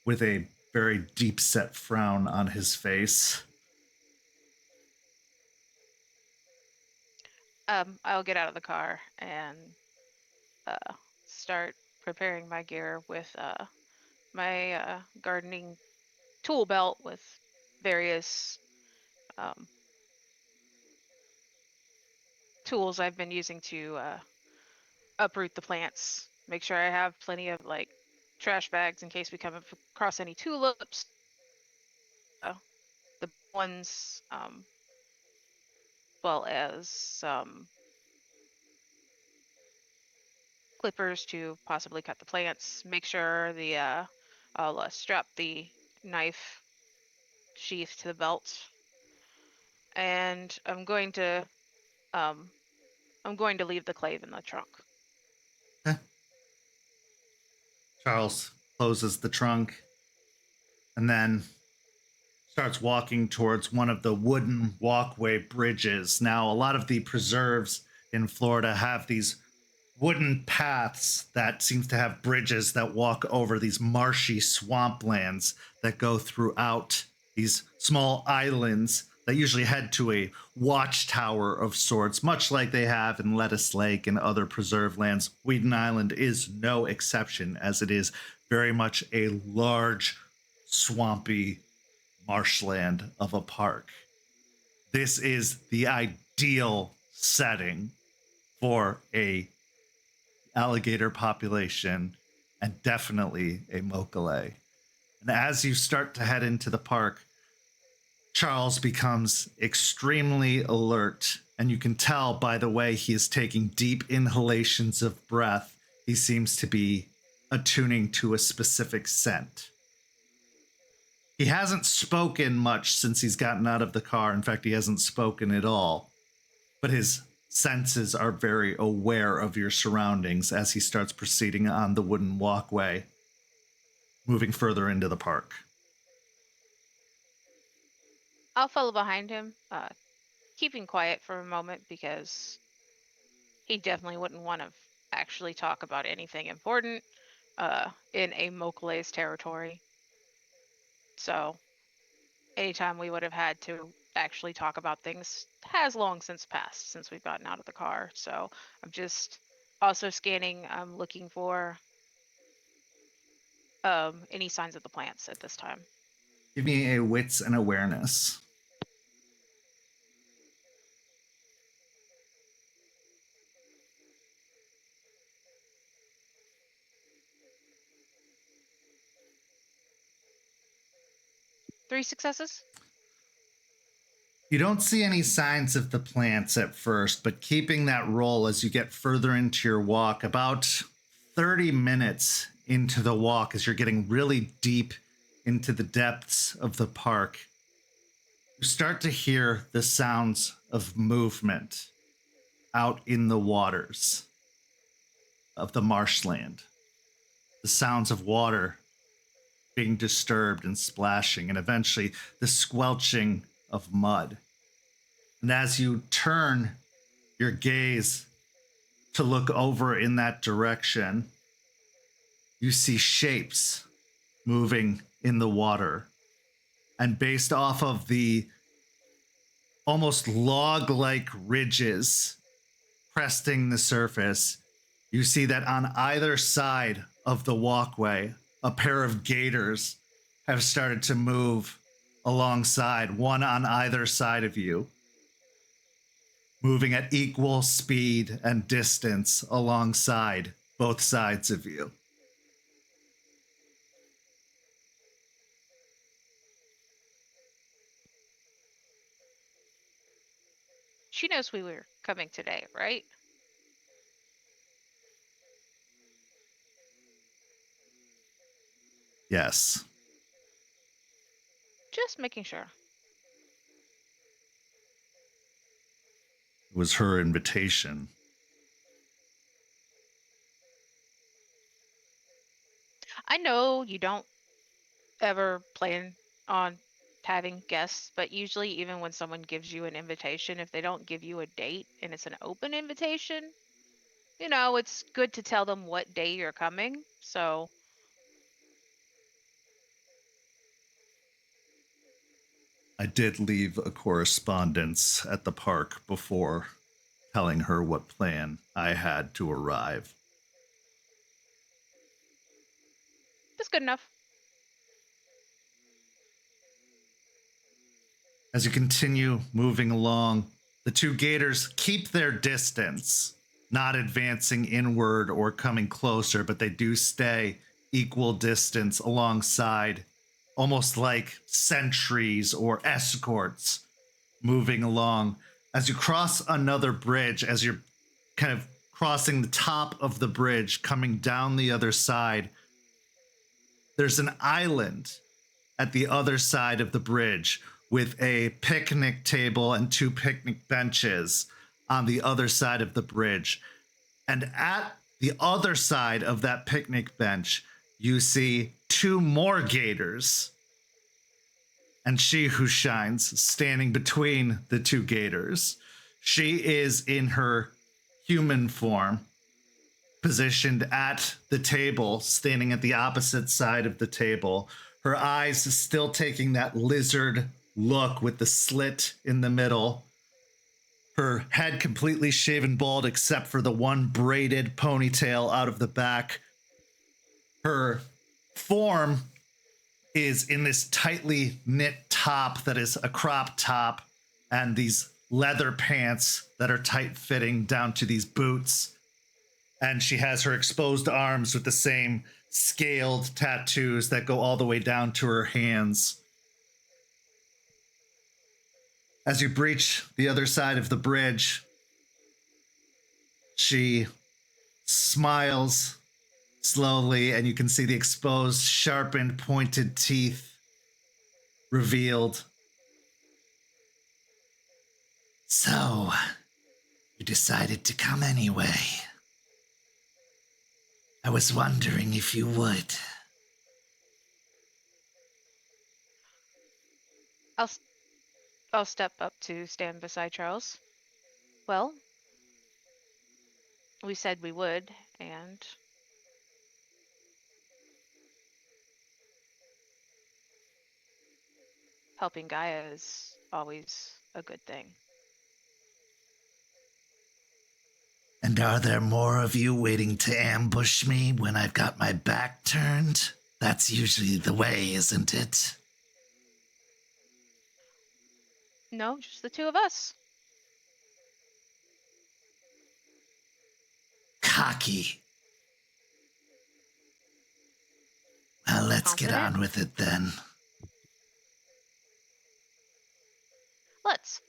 with a very deep set frown on his face. I'll get out of the car and start preparing my gear with my gardening tool belt with various tools I've been using to uproot the plants. Make sure I have plenty of like trash bags in case we come across any tulips. The ones, well as some clippers to possibly cut the plants. Make sure I'll strap the knife sheath to the belt, and I'm going to leave the clave in the trunk. Okay. Charles closes the trunk and then starts walking towards one of the wooden walkway bridges. Now, a lot of the preserves in Florida have these wooden paths that seems to have bridges that walk over these marshy swamplands that go throughout these small islands that usually head to a watchtower of sorts, much like they have in Lettuce Lake and other preserve lands. Weedon Island is no exception, as it is very much a large, swampy marshland of a park. This is the ideal setting for a alligator population and definitely a mokale. And as you start to head into the park, Charles becomes extremely alert, and you can tell by the way he is taking deep inhalations of breath, he seems to be attuning to a specific scent. He hasn't spoken much since he's gotten out of the car. In fact, he hasn't spoken at all. But his senses are very aware of your surroundings as he starts proceeding on the wooden walkway, moving further into the park. I'll follow behind him, keeping quiet for a moment because he definitely wouldn't want to actually talk about anything important in a Mokale's territory. So anytime we would have had to actually talk about things has long since passed since we've gotten out of the car. So I'm just also scanning, I'm looking for any signs of the plants at this time. Give me a wits and awareness. Three successes? You don't see any signs of the plants at first, but keeping that roll as you get further into your walk, about 30 minutes into the walk, as you're getting really deep into the depths of the park, you start to hear the sounds of movement out in the waters. of the marshland. The sounds of water being disturbed and splashing, and eventually the squelching of mud. And as you turn your gaze to look over in that direction, you see shapes moving in the water. And based off of the almost log-like ridges cresting the surface, you see that on either side of the walkway, a pair of gators have started to move alongside, one on either side of you, moving at equal speed and distance alongside both sides of you. She knows we were coming today, right? Yes. Just making sure. It was her invitation. I know you don't ever plan on having guests, but usually even when someone gives you an invitation, if they don't give you a date and it's an open invitation, you know, it's good to tell them what day you're coming. So I did leave a correspondence at the park before telling her what plan I had to arrive. that's good enough. As you continue moving along, the two gators keep their distance, not advancing inward or coming closer, but they do stay equal distance alongside, almost like sentries or escorts moving along. As you cross another bridge, as you're kind of crossing the top of the bridge, coming down the other side, there's an island at the other side of the bridge with a picnic table and two picnic benches on the other side of the bridge. And at the other side of that picnic bench, you see two more gators. And she who shines standing between the two gators. She is in her human form, positioned at the table, standing at the opposite side of the table. Her eyes still taking that lizard look with the slit in the middle. Her head completely shaven bald except for the one braided ponytail out of the back. Her form is in this tightly knit top that is a crop top and these leather pants that are tight fitting down to these boots. And she has her exposed arms with the same scaled tattoos that go all the way down to her hands. As you breach the other side of the bridge, she smiles slowly, and you can see the exposed, sharpened, pointed teeth revealed. So, you decided to come anyway. I was wondering if you would. I'll step up to stand beside Charles. Well, we said we would, and helping Gaia is always a good thing. And are there more of you waiting to ambush me when I've got my back turned? That's usually the way, isn't it? No, just the two of us. Cocky. Well, let's get on with it then. Let's.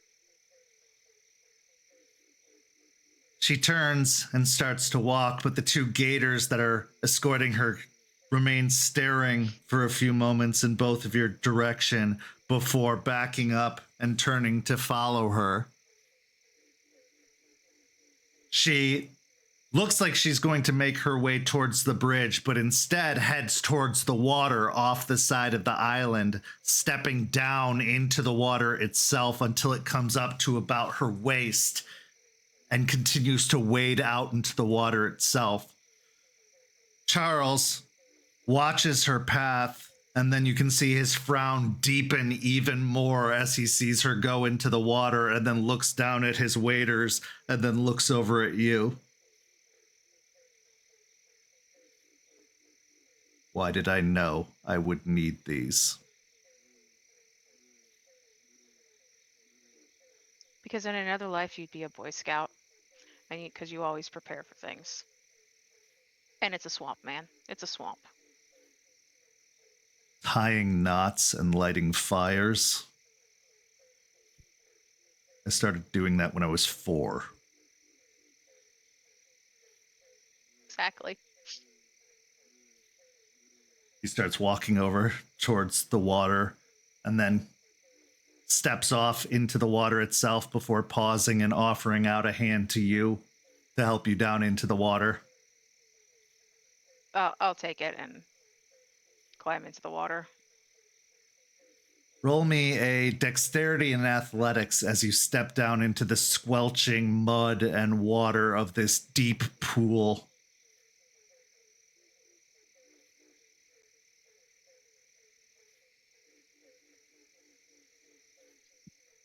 She turns and starts to walk, but the two gators that are escorting her remain staring for a few moments in both of your direction before backing up and turning to follow her. She looks like she's going to make her way towards the bridge, but instead heads towards the water off the side of the island, stepping down into the water itself until it comes up to about her waist and continues to wade out into the water itself. Charles watches her path, and then you can see his frown deepen even more as he sees her go into the water, and then looks down at his waders and then looks over at you. Why did I know I would need these? Because in another life, you'd be a Boy Scout. And because you always prepare for things. And it's a swamp, man. It's a swamp. Tying knots and lighting fires. I started doing that when I was 4. Exactly. He starts walking over towards the water and then steps off into the water itself before pausing and offering out a hand to you to help you down into the water. I'll take it and climb into the water. Roll me a dexterity and athletics as you step down into the squelching mud and water of this deep pool.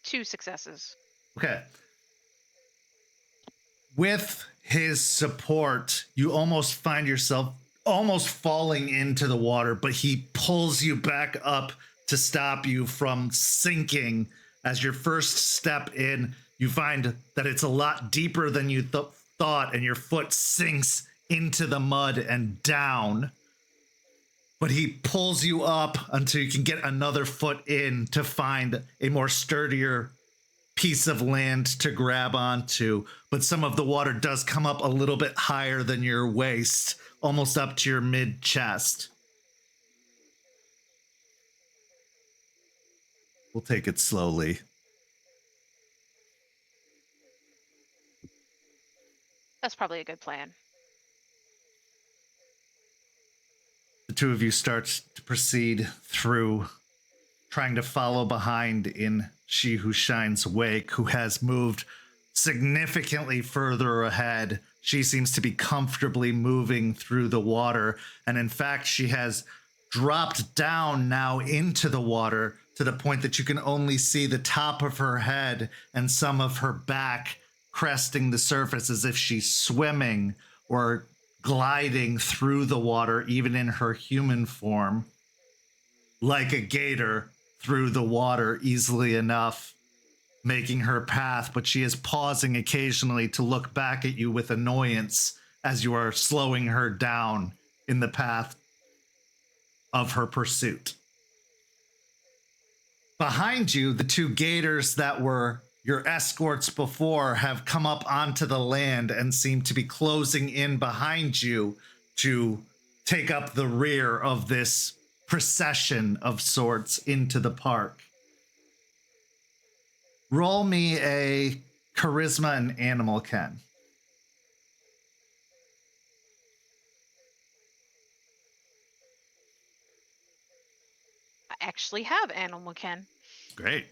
Two successes. Okay. With his support, you almost find yourself almost falling into the water, but he pulls you back up to stop you from sinking. As your first step in, you find that it's a lot deeper than you thought, and your foot sinks into the mud and down. But he pulls you up until you can get another foot in to find a more sturdier piece of land to grab onto. But some of the water does come up a little bit higher than your waist, almost up to your mid-chest. We'll take it slowly. That's probably a good plan. The two of you start to proceed through, trying to follow behind in She Who Shines' wake, who has moved significantly further ahead. She seems to be comfortably moving through the water, and in fact, she has dropped down now into the water to the point that you can only see the top of her head and some of her back cresting the surface as if she's swimming or gliding through the water, even in her human form, like a gator through the water easily enough, making her path. But she is pausing occasionally to look back at you with annoyance as you are slowing her down in the path of her pursuit. Behind you, the two gators that were your escorts before have come up onto the land and seem to be closing in behind you to take up the rear of this procession of sorts into the park. Roll me a charisma and animal, Ken. I actually have animal Ken. Great.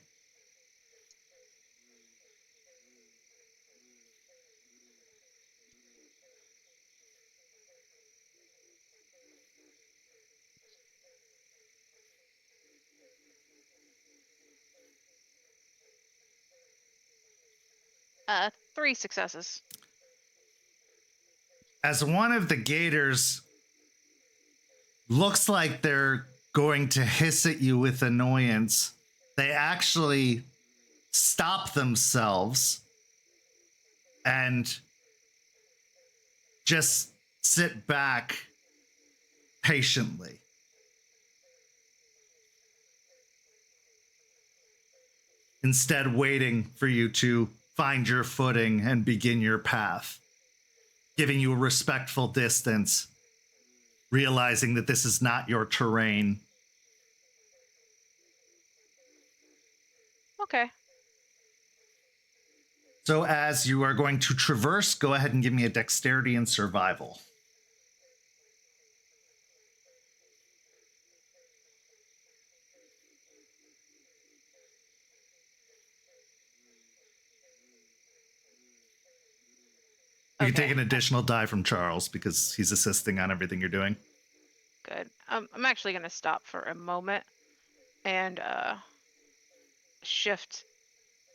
Three successes. As one of the gators looks like they're going to hiss at you with annoyance, they actually stop themselves and just sit back patiently. Instead, waiting for you to find your footing and begin your path, giving you a respectful distance, realizing that this is not your terrain. Okay. So as you are going to traverse, go ahead and give me a dexterity and survival. You can take an additional die from Charles because he's assisting on everything you're doing. Good. I'm actually going to stop for a moment and shift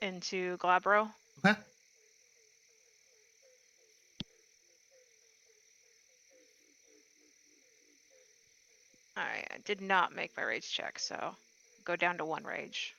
into Glabro. Okay. All right, I did not make my rage check, so go down to 1 rage.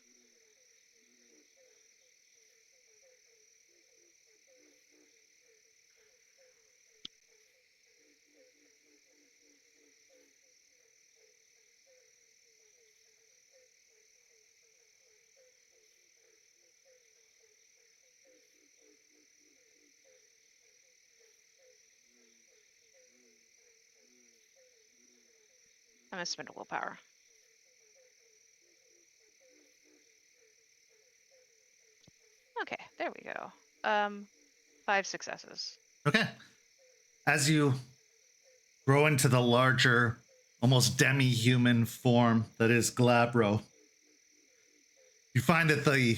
I'm gonna spend a willpower. Okay, there we go. 5 successes. Okay. As you grow into the larger, almost demi-human form that is Glabro, you find that the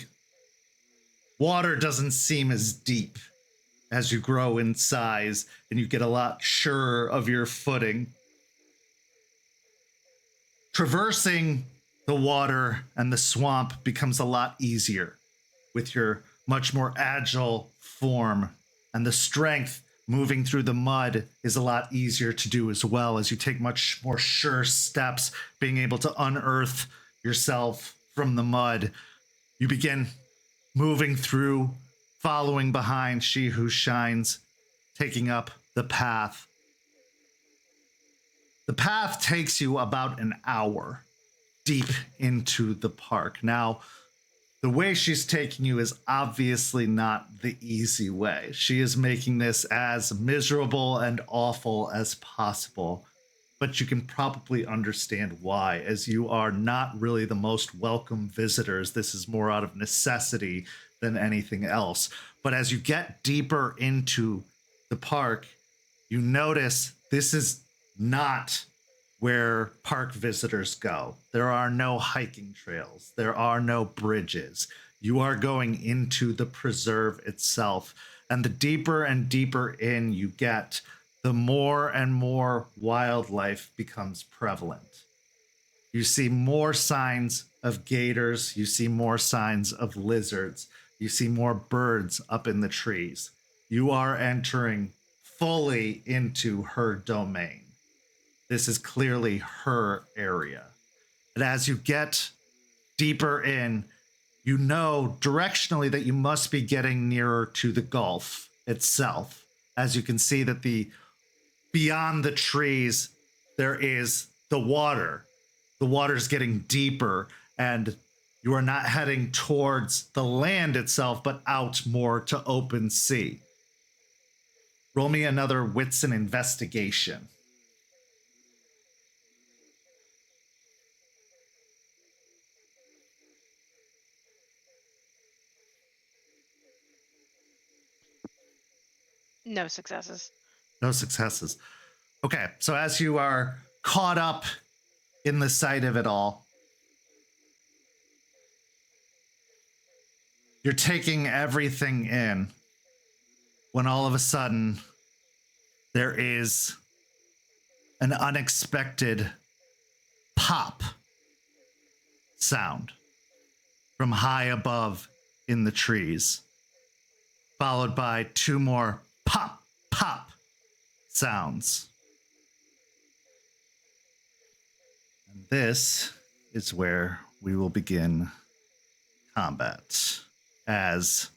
water doesn't seem as deep as you grow in size and you get a lot surer of your footing. Traversing the water and the swamp becomes a lot easier with your much more agile form, and the strength moving through the mud is a lot easier to do as well as you take much more sure steps, being able to unearth yourself from the mud. You begin moving through, following behind she who shines, taking up the path. The path takes you about an hour deep into the park. Now, the way she's taking you is obviously not the easy way. She is making this as miserable and awful as possible, but you can probably understand why, as you are not really the most welcome visitors. This is more out of necessity than anything else. But as you get deeper into the park, you notice this is not where park visitors go. There are no hiking trails. There are no bridges. You are going into the preserve itself. And the deeper and deeper in you get, the more and more wildlife becomes prevalent. You see more signs of gators. You see more signs of lizards. You see more birds up in the trees. You are entering fully into her domain. This is clearly her area. And as you get deeper in, you know directionally that you must be getting nearer to the Gulf itself. As you can see that beyond the trees, there is the water. The water's getting deeper, and you are not heading towards the land itself, but out more to open sea. Roll me another wits and investigation. No successes. No successes. Okay, so as you are caught up in the sight of it all, you're taking everything in when all of a sudden there is an unexpected pop sound from high above in the trees, followed by 2 more pop, pop sounds. And this is where we will begin combat, as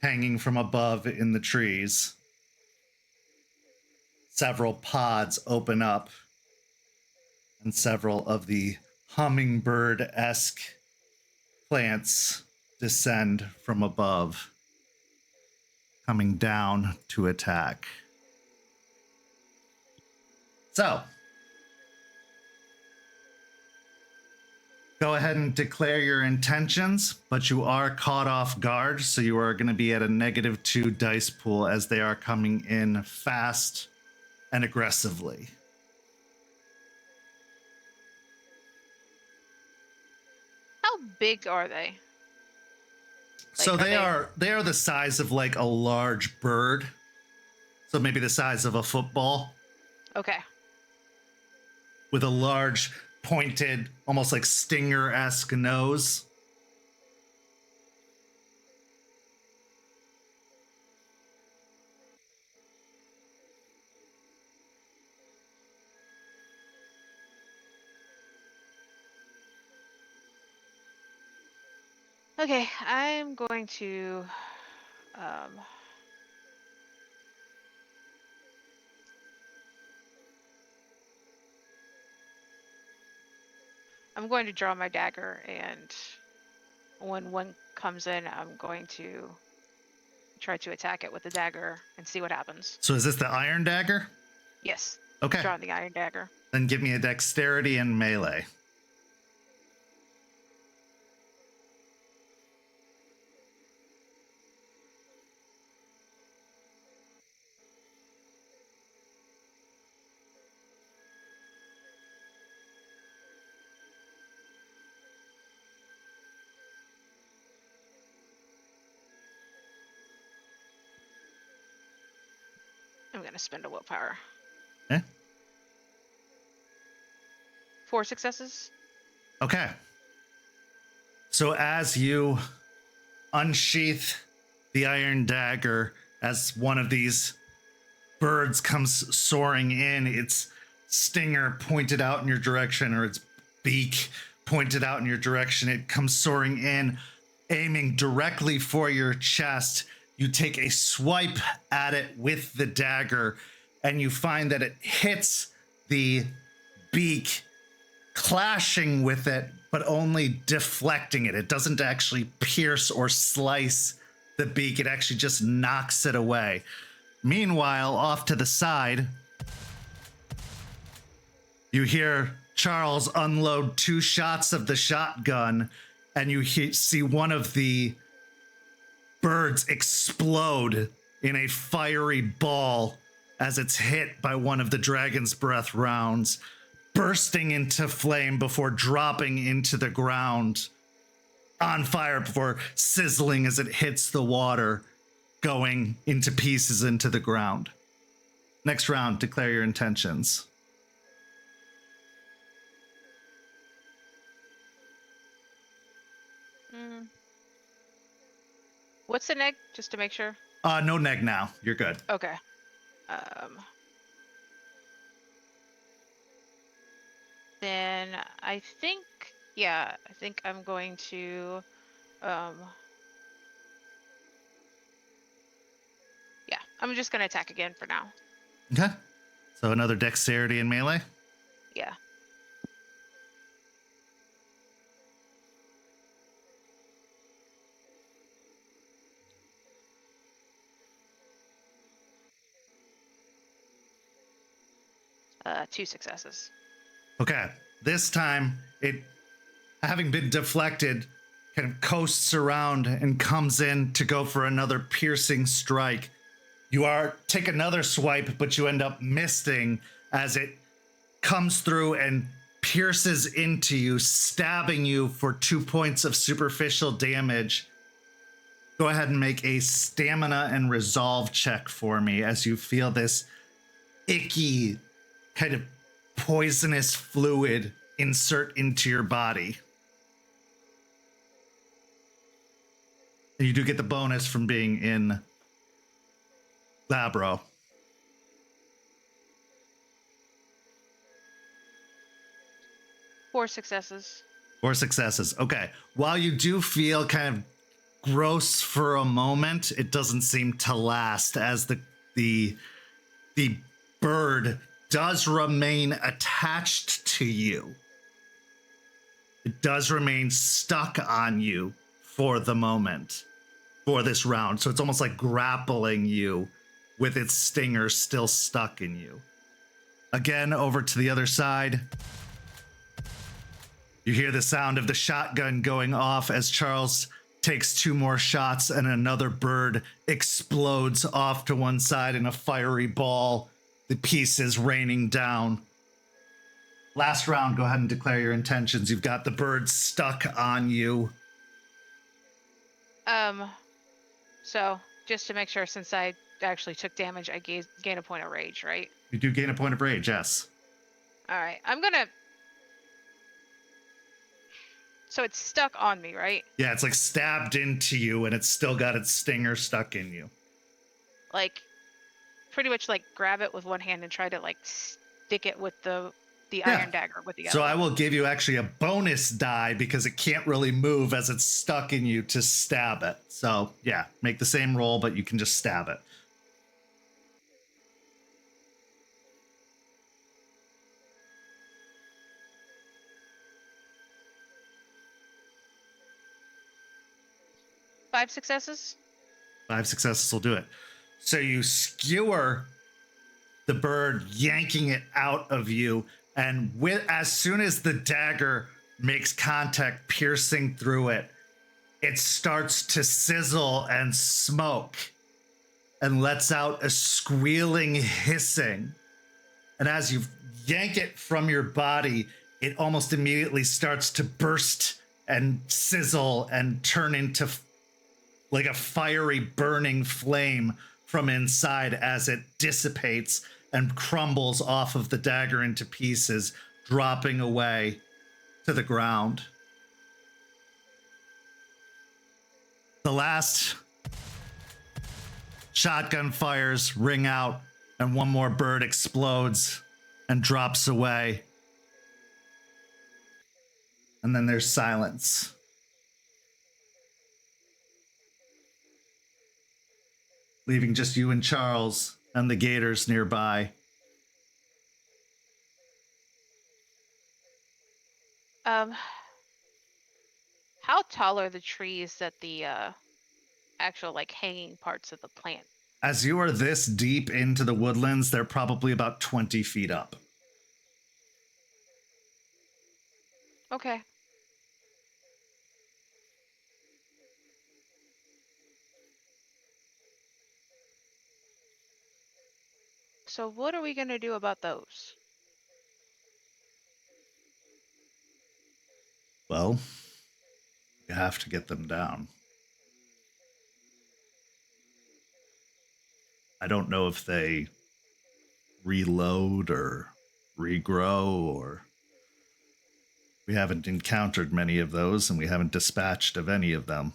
hanging from above in the trees, several pods open up and several of the hummingbird-esque plants descend from above, coming down to attack. So, Go ahead and declare your intentions, but you are caught off guard, so you are going to be at a -2 dice pool as they are coming in fast and aggressively. How big are they? So Like, they are the size of like a large bird. So maybe the size of a football Okay. with a large pointed, almost like stinger-esque nose. Okay, I'm going to I'm going to draw my dagger, and when one comes in, I'm going to try to attack it with the dagger and see what happens. So is this the iron dagger? Yes. Okay. Drawing the iron dagger. Then give me a dexterity and melee. I'm going to spend a willpower. Okay. 4 successes. Okay. So as you unsheath the iron dagger, as one of these birds comes soaring in, its stinger pointed out in your direction, or its beak pointed out in your direction, it comes soaring in, aiming directly for your chest. You take a swipe at it with the dagger, and you find that it hits the beak, clashing with it, but only deflecting it. It doesn't actually pierce or slice the beak. It actually just knocks it away. Meanwhile, off to the side, you hear Charles unload 2 shots of the shotgun, and you see one of the birds explode in a fiery ball as it's hit by one of the dragon's breath rounds, bursting into flame before dropping into the ground on fire before sizzling as it hits the water, going into pieces into the ground. Next round, declare your intentions. What's the neg, just to make sure? No neg now. You're good. Okay. Then I think I'm going to I'm just gonna attack again for now. Okay. So another dexterity and melee. Yeah. Two successes. Okay. This time, it, having been deflected, kind of coasts around and comes in to go for another piercing strike. You take another swipe, but you end up missing as it comes through and pierces into you, stabbing you for 2 points of superficial damage. Go ahead and make a stamina and resolve check for me as you feel this icky, kind of poisonous fluid insert into your body. And you do get the bonus from being in Labro. Four successes. 4 successes. Okay. While you do feel kind of gross for a moment, it doesn't seem to last, as the bird does remain attached to you. It does remain stuck on you for the moment, for this round. So it's almost like grappling you with its stinger still stuck in you. Again, over to the other side. You hear the sound of the shotgun going off as Charles takes 2 more shots and another bird explodes off to one side in a fiery ball, the pieces raining down. Last round, go ahead and declare your intentions. You've got the bird stuck on you. So just to make sure, since I actually took damage, I gain a point of rage, right? You do gain a point of rage, yes. All right, I'm gonna. So it's stuck on me, right? Yeah, it's like stabbed into you and it's still got its stinger stuck in you. Like, pretty much like grab it with one hand and try to like stick it with the iron dagger with the other. So I will give you actually a bonus die because it can't really move as it's stuck in you to stab it. So yeah, make the same roll, but you can just stab it. Five successes. 5 successes will do it. So you skewer the bird, yanking it out of you, and as soon as the dagger makes contact, piercing through it, it starts to sizzle and smoke and lets out a squealing hissing. And as you yank it from your body, it almost immediately starts to burst and sizzle and turn into like a fiery burning flame from inside as it dissipates and crumbles off of the dagger into pieces, dropping away to the ground. The last shotgun fires ring out, and one more bird explodes and drops away. And then there's silence. Leaving just you and Charles and the gators nearby. How tall are the trees that the actual like hanging parts of the plant? As you are this deep into the woodlands, they're probably about 20 feet up. Okay. So what are we gonna do about those? Well, you have to get them down. I don't know if they reload or regrow, or we haven't encountered many of those and we haven't dispatched of any of them.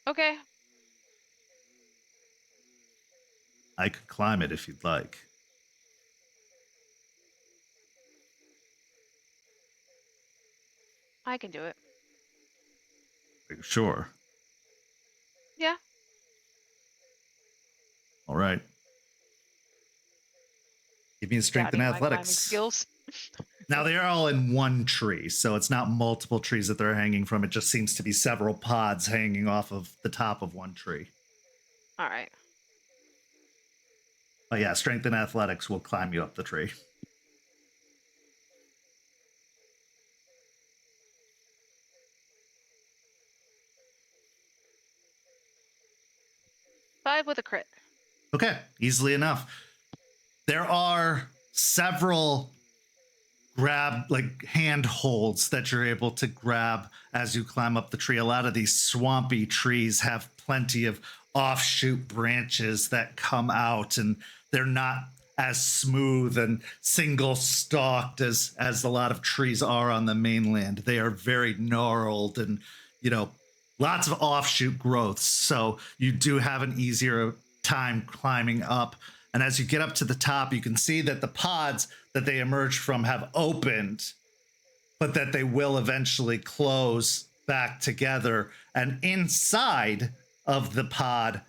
Okay. I could climb it if you'd like. I can do it. Are you sure? Yeah. All right. Give me a strength and Doubting my climbing athletics. skills. Now they are all in one tree, so it's not multiple trees that they're hanging from. It just seems to be several pods hanging off of the top of one tree. All right. But yeah, strength and athletics will climb you up the tree. Five with a crit. Okay, easily enough. There are several handholds that you're able to grab as you climb up the tree. A lot of these swampy trees have plenty of offshoot branches that come out, and they're not as smooth and single stalked as a lot of trees are on the mainland. They are very gnarled and, lots of offshoot growths. So you do have an easier time climbing up. And as you get up to the top, you can see that the pods that they emerge from have opened, but that they will eventually close back together. And inside of the pod,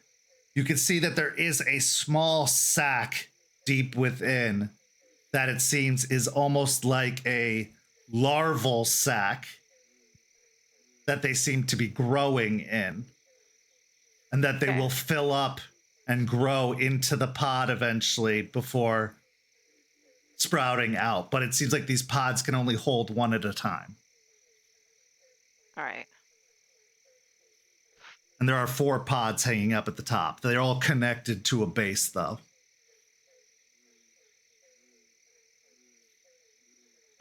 you can see that there is a small sac deep within that it seems is almost like a larval sac that they seem to be growing in, and that they will fill up and grow into the pod eventually before sprouting out. But it seems like these pods can only hold one at a time. All right. And there are 4 pods hanging up at the top. They're all connected to a base, though.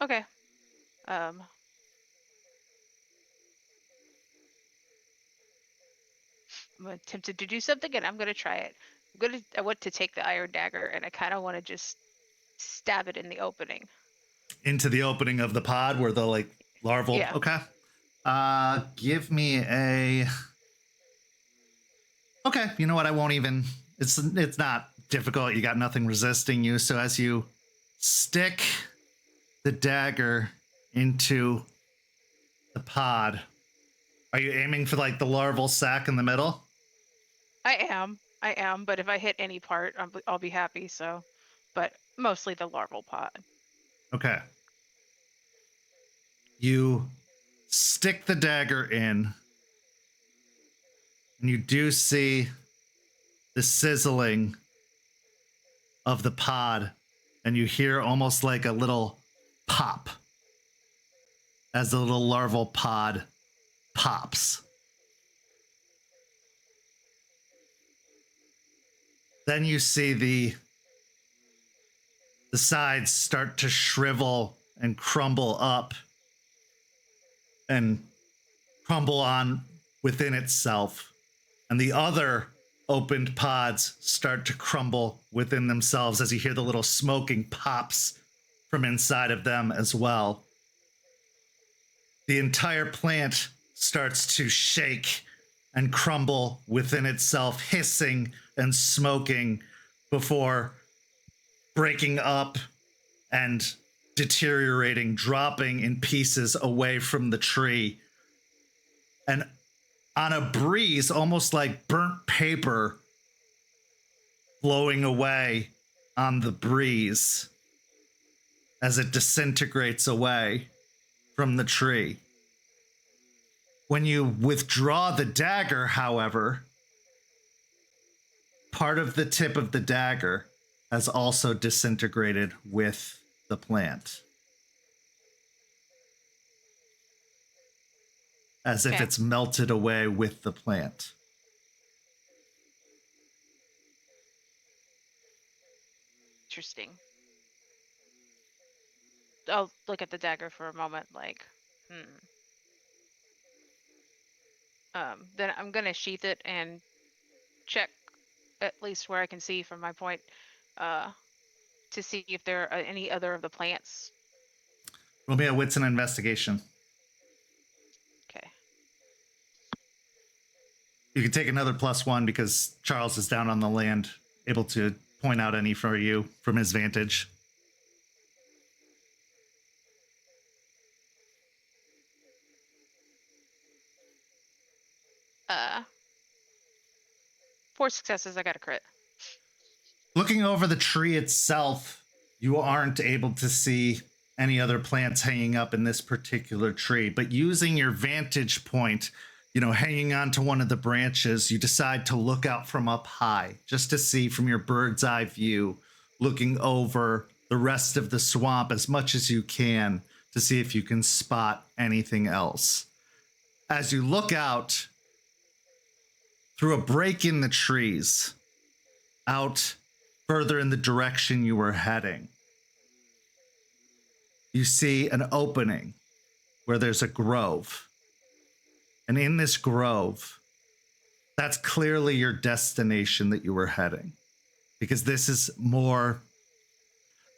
Okay. I'm tempted to do something, and I'm gonna try it. I want to take the iron dagger, and I kind of want to just stab it in the opening. Into the opening of the pod where the like larval. Yeah. Okay. Give me a. Okay, you know what? I won't even. It's not difficult. You got nothing resisting you. So as you stick the dagger into the pod, are you aiming for like the larval sac in the middle? I am, but if I hit any part, I'll be happy. So, but mostly the larval pod. Okay. You stick the dagger in, and you do see the sizzling of the pod, and you hear almost like a little pop as the little larval pod pops. Then you see the sides start to shrivel and crumble up and crumble on within itself. And the other opened pods start to crumble within themselves as you hear the little smoking pops from inside of them as well. The entire plant starts to shake and crumble within itself, hissing and smoking before breaking up and deteriorating, dropping in pieces away from the tree. And on a breeze, almost like burnt paper blowing away on the breeze as it disintegrates away from the tree. When you withdraw the dagger, however, part of the tip of the dagger has also disintegrated with the plant. As if it's melted away with the plant. Interesting. I'll look at the dagger for a moment, like, then I'm gonna sheath it and check at least where I can see from my point, to see if there are any other of the plants. Roll me a wits and investigation. Okay. You can take another +1 because Charles is down on the land, able to point out any for you from his vantage. Four successes, I got a crit. Looking over the tree itself, you aren't able to see any other plants hanging up in this particular tree, but using your vantage point, hanging onto one of the branches, you decide to look out from up high just to see from your bird's eye view, looking over the rest of the swamp as much as you can to see if you can spot anything else. As you look out through a break in the trees, out further in the direction you were heading, you see an opening where there's a grove. And in this grove, that's clearly your destination that you were heading, because this is more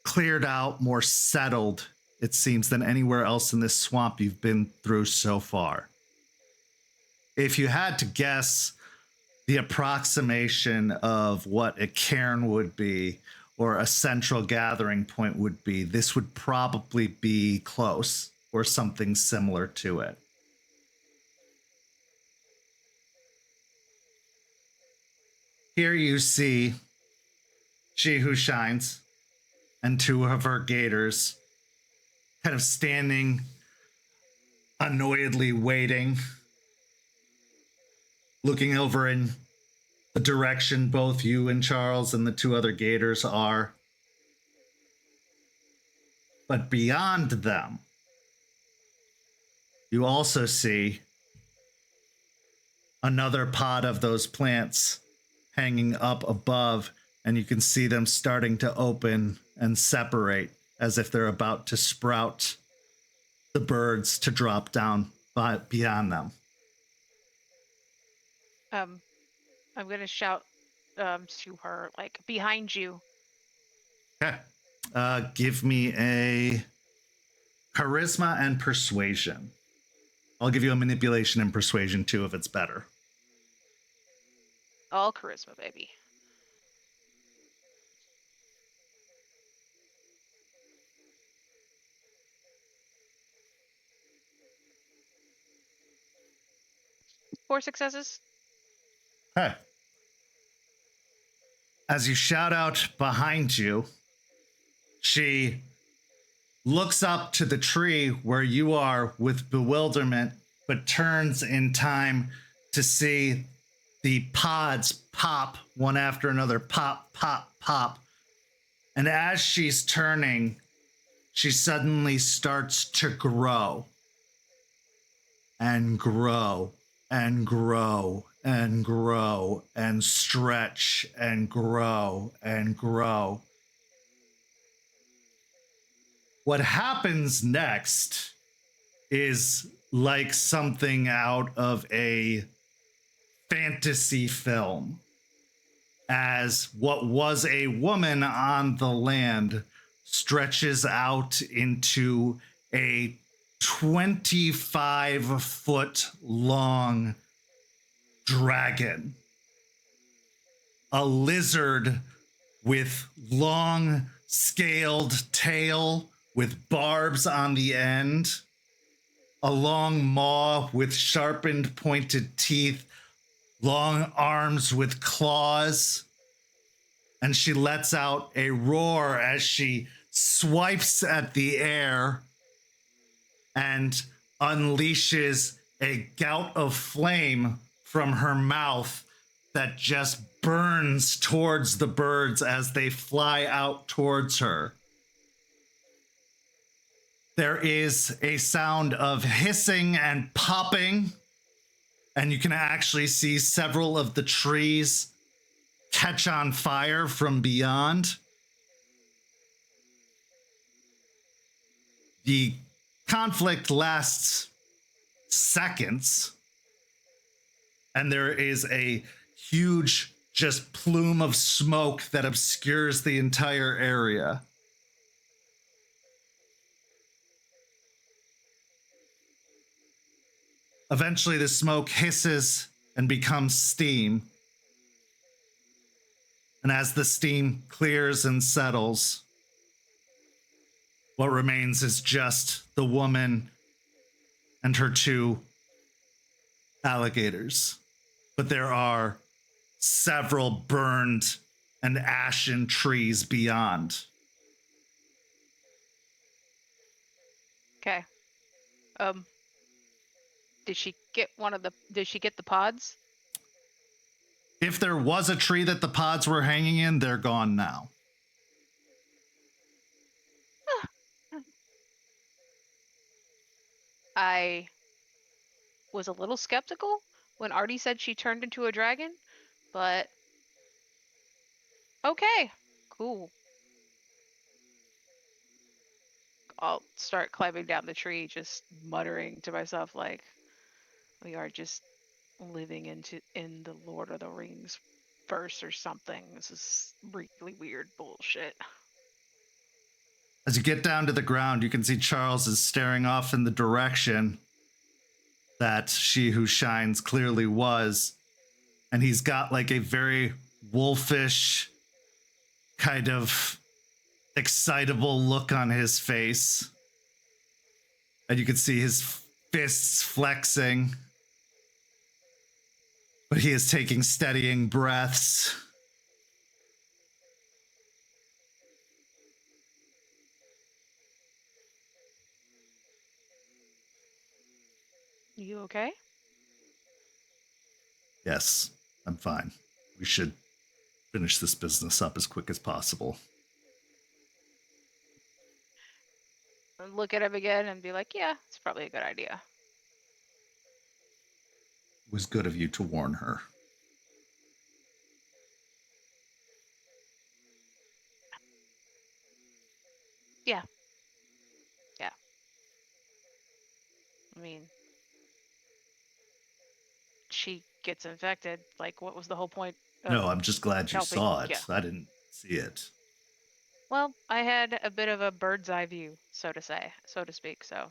cleared out, more settled, it seems, than anywhere else in this swamp you've been through so far. If you had to guess the approximation of what a cairn would be or a central gathering point would be, this would probably be close or something similar to it. Here you see She Who Shines and 2 of her gators kind of standing annoyedly waiting, looking over in the direction both you and Charles and the two other gators are. But beyond them, you also see another pod of those plants hanging up above, and you can see them starting to open and separate as if they're about to sprout the birds to drop down beyond them. I'm gonna shout to her, like, behind you. Okay. Give me a charisma and persuasion. I'll give you a manipulation and persuasion too if it's better. All charisma, baby. Four successes. Okay. As you shout out behind you, she looks up to the tree where you are with bewilderment, but turns in time to see the pods pop one after another, pop, pop, pop. And as she's turning, she suddenly starts to grow and grow and grow and grow and stretch and grow and grow. What happens next is like something out of a fantasy film, as what was a woman on the land stretches out into a 25-foot long dragon. A lizard with long scaled tail with barbs on the end, a long maw with sharpened pointed teeth, long arms with claws, and she lets out a roar as she swipes at the air and unleashes a gout of flame from her mouth that just burns towards the birds as they fly out towards her. There is a sound of hissing and popping, and you can actually see several of the trees catch on fire from beyond. The conflict lasts seconds, and there is a huge just plume of smoke that obscures the entire area. Eventually, the smoke hisses and becomes steam. And as the steam clears and settles, what remains is just the woman and her two alligators. But there are several burned and ashen trees beyond. Okay. Did she get the pods? If there was a tree that the pods were hanging in, they're gone now. I was a little skeptical when Artie said she turned into a dragon, but okay, cool. I'll start climbing down the tree, just muttering to myself like, we are just living in the Lord of the Rings verse or something. This is really weird bullshit. As you get down to the ground, you can see Charles is staring off in the direction that She Who Shines clearly was. And he's got like a very wolfish, kind of excitable look on his face. And you can see his fists flexing. But he is taking steadying breaths. You okay? Yes, I'm fine. We should finish this business up as quick as possible. I'll look at him again and be like, yeah, it's probably a good idea. It was good of you to warn her. Yeah. Yeah. I mean, she gets infected. Like, what was the whole point? No, I'm just glad you helping? saw it. Yeah. I didn't see it. Well, I had a bit of a bird's eye view, so to speak, so.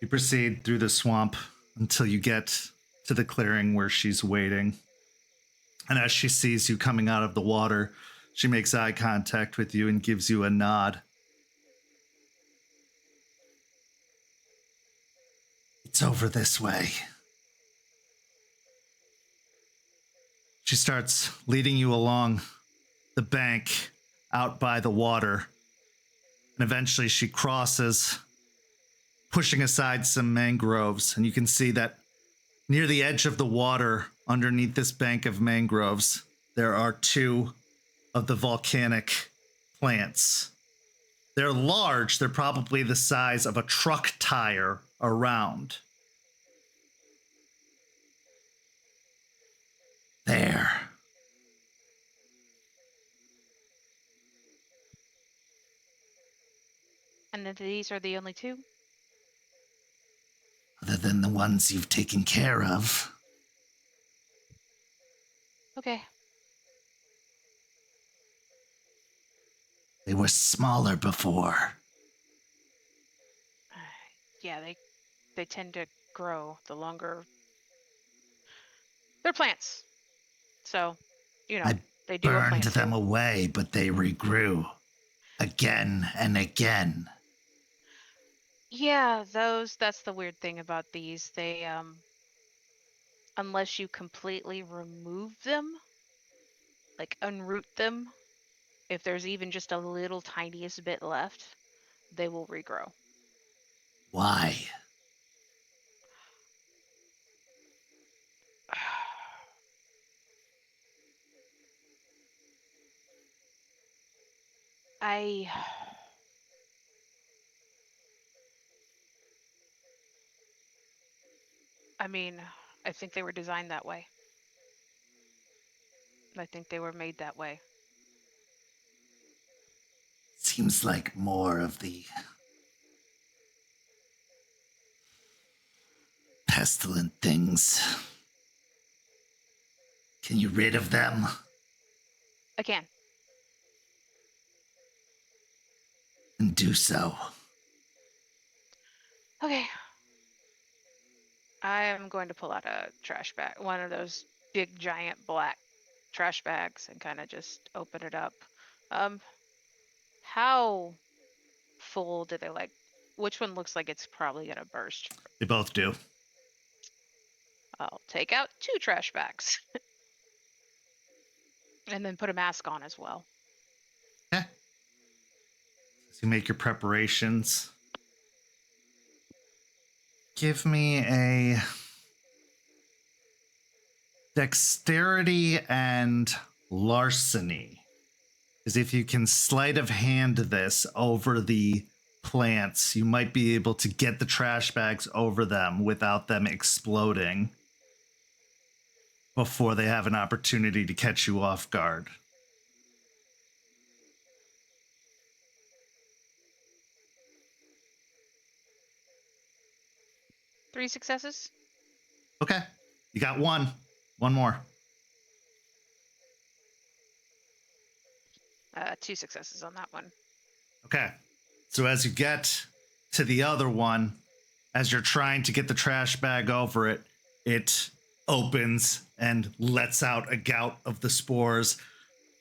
You proceed through the swamp until you get to the clearing where she's waiting. And as she sees you coming out of the water, she makes eye contact with you and gives you a nod. It's over this way. She starts leading you along the bank out by the water. And eventually she crosses, pushing aside some mangroves. And you can see that near the edge of the water, underneath this bank of mangroves, there are two of the volcanic plants. They're large. They're probably the size of a truck tire around. There. And then these are the only two? Other than the ones you've taken care of. Okay. They were smaller before. Yeah, they tend to grow the longer. They're plants. So, you know, I they do a burned plant them too. away, but they regrew. Again and again. Yeah, that's the weird thing about these. They, unless you completely remove them, like unroot them, if there's even just a little tiniest bit left, they will regrow. Why? I mean, I think they were designed that way. I think they were made that way. Seems like more of the pestilent things. Can you rid of them? I can. And do so. Okay. I am going to pull out a trash bag, one of those big giant black trash bags, and kind of just open it up. How full do they like? Which one looks like it's probably gonna burst? They both do. I'll take out 2 trash bags. And then put a mask on as well. Okay. So you make your preparations. Give me a dexterity and larceny. Because if you can sleight of hand this over the plants, you might be able to get the trash bags over them without them exploding before they have an opportunity to catch you off guard. Three successes? Okay. You got one. One more. 2 successes on that one. Okay. So as you get to the other one, as you're trying to get the trash bag over it, it opens and lets out a gout of the spores,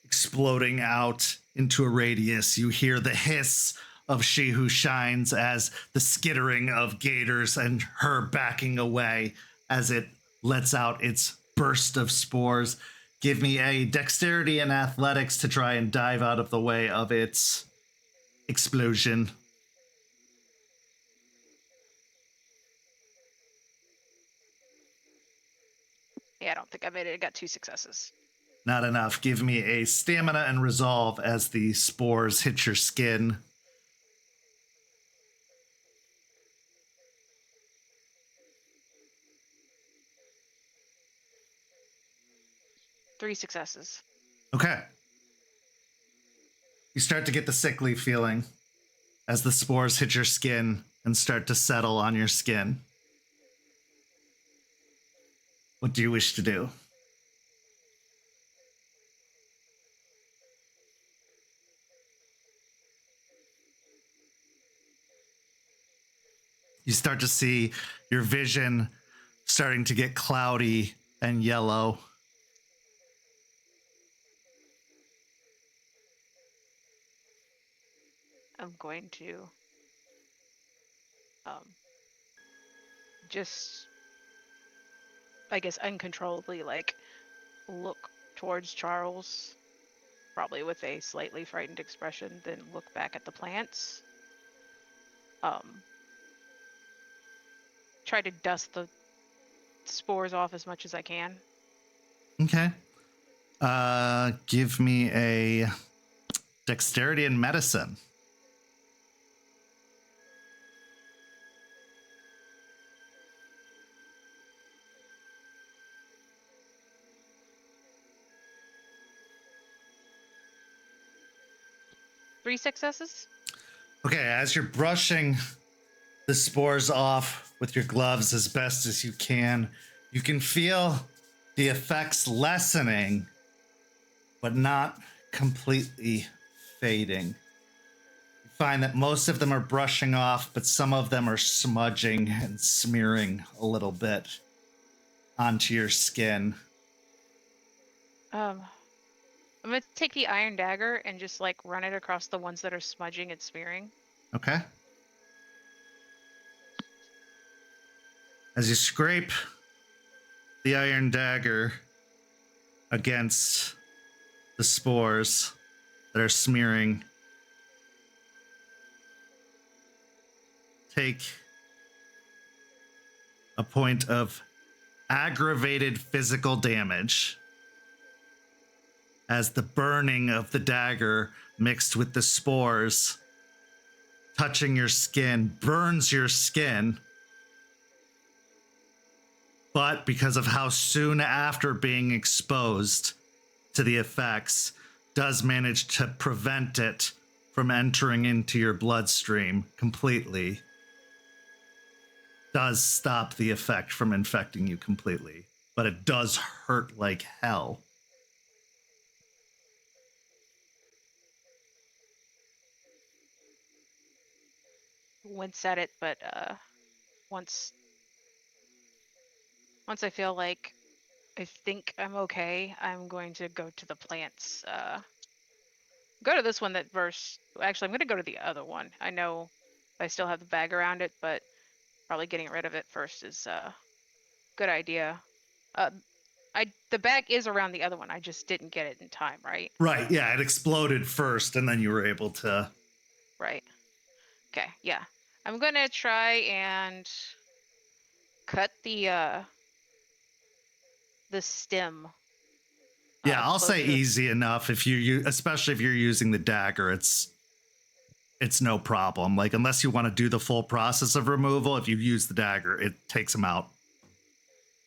exploding out into a radius. You hear the hiss of She Who Shines as the skittering of gators and her backing away as it lets out its burst of spores. Give me a dexterity and athletics to try and dive out of the way of its explosion. I don't think I made it. I got 2 successes. Not enough. Give me a stamina and resolve as the spores hit your skin. Three successes. Okay. You start to get the sickly feeling as the spores hit your skin and start to settle on your skin. What do you wish to do? You start to see your vision starting to get cloudy and yellow. I'm going to just, I guess, uncontrollably like look towards Charles, probably with a slightly frightened expression, then look back at the plants. Try to dust the spores off as much as I can. Okay. Give me a dexterity and medicine. Three successes? Okay, as you're brushing the spores off with your gloves as best as you can feel the effects lessening, but not completely fading. You find that most of them are brushing off, but some of them are smudging and smearing a little bit onto your skin. I'm gonna take the iron dagger and just like run it across the ones that are smudging and smearing. Okay. As you scrape the iron dagger against the spores that are smearing, take a point of aggravated physical damage as the burning of the dagger mixed with the spores touching your skin burns your skin. But because of how soon after being exposed to the effects, does manage to prevent it from entering into your bloodstream completely. Does stop the effect from infecting you completely, but it does hurt like hell. Wince at it, but once I feel like I think I'm okay, I'm going to go to the plants. Go to this one that burst. Actually, I'm going to go to the other one. I know I still have the bag around it, but probably getting rid of it first is a good idea. The bag is around the other one. I just didn't get it in time, right? Right, yeah, it exploded first, and then you were able to... Right. Okay, yeah. I'm going to try and cut the stem. Yeah, I'll say closer. easy enough if especially if you're using the dagger, it's no problem. Like, unless you want to do the full process of removal, if you use the dagger, it takes them out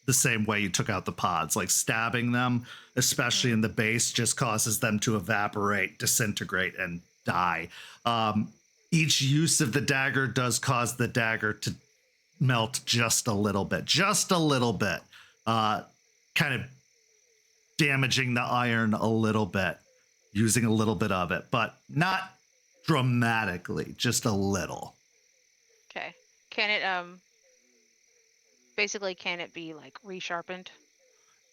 the same way you took out the pods. Like, stabbing them, especially in the base, just causes them to evaporate, disintegrate, and die. Each use of the dagger does cause the dagger to melt just a little bit, kind of damaging the iron a little bit, using a little bit of it, but not dramatically, just a little. Okay. Can it basically can it be like resharpened?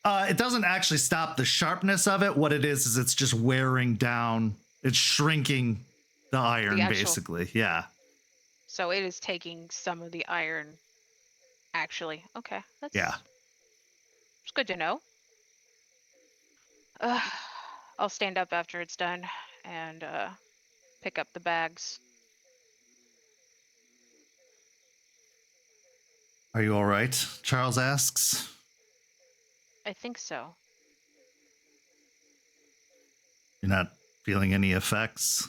It doesn't actually stop the sharpness of it. What it is it's just wearing down, it's shrinking the iron, basically. Yeah. So it is taking some of the iron, actually. Okay. That's it's good to know. I'll stand up after it's done and pick up the bags. Are you all right? Charles asks. I think so. You're not feeling any effects?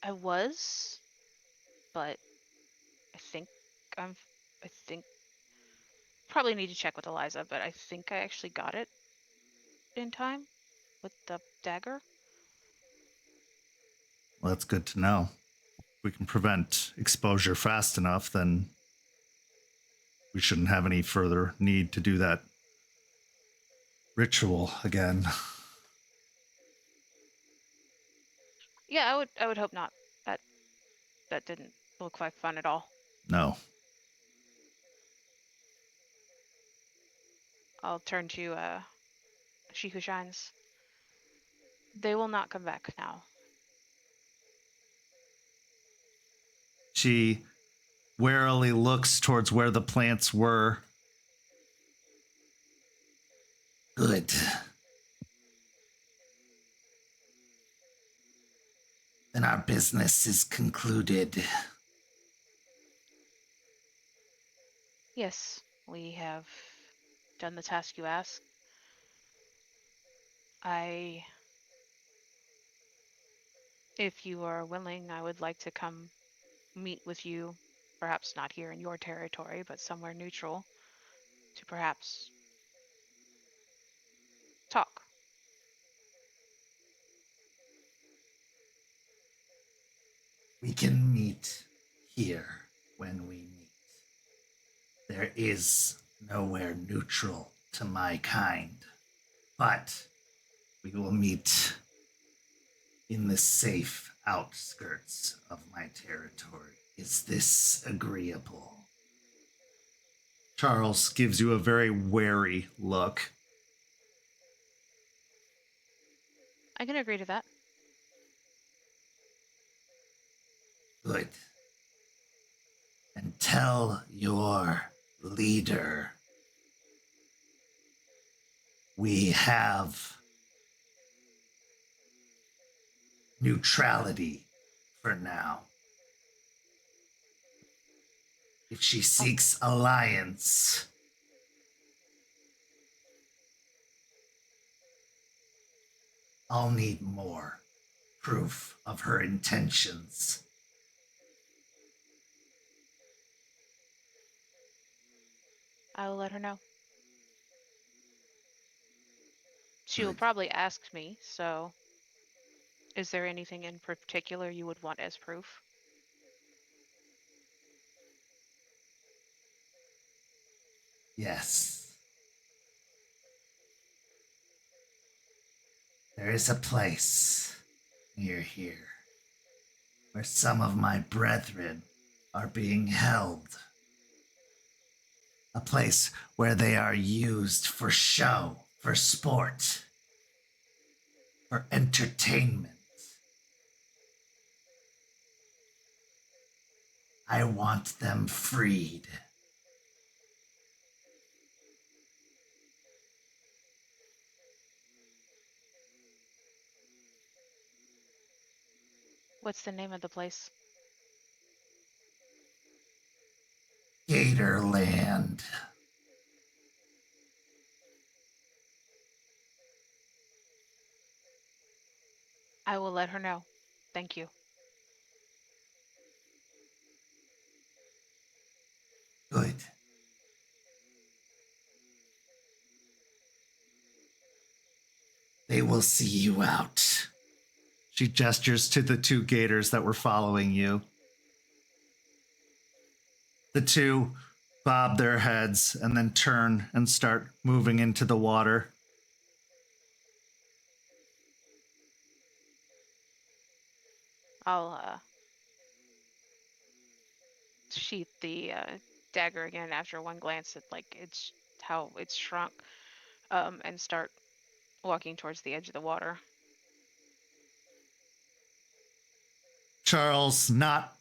I was, but I think I'm. I think probably need to check with Eliza, but I think I actually got it in time with the dagger. Well, that's good to know. If we can prevent exposure fast enough, then we shouldn't have any further need to do that ritual again. Yeah, I would hope not. That didn't look like fun at all. No. I'll turn to She Who Shines. They will not come back now. She warily looks towards where the plants were. Good. Then our business is concluded. Yes, we have done the task you asked. If you are willing, I would like to come meet with you, perhaps not here in your territory, but somewhere neutral, to perhaps talk. We can meet here when we meet. There is nowhere neutral to my kind, but we will meet in the safe outskirts of my territory. Is this agreeable? Charles gives you a very wary look. I can agree to that. Good. And tell your leader we have neutrality for now. If she seeks alliance, I'll need more proof of her intentions. I will let her know. She will Good. probably ask me, so is there anything in particular you would want as proof? Yes. There is a place near here where some of my brethren are being held. A place where they are used for show, for sport, for entertainment. I want them freed. What's the name of the place? Gator Land. I will let her know. Thank you. Good. They will see you out. She gestures to the two gators that were following you. The two bob their heads and then turn and start moving into the water. I'll sheath the dagger again after one glance at like it's how it's shrunk, and start walking towards the edge of the water. Charles, not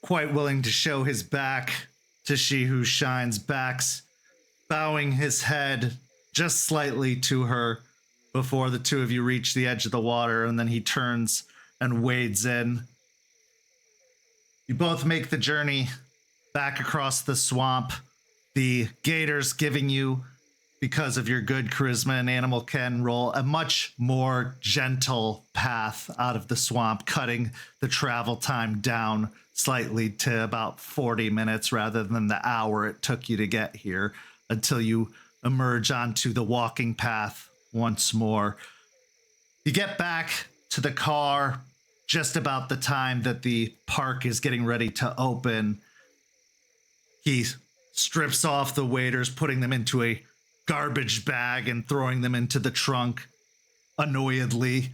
quite willing to show his back to She Who Shines, backs, bowing his head just slightly to her before the two of you reach the edge of the water, and then he turns and wades in. You both make the journey back across the swamp The Gator's giving you, because of your good charisma and animal ken roll, a much more gentle path out of the swamp, cutting the travel time down slightly to about 40 minutes rather than the hour it took you to get here, until you emerge onto the walking path once more. You get back to the car just about the time that the park is getting ready to open. He strips off the waders, putting them into a garbage bag and throwing them into the trunk annoyedly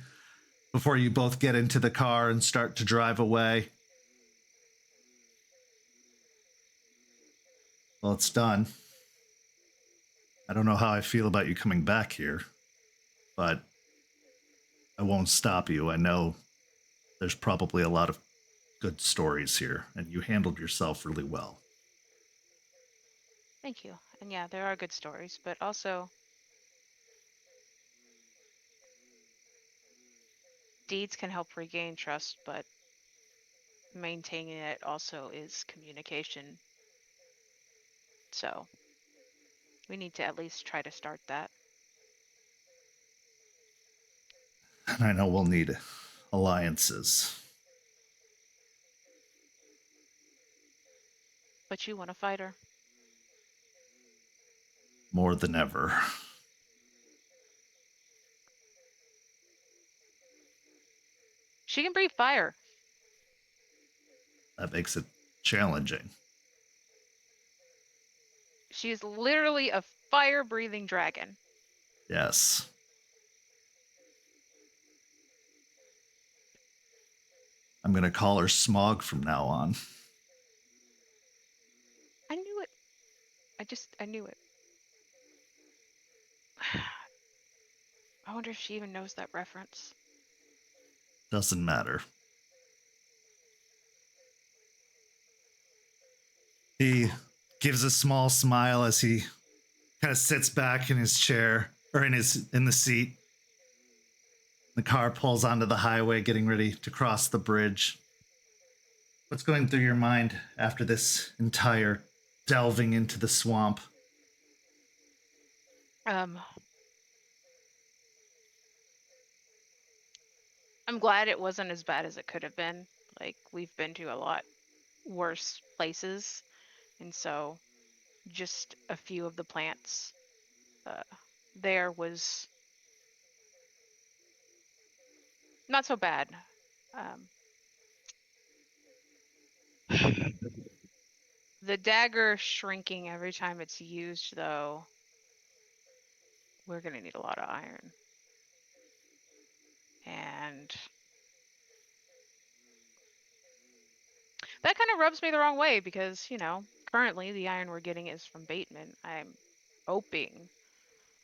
before you both get into the car and start to drive away. Well, it's done. I don't know how I feel about you coming back here, but I won't stop you. I know there's probably a lot of good stories here, and you handled yourself really well. Thank you. And yeah, there are good stories, but also deeds can help regain trust, but maintaining it also is communication. So we need to at least try to start that. And I know we'll need alliances. But you want a fighter? More than ever. She can breathe fire. That makes it challenging. She is literally a fire-breathing dragon. Yes. I'm going to call her Smog from now on. I knew it. I knew it. I wonder if she even knows that reference. Doesn't matter. He gives a small smile as he kind of sits back in his chair, or in the seat. The car pulls onto the highway, getting ready to cross the bridge. What's going through your mind after this entire delving into the swamp? I'm glad it wasn't as bad as it could have been. Like, we've been to a lot worse places, and so just a few of the plants there was not so bad. The dagger shrinking every time it's used, though, we're gonna need a lot of iron. And that kind of rubs me the wrong way because, you know, currently the iron we're getting is from Baitman. I'm hoping,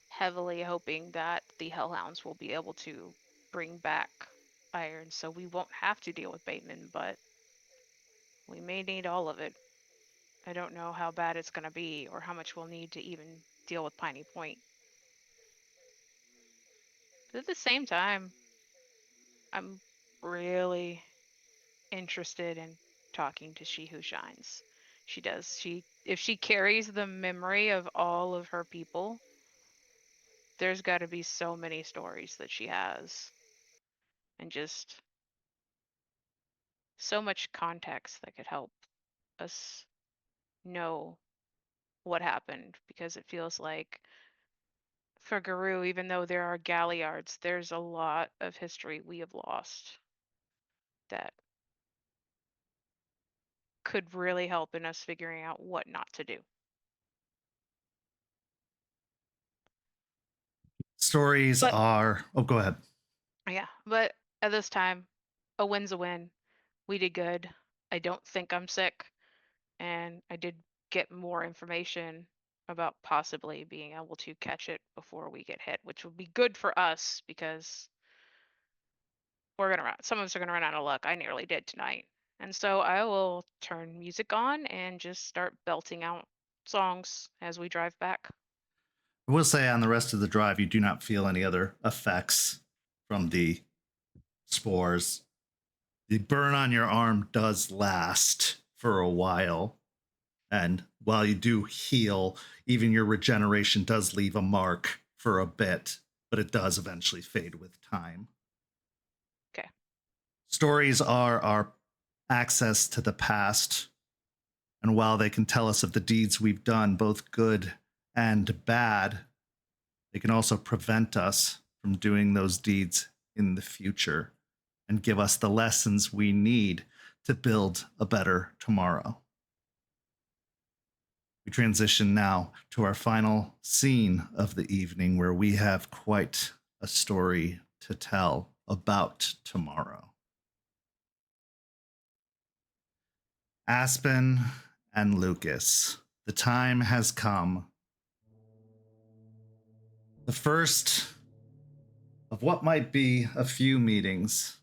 heavily hoping that the Hellhounds will be able to bring back iron so we won't have to deal with Baitman, but we may need all of it. I don't know how bad it's going to be or how much we'll need to even deal with Piney Point. But at the same time, I'm really interested in talking to She Who Shines. She does. If she carries the memory of all of her people, there's got to be so many stories that she has. And just so much context that could help us know what happened, because it feels like for Guru, even though there are galliards, there's a lot of history we have lost that could really help in us figuring out what not to do. Stories are... Oh, go ahead. Yeah, but at this time, a win's a win. We did good. I don't think I'm sick. And I did get more information about possibly being able to catch it before we get hit, which would be good for us because some of us are gonna run out of luck. I nearly did tonight. And so I will turn music on and just start belting out songs as we drive back. I will say on the rest of the drive, you do not feel any other effects from the spores. The burn on your arm does last for a while And while you do heal, even your regeneration does leave a mark for a bit, but it does eventually fade with time. Okay. Stories are our access to the past. And while they can tell us of the deeds we've done, both good and bad, they can also prevent us from doing those deeds in the future and give us the lessons we need to build a better tomorrow. We transition now to our final scene of the evening, where we have quite a story to tell about tomorrow. Aspen and Lucas, the time has come. The first of what might be a few meetings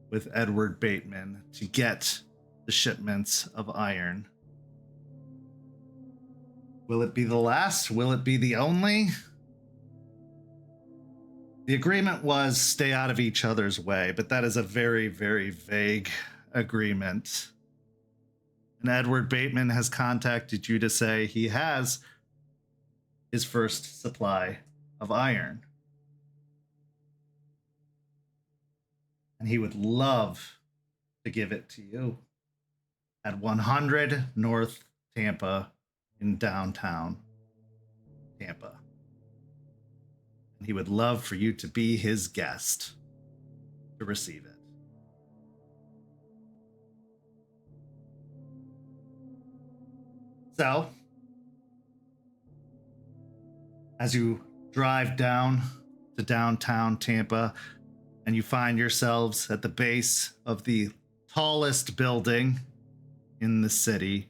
with Edward Baitman to get the shipments of iron. Will it be the last? Will it be the only? The agreement was stay out of each other's way, but that is a very, very vague agreement. And Edward Baitman has contacted you to say he has his first supply of iron. And he would love to give it to you at 100 North Tampa in downtown Tampa. And he would love for you to be his guest to receive it. So, as you drive down to downtown Tampa and you find yourselves at the base of the tallest building in the city,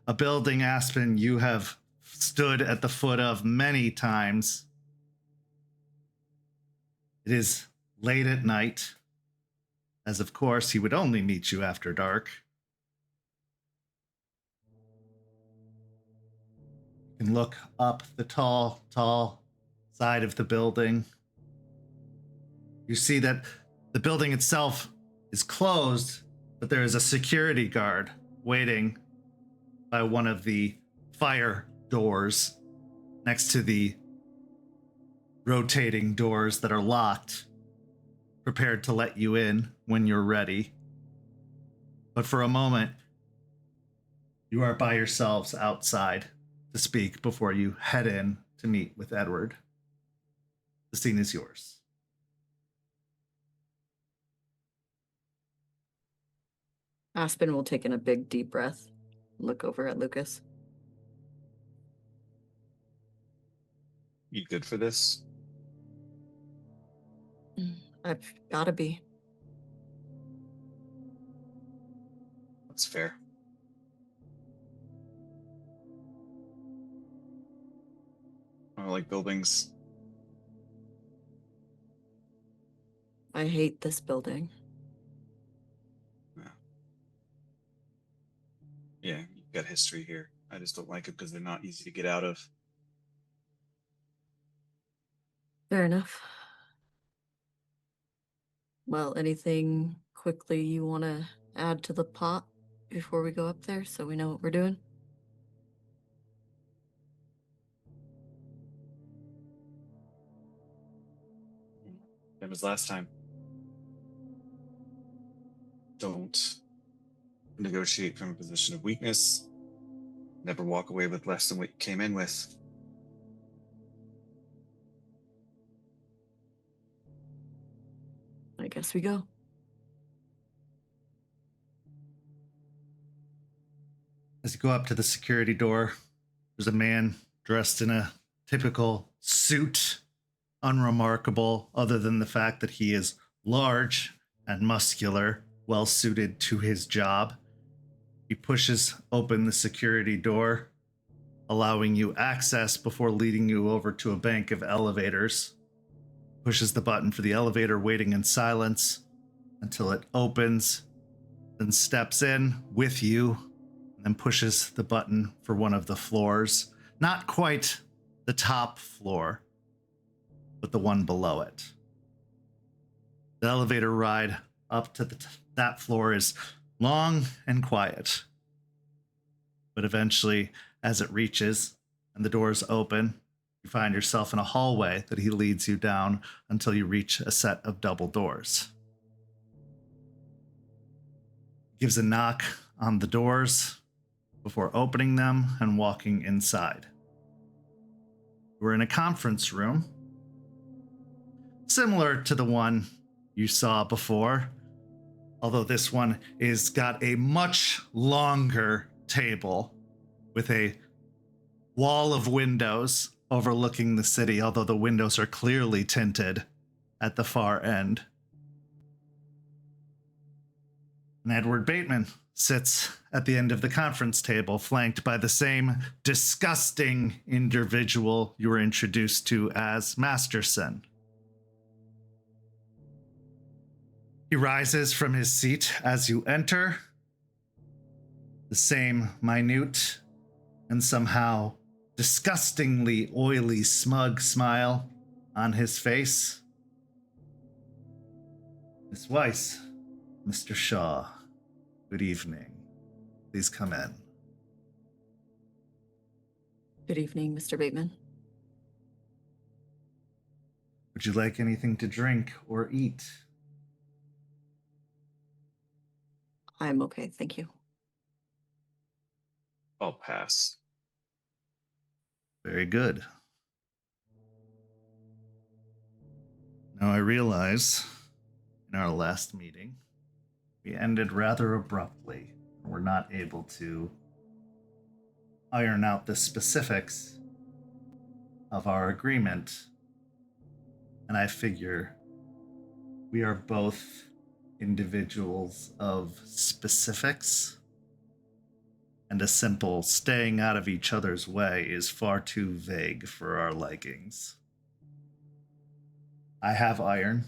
a building, Aspen, you have stood at the foot of many times. It is late at night, as of course he would only meet you after dark. You can look up the tall side of the building. You see that the building itself is closed, but there is a security guard waiting by one of the fire doors next to the rotating doors that are locked, prepared to let you in when you're ready. But for a moment, you are by yourselves outside to speak before you head in to meet with Edward. The scene is yours. Aspen will take in a big, deep breath, look over at Lucas. You good for this? I've gotta be. That's fair. I don't like buildings. I hate this building. Yeah, you've got history here. I just don't like them because they're not easy to get out of. Fair enough. Well, anything quickly you want to add to the pot before we go up there so we know what we're doing? Same as last time. Don't negotiate from a position of weakness. Never walk away with less than what you came in with. I guess we go. As you go up to the security door, there's a man dressed in a typical suit, unremarkable other than the fact that he is large and muscular, well suited to his job. He pushes open the security door, allowing you access before leading you over to a bank of elevators. Pushes the button for the elevator, waiting in silence until it opens, then steps in with you, and then pushes the button for one of the floors. Not quite the top floor, but the one below it. The elevator ride up to that floor is long and quiet. But eventually, as it reaches and the doors open, you find yourself in a hallway that he leads you down until you reach a set of double doors. Gives a knock on the doors before opening them and walking inside. We're in a conference room, similar to the one you saw before, although this one is got a much longer table with a wall of windows overlooking the city, although the windows are clearly tinted at the far end. And Edward Baitman sits at the end of the conference table, flanked by the same disgusting individual you were introduced to as Masterson. He rises from his seat as you enter, the same minute and somehow disgustingly oily, smug smile on his face. Miss Weiss, Mr. Shaw, good evening. Please come in. Good evening, Mr. Baitman. Would you like anything to drink or eat? I'm okay, thank you. I'll pass. Very good. Now I realize in our last meeting, we ended rather abruptly and were not able to iron out the specifics of our agreement. And I figure we are both individuals of specifics, and a simple staying out of each other's way is far too vague for our likings. I have iron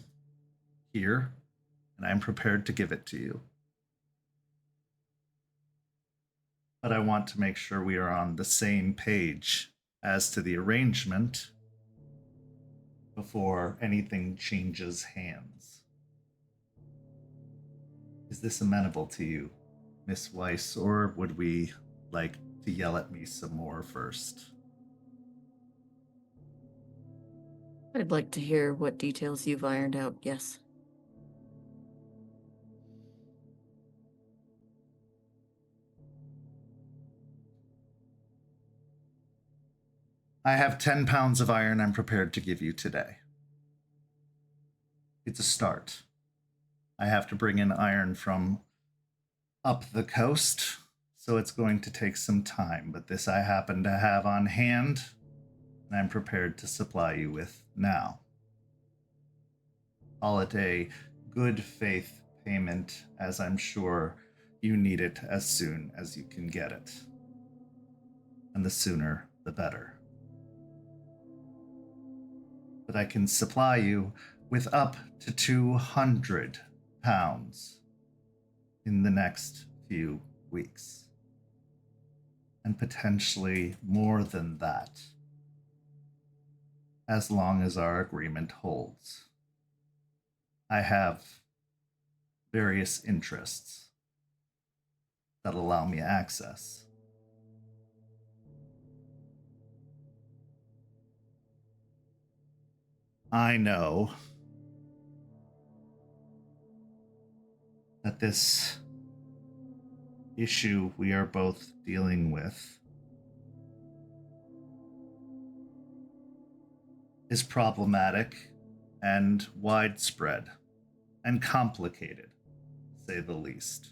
here, and I'm prepared to give it to you. But I want to make sure we are on the same page as to the arrangement before anything changes hands. Is this amenable to you, Miss Weiss, or would we like to yell at me some more first? I'd like to hear what details you've ironed out, yes. I have 10 pounds of iron I'm prepared to give you today. It's a start. I have to bring in iron from up the coast, so it's going to take some time, but this I happen to have on hand, and I'm prepared to supply you with now. Call it a good faith payment, as I'm sure you need it as soon as you can get it. And the sooner, the better. But I can supply you with up to 200 pounds in the next few weeks. And potentially more than that, as long as our agreement holds. I have various interests that allow me access. I know that this issue we are both dealing with is problematic and widespread and complicated, to say the least.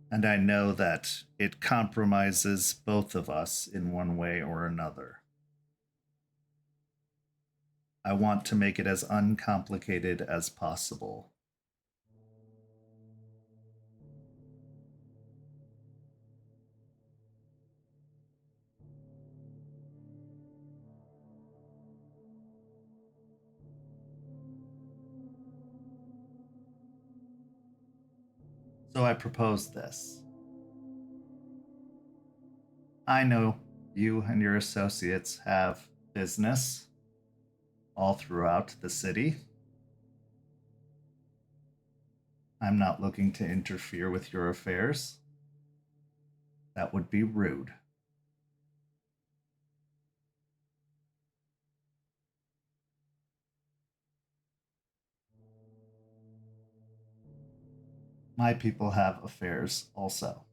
And I know that it compromises both of us in one way or another. I want to make it as uncomplicated as possible. So I propose this. I know you and your associates have business all throughout the city. I'm not looking to interfere with your affairs. That would be rude. My people have affairs also.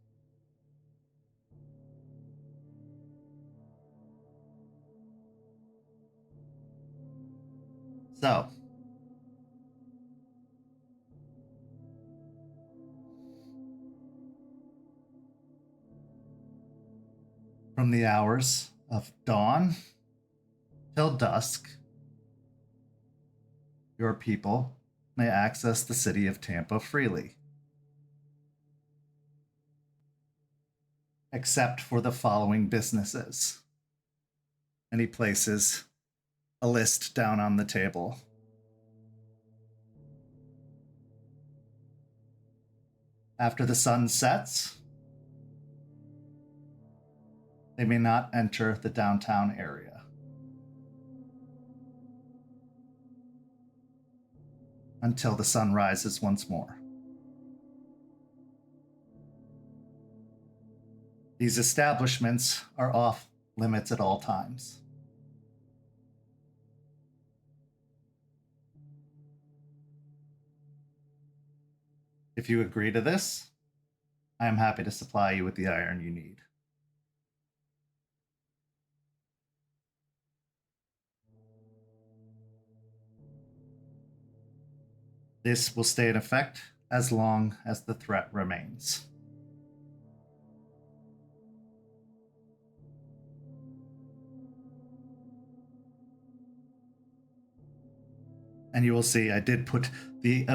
So, from the hours of dawn till dusk, your people may access the city of Tampa freely, except for the following businesses. And he places a list down on the table. After the sun sets, they may not enter the downtown area. Until the sun rises once more. These establishments are off limits at all times. If you agree to this, I am happy to supply you with the iron you need. This will stay in effect as long as the threat remains. And you will see I did put the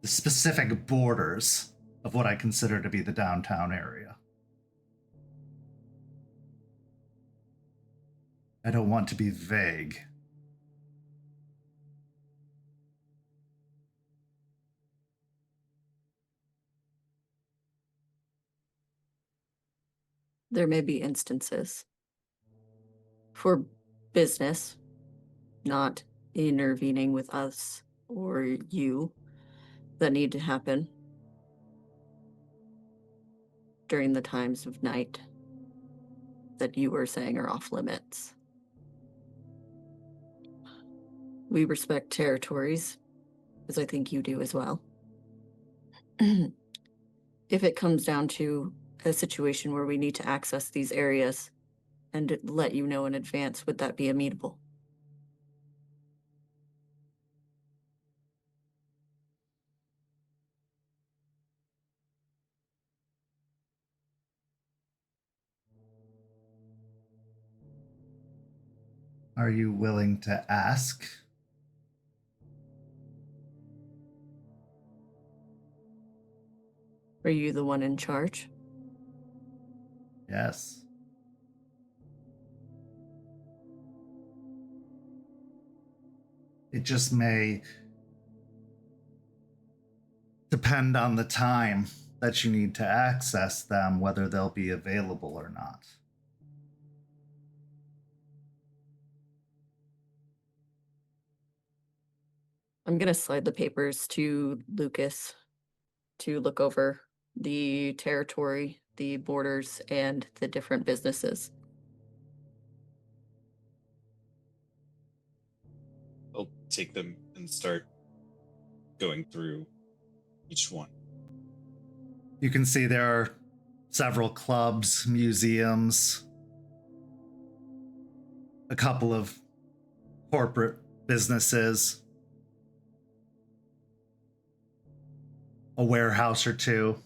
specific borders of what I consider to be the downtown area. I don't want to be vague. There may be instances for business, not intervening with us or you, that need to happen during the times of night that you were saying are off limits. We respect territories, as I think you do as well. If it comes down to a situation where we need to access these areas and let you know in advance, would that be amenable? Are you willing to ask? Are you the one in charge? Yes. It just may depend on the time that you need to access them, whether they'll be available or not. I'm going to slide the papers to Lucas to look over the territory, the borders, and the different businesses. I'll take them and start going through each one. You can see there are several clubs, museums, a couple of corporate businesses, a warehouse or two.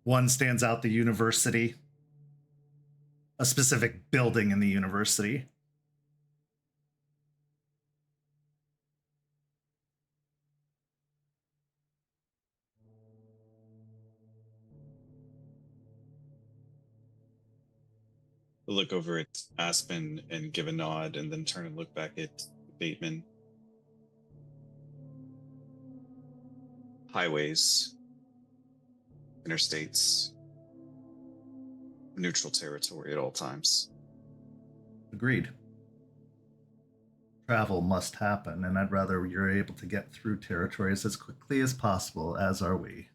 One stands out, the university, a specific building in the university. I'll look over at Aspen and give a nod, and then turn and look back at Baitman. Highways, interstates, neutral territory at all times. Agreed. Travel must happen, and I'd rather you're able to get through territories as quickly as possible, as are we.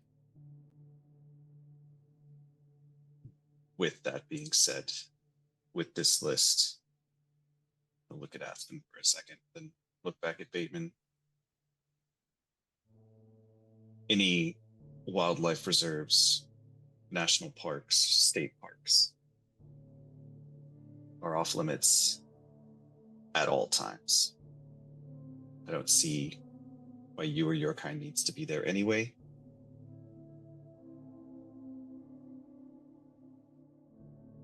With that being said, with this list, I'll look at Aspen for a second, then look back at Baitman. Any wildlife reserves, national parks, state parks are off limits at all times. I don't see why you or your kind needs to be there anyway.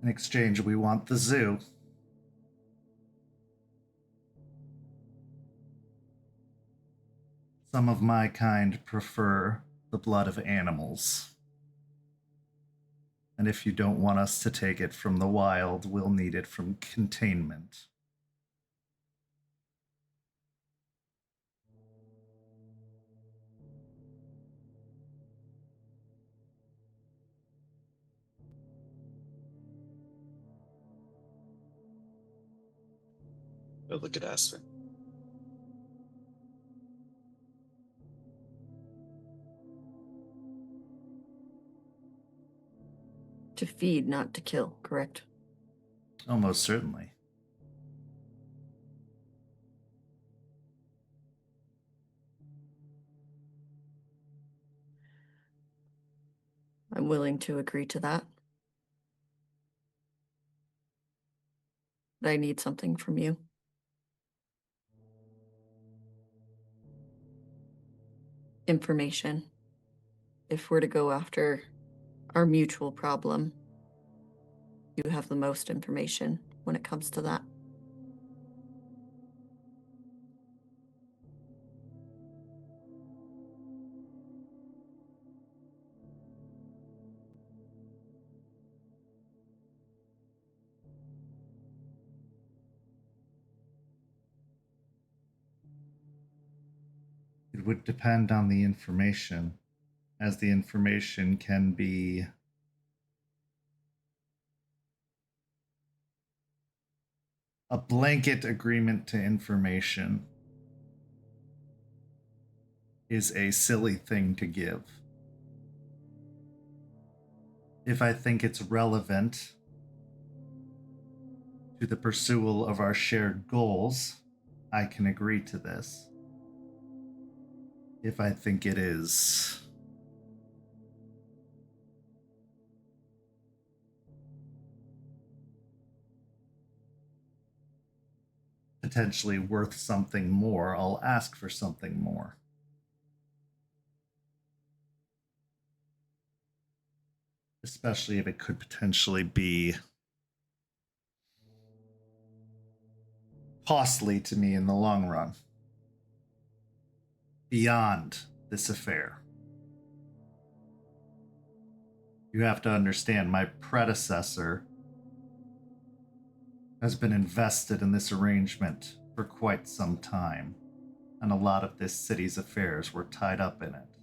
In exchange, we want the zoo. Some of my kind prefer the blood of animals. And if you don't want us to take it from the wild, we'll need it from containment. But look at Aspen. To feed, not to kill, correct? Almost certainly. I'm willing to agree to that. But I need something from you. Information. If we're to go after our mutual problem, you have the most information when it comes to that. It would depend on the information, as the information can be a blanket agreement to information is a silly thing to give. If I think it's relevant to the pursuit of our shared goals, I can agree to this. If I think it is potentially worth something more, I'll ask for something more. Especially if it could potentially be costly to me in the long run. Beyond this affair. You have to understand, my predecessor has been invested in this arrangement for quite some time, and a lot of this city's affairs were tied up in it.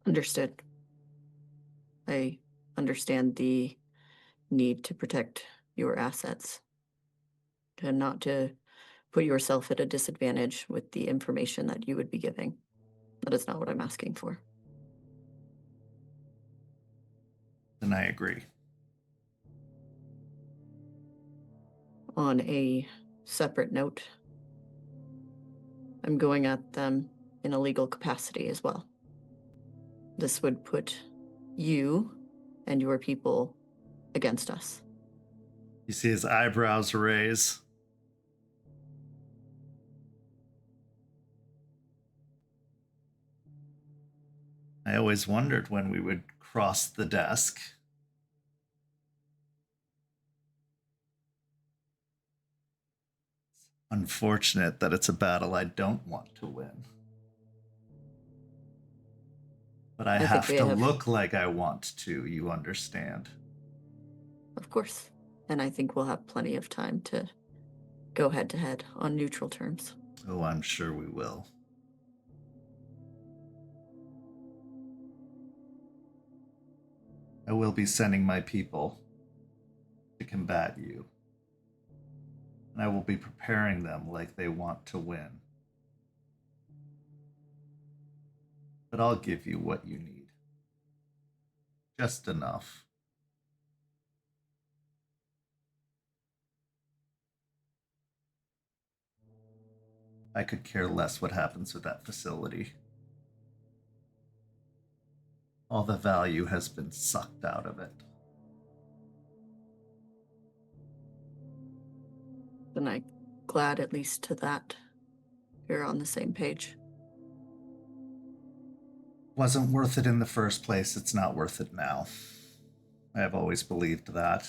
Understood. I understand the need to protect your assets and not to put yourself at a disadvantage with the information that you would be giving. That is not what I'm asking for. Then I agree. On a separate note, I'm going at them in a legal capacity as well. This would put you and your people against us. You see his eyebrows raise. I always wondered when we would cross the desk. Unfortunate that it's a battle I don't want to win. But I have to look like I want to, you understand. Of course. And I think we'll have plenty of time to go head to head on neutral terms. Oh, I'm sure we will. I will be sending my people to combat you. And I will be preparing them like they want to win. But I'll give you what you need. Just enough. I could care less what happens with that facility. All the value has been sucked out of it. Then I'm glad at least to that you're on the same page. Wasn't worth it in the first place, it's not worth it now. I have always believed that.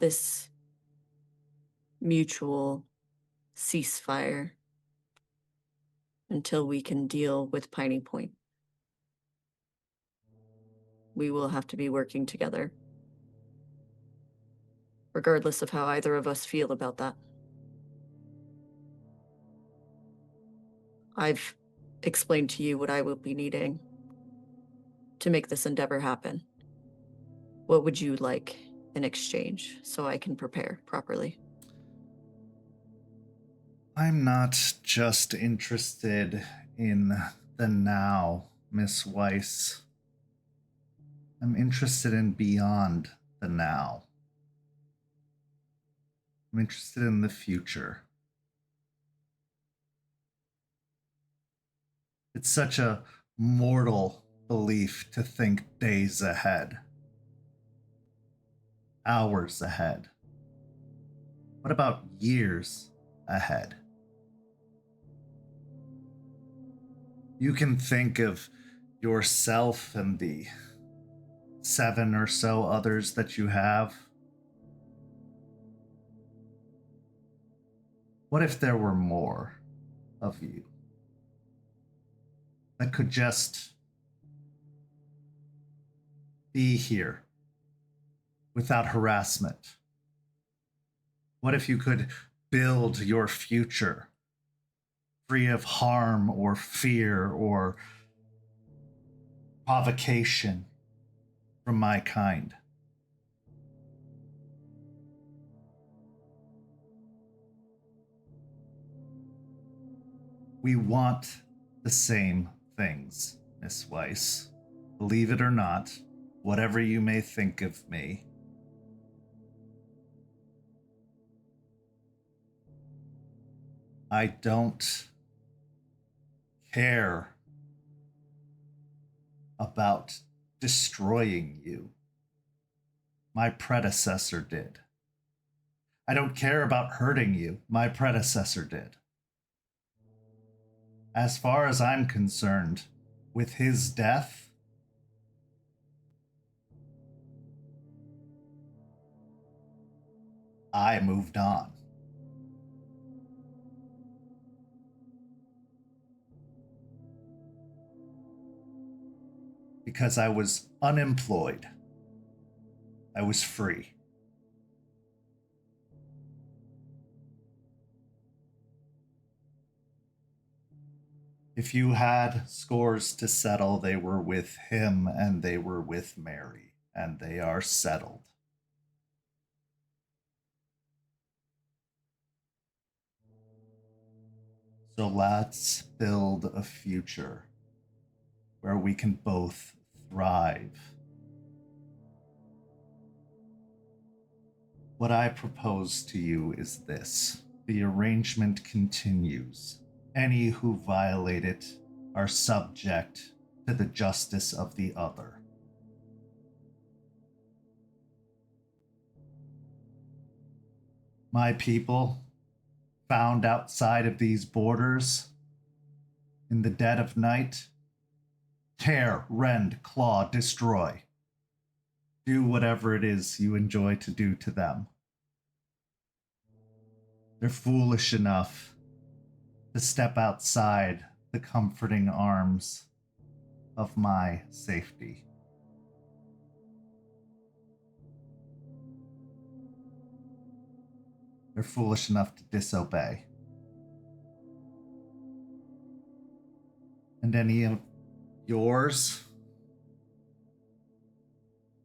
This mutual ceasefire until we can deal with Piney Point. We will have to be working together, regardless of how either of us feel about that. I've explained to you what I will be needing to make this endeavor happen. What would you like in exchange so I can prepare properly? I'm not just interested in the now, Miss Weiss. I'm interested in beyond the now. I'm interested in the future. It's such a mortal belief to think days ahead, hours ahead. What about years ahead? You can think of yourself and the 7 or so others that you have. What if there were more of you that could just be here without harassment? What if you could build your future free of harm or fear or provocation from my kind? We want the same things, Miss Weiss. Believe it or not, whatever you may think of me. I don't care about destroying you. My predecessor did. I don't care about hurting you. My predecessor did. As far as I'm concerned, with his death, I moved on. Because I was unemployed. I was free. If you had scores to settle, they were with him and they were with Mary, and they are settled. So let's build a future where we can both thrive. What I propose to you is this. The arrangement continues. Any who violate it are subject to the justice of the other. My people, found outside of these borders, in the dead of night, tear, rend, claw, destroy. Do whatever it is you enjoy to do to them. They're foolish enough to step outside the comforting arms of my safety. They're foolish enough to disobey. And any of yours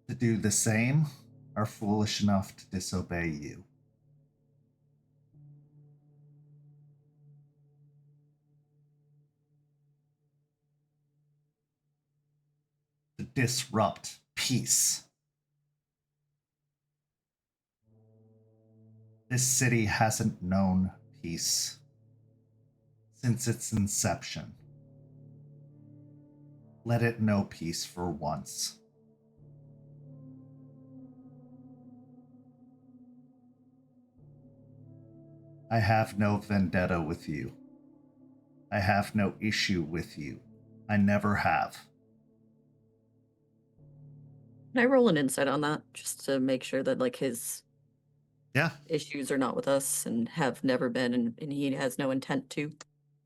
to do the same are foolish enough to disobey you. To disrupt peace. This city hasn't known peace since its inception. Let it know peace for once. I have no vendetta with you. I have no issue with you. I never have. Can I roll an insight on that just to make sure that like his Yeah, issues are not with us and have never been, and he has no intent to?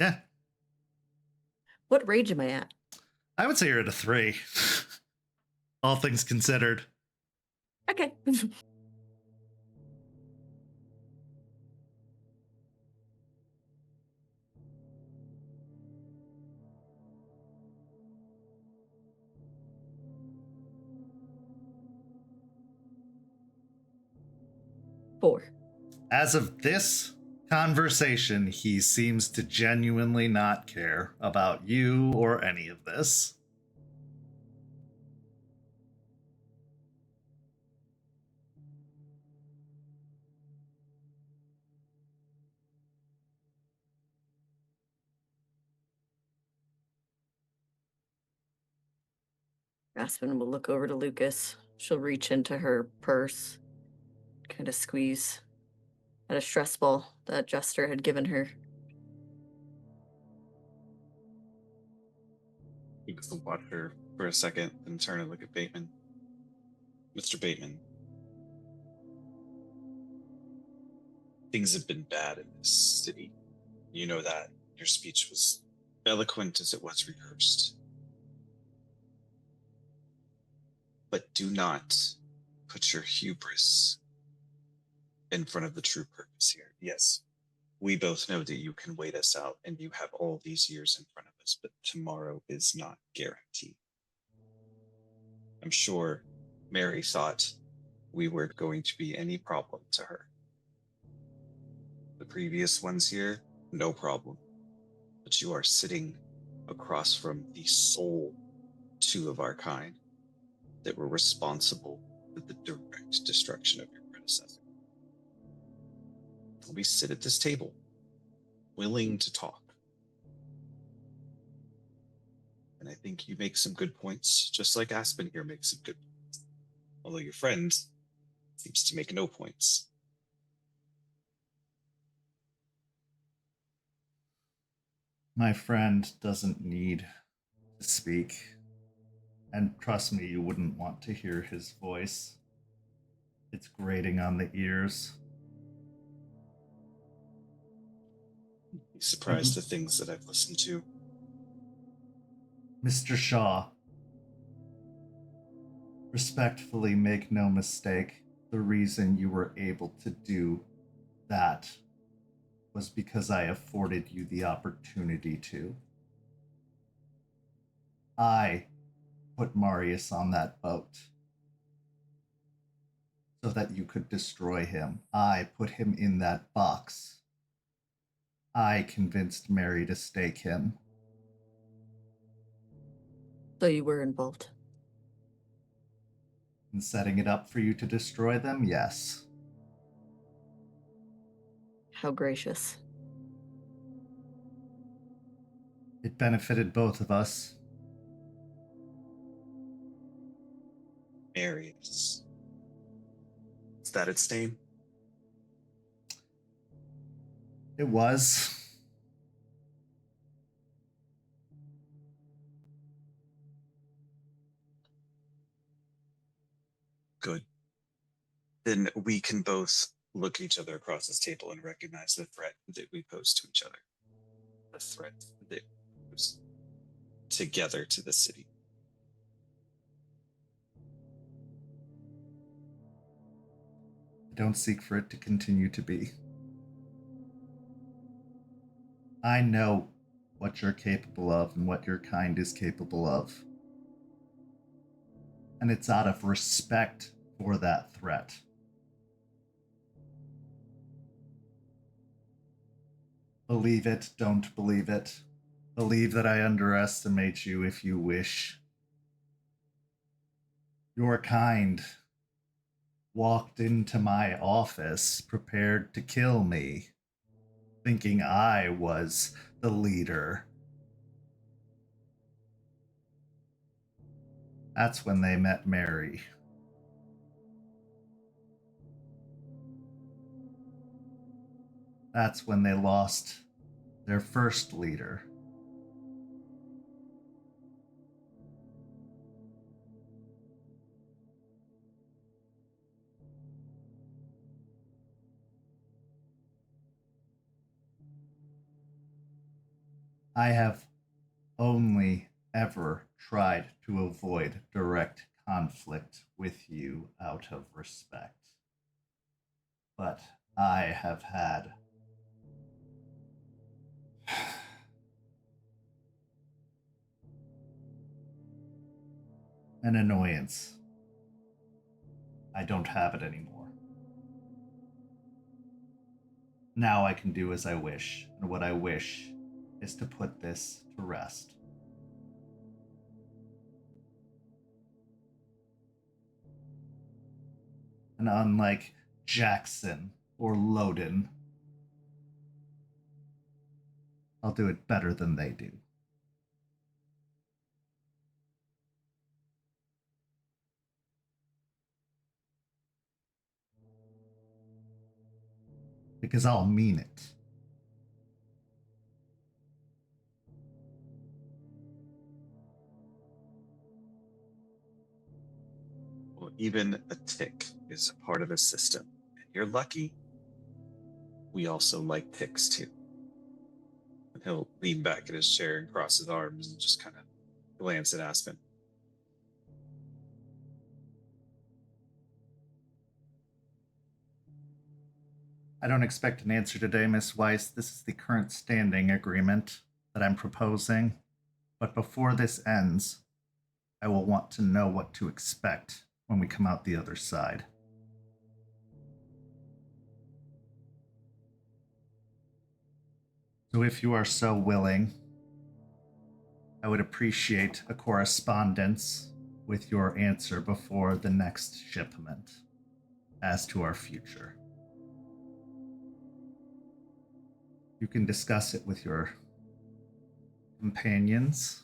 yeah. What rage am I at? I would say you're at a 3. All things considered. Okay. 4. As of this conversation, he seems to genuinely not care about you or any of this. Aspen will look over to Lucas. She'll reach into her purse, kind of squeeze at a stress ball that Jester had given her. You can watch her for a second, then turn and look at Baitman. Mr. Baitman, things have been bad in this city. You know that. Your speech was eloquent as it was rehearsed. But do not put your hubris in front of the true purpose here. Yes, we both know that you can wait us out and you have all these years in front of us, but tomorrow is not guaranteed. I'm sure Mary thought we weren't going to be any problem to her. The previous ones here, no problem. But you are sitting across from the sole 2 of our kind that were responsible for the direct destruction of your predecessor. We sit at this table, willing to talk. And I think you make some good points, just like Aspen here makes some good points. Although your friend seems to make no points. My friend doesn't need to speak. And trust me, you wouldn't want to hear his voice. It's grating on the ears. Be surprised the things that I've listened to. Mr. Shaw, respectfully make no mistake, the reason you were able to do that was because I afforded you the opportunity to. I put Marius on that boat so that you could destroy him. I put him in that box. I convinced Mary to stake him. So you were involved. In setting it up for you to destroy them, yes. How gracious. It benefited both of us. Marius. Is that its name? It was. Good. Then we can both look each other across this table and recognize the threat that we pose to each other. The threat that was together to the city. I don't seek for it to continue to be. I know what you're capable of and what your kind is capable of. And it's out of respect for that threat. Believe it, don't believe it. Believe that I underestimate you if you wish. Your kind walked into my office prepared to kill me, thinking I was the leader. That's when they met Mary. That's when they lost their first leader. I have only ever tried to avoid direct conflict with you out of respect. But I have had an annoyance. I don't have it anymore. Now I can do as I wish, and what I wish is to put this to rest. And unlike Jackson or Loden, I'll do it better than they do. Because I'll mean it. Well, even a tick is a part of the system. And you're lucky. We also like ticks too. And he'll lean back in his chair and cross his arms and just kind of glance at Aspen. I don't expect an answer today, Miss Weiss. This is the current standing agreement that I'm proposing. But before this ends, I will want to know what to expect when we come out the other side. So if you are so willing, I would appreciate a correspondence with your answer before the next shipment as to our future. You can discuss it with your companions.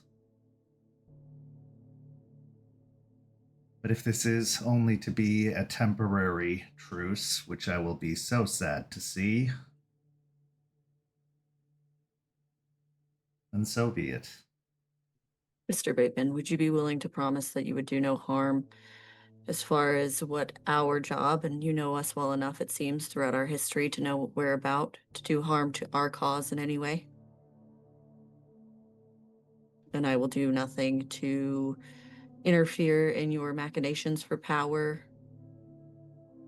But if this is only to be a temporary truce, which I will be so sad to see, then so be it. Mr. Baitman, would you be willing to promise that you would do no harm as far as what our job, and you know us well enough, it seems, throughout our history to know what we're about, to do harm to our cause in any way? And I will do nothing to interfere in your machinations for power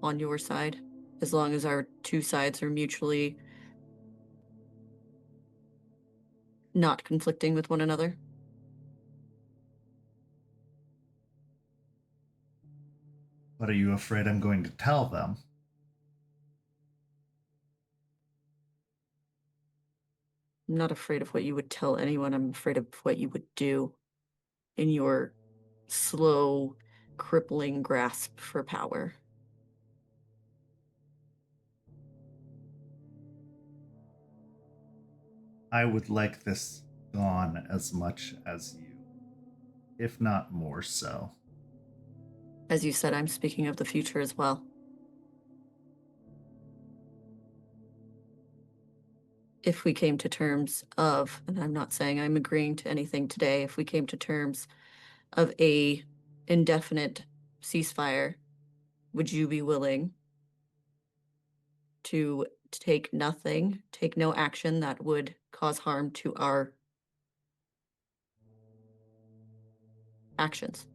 on your side, as long as our two sides are mutually not conflicting with one another. But are you afraid I'm going to tell them? I'm not afraid of what you would tell anyone. I'm afraid of what you would do in your slow, crippling grasp for power. I would like this gone as much as you, if not more so. As you said, I'm speaking of the future as well. If we came to terms of, and I'm not saying I'm agreeing to anything today, if we came to terms of a indefinite ceasefire, would you be willing to take nothing, take no action that would cause harm to our actions?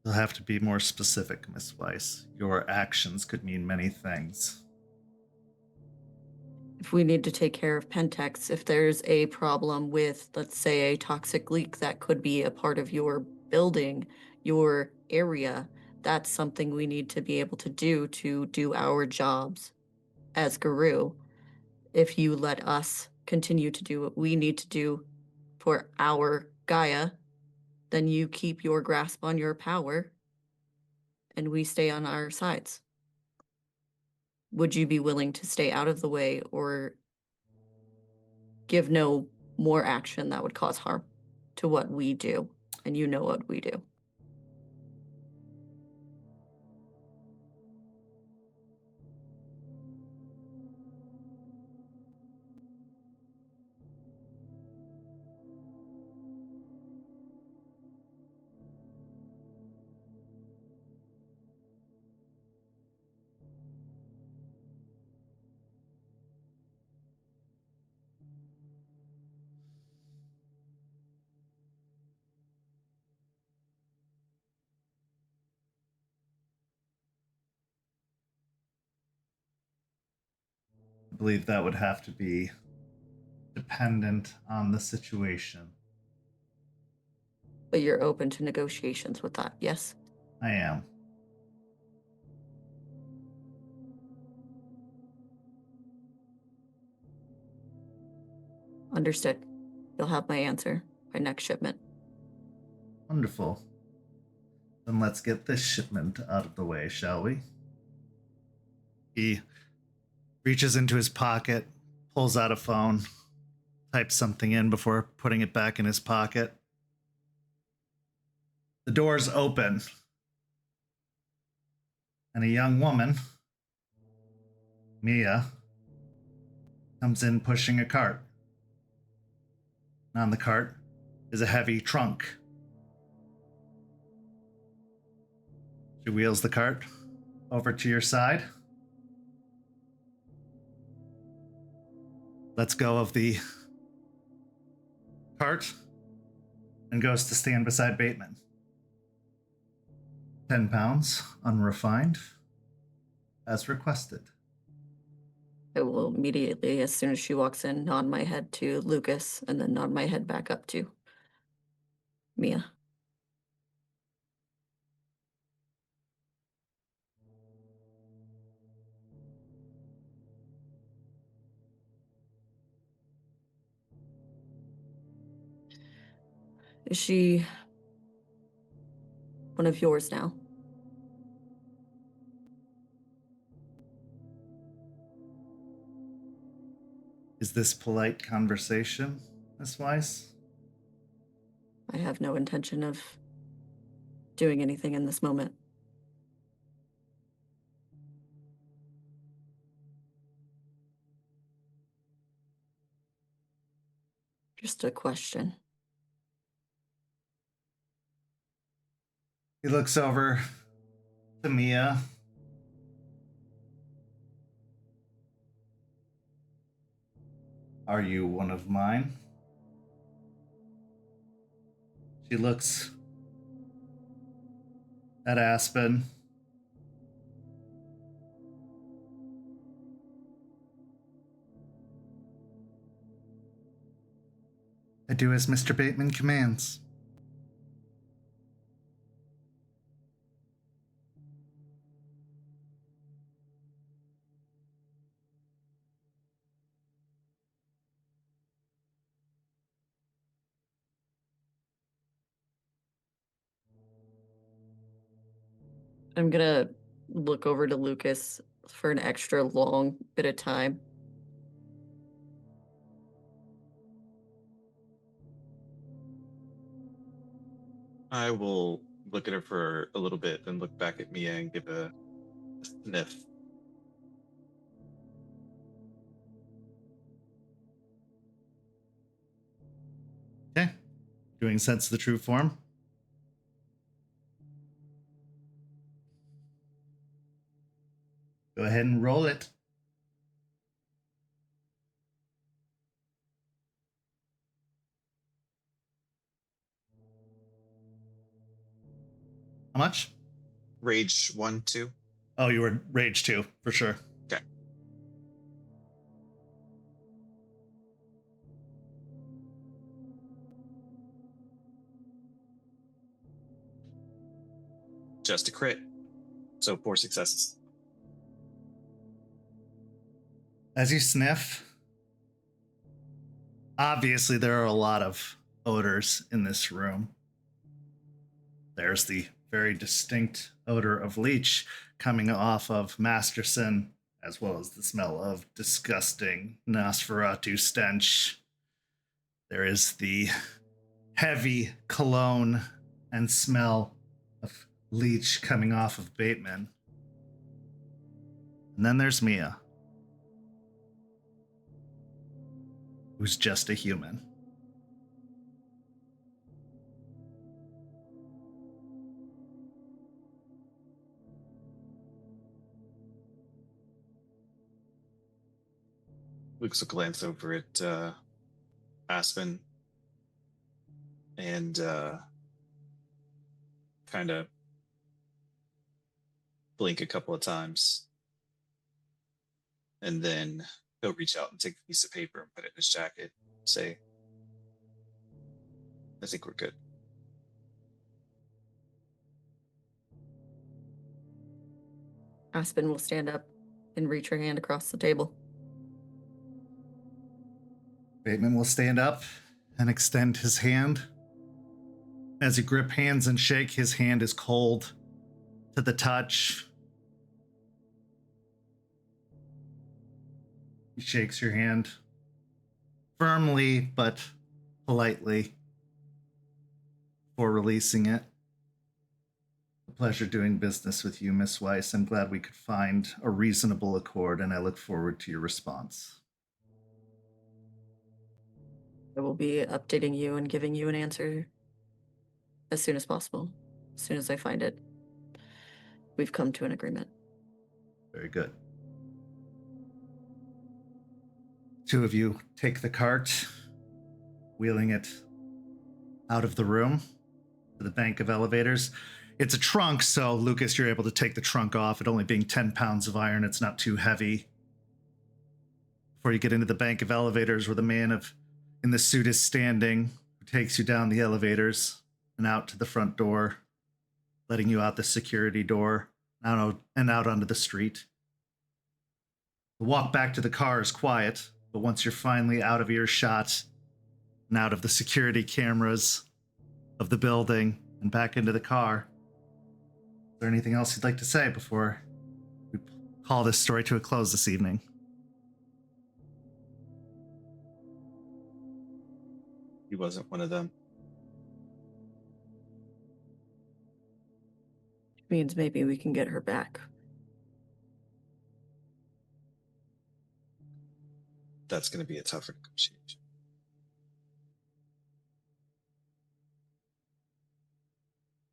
You'll have to be more specific, Miss Weiss. Your actions could mean many things. If we need to take care of Pentex, if there's a problem with, let's say, a toxic leak that could be a part of your building, your area, that's something we need to be able to do our jobs as Guru. If you let us continue to do what we need to do for our Gaia, then you keep your grasp on your power and we stay on our sides. Would you be willing to stay out of the way or give no more action that would cause harm to what we do? And you know what we do. I believe that would have to be dependent on the situation. But you're open to negotiations with that, yes? I am. Understood. You'll have my answer by next shipment. Wonderful. Then let's get this shipment out of the way, shall we? He reaches into his pocket, pulls out a phone, types something in before putting it back in his pocket. The doors open, and a young woman, Mia, comes in pushing a cart. And on the cart is a heavy trunk. She wheels the cart over to your side. Lets go of the cart and goes to stand beside Baitman. 10 pounds, unrefined, as requested. I will immediately, as soon as she walks in, nod my head to Lucas and then nod my head back up to Mia. Is she one of yours now? Is this polite conversation, Miss Weiss? I have no intention of doing anything in this moment. Just a question. He looks over to Mia. Are you one of mine? She looks at Aspen. I do as Mr. Baitman commands. I'm gonna look over to Lucas for an extra long bit of time. I will look at her for a little bit, then look back at Mia and give a sniff. Okay. Doing sense the true form. Go ahead and roll it. How much? Rage 1, 2. Oh, you were rage 2, for sure. Okay. Just a crit. So 4 successes. As you sniff, obviously there are a lot of odors in this room. There's the very distinct odor of leech coming off of Masterson, as well as the smell of disgusting Nosferatu stench. There is the heavy cologne and smell of leech coming off of Baitman. And then there's Mia, who's just a human. Luke's will glance over at Aspen and kind of blink a couple of times. And then he'll reach out and take a piece of paper and put it in his jacket. Say, I think we're good. Aspen will stand up and reach her hand across the table. Bateman will stand up and extend his hand. As you grip hands and shake, his hand is cold to the touch. He shakes your hand firmly but politely before releasing it. A pleasure doing business with you, Miss Weiss. I'm glad we could find a reasonable accord, and I look forward to your response. I will be updating you and giving you an answer as soon as possible. As soon as I find it. We've come to an agreement. Very good. Two of you take the cart, wheeling it out of the room to the bank of elevators. It's a trunk, so Lucas, you're able to take the trunk off. It only being 10 pounds of iron, it's not too heavy. Before you get into the bank of elevators where the man in the suit is standing, who takes you down the elevators and out to the front door, letting you out the security door and out onto the street. The walk back to the car is quiet, but once you're finally out of earshot and out of the security cameras of the building and back into the car, is there anything else you'd like to say before we call this story to a close this evening? He wasn't one of them. Means maybe we can get her back. That's going to be a tougher negotiation.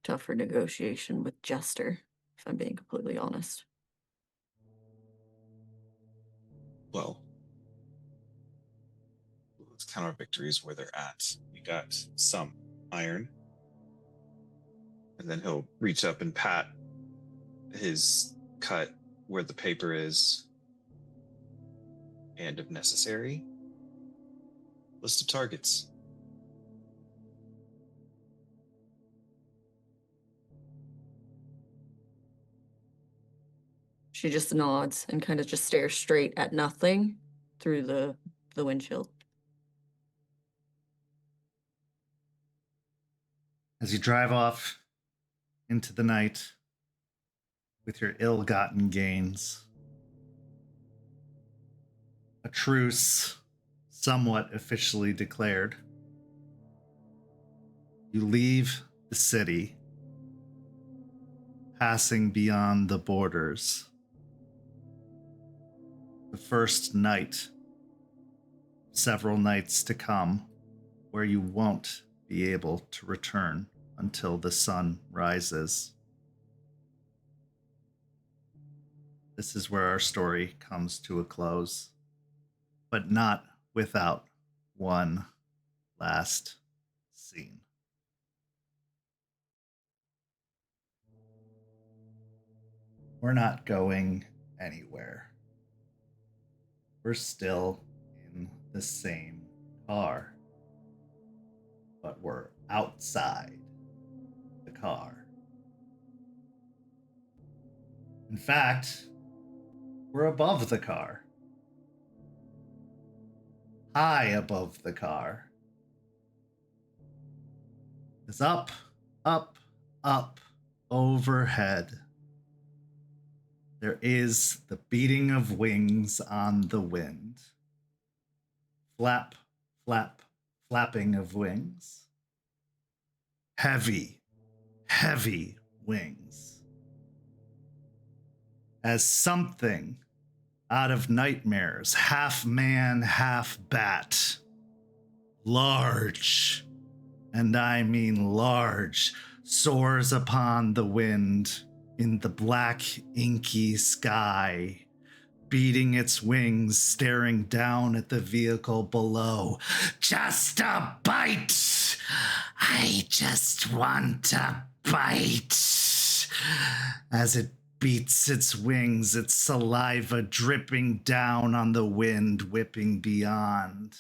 Tougher negotiation with Jester, if I'm being completely honest. Well, let's count our victories where they're at. We got some iron. And then he'll reach up and pat his cut where the paper is. And if necessary, list of targets. She just nods and kind of just stares straight at nothing through the windshield. As you drive off into the night with your ill-gotten gains, a truce somewhat officially declared, you leave the city, passing beyond the borders. The first night, several nights to come, where you won't be able to return until the sun rises. This is where our story comes to a close, but not without one last scene. We're not going anywhere. We're still in the same car, but we're outside the car. In fact, we're above the car. High above the car. It's up, up, up, overhead. There is the beating of wings on the wind. Flap, flap, flapping of wings. Heavy, heavy wings. As something out of nightmares, half man, half bat, large, and I mean large, soars upon the wind in the black, inky sky, beating its wings, staring down at the vehicle below. Just a bite! I just want a bite! As it beats its wings, its saliva dripping down on the wind, whipping beyond.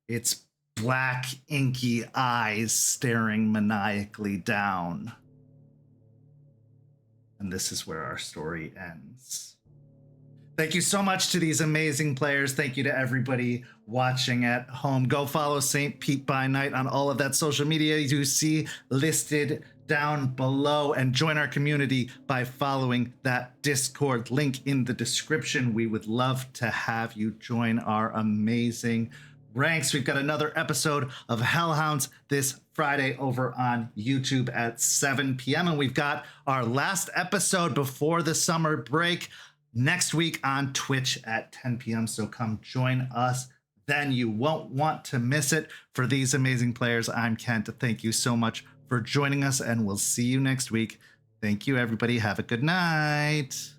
Its black, inky eyes staring maniacally down. And this is where our story ends. Thank you so much to these amazing players. Thank you to everybody watching at home. Go follow St. Pete by Night on all of that social media you see listed down below, and join our community by following that Discord link in the description. We would love to have you join our amazing ranks. We've got another episode of Hellhounds this Friday over on YouTube at 7 p.m. And we've got our last episode before the summer break next week on Twitch at 10 p.m. So come join us then. You won't want to miss it. For these amazing players, I'm Kent. Thank you so much for joining us, and we'll see you next week. Thank you, everybody. Have a good night.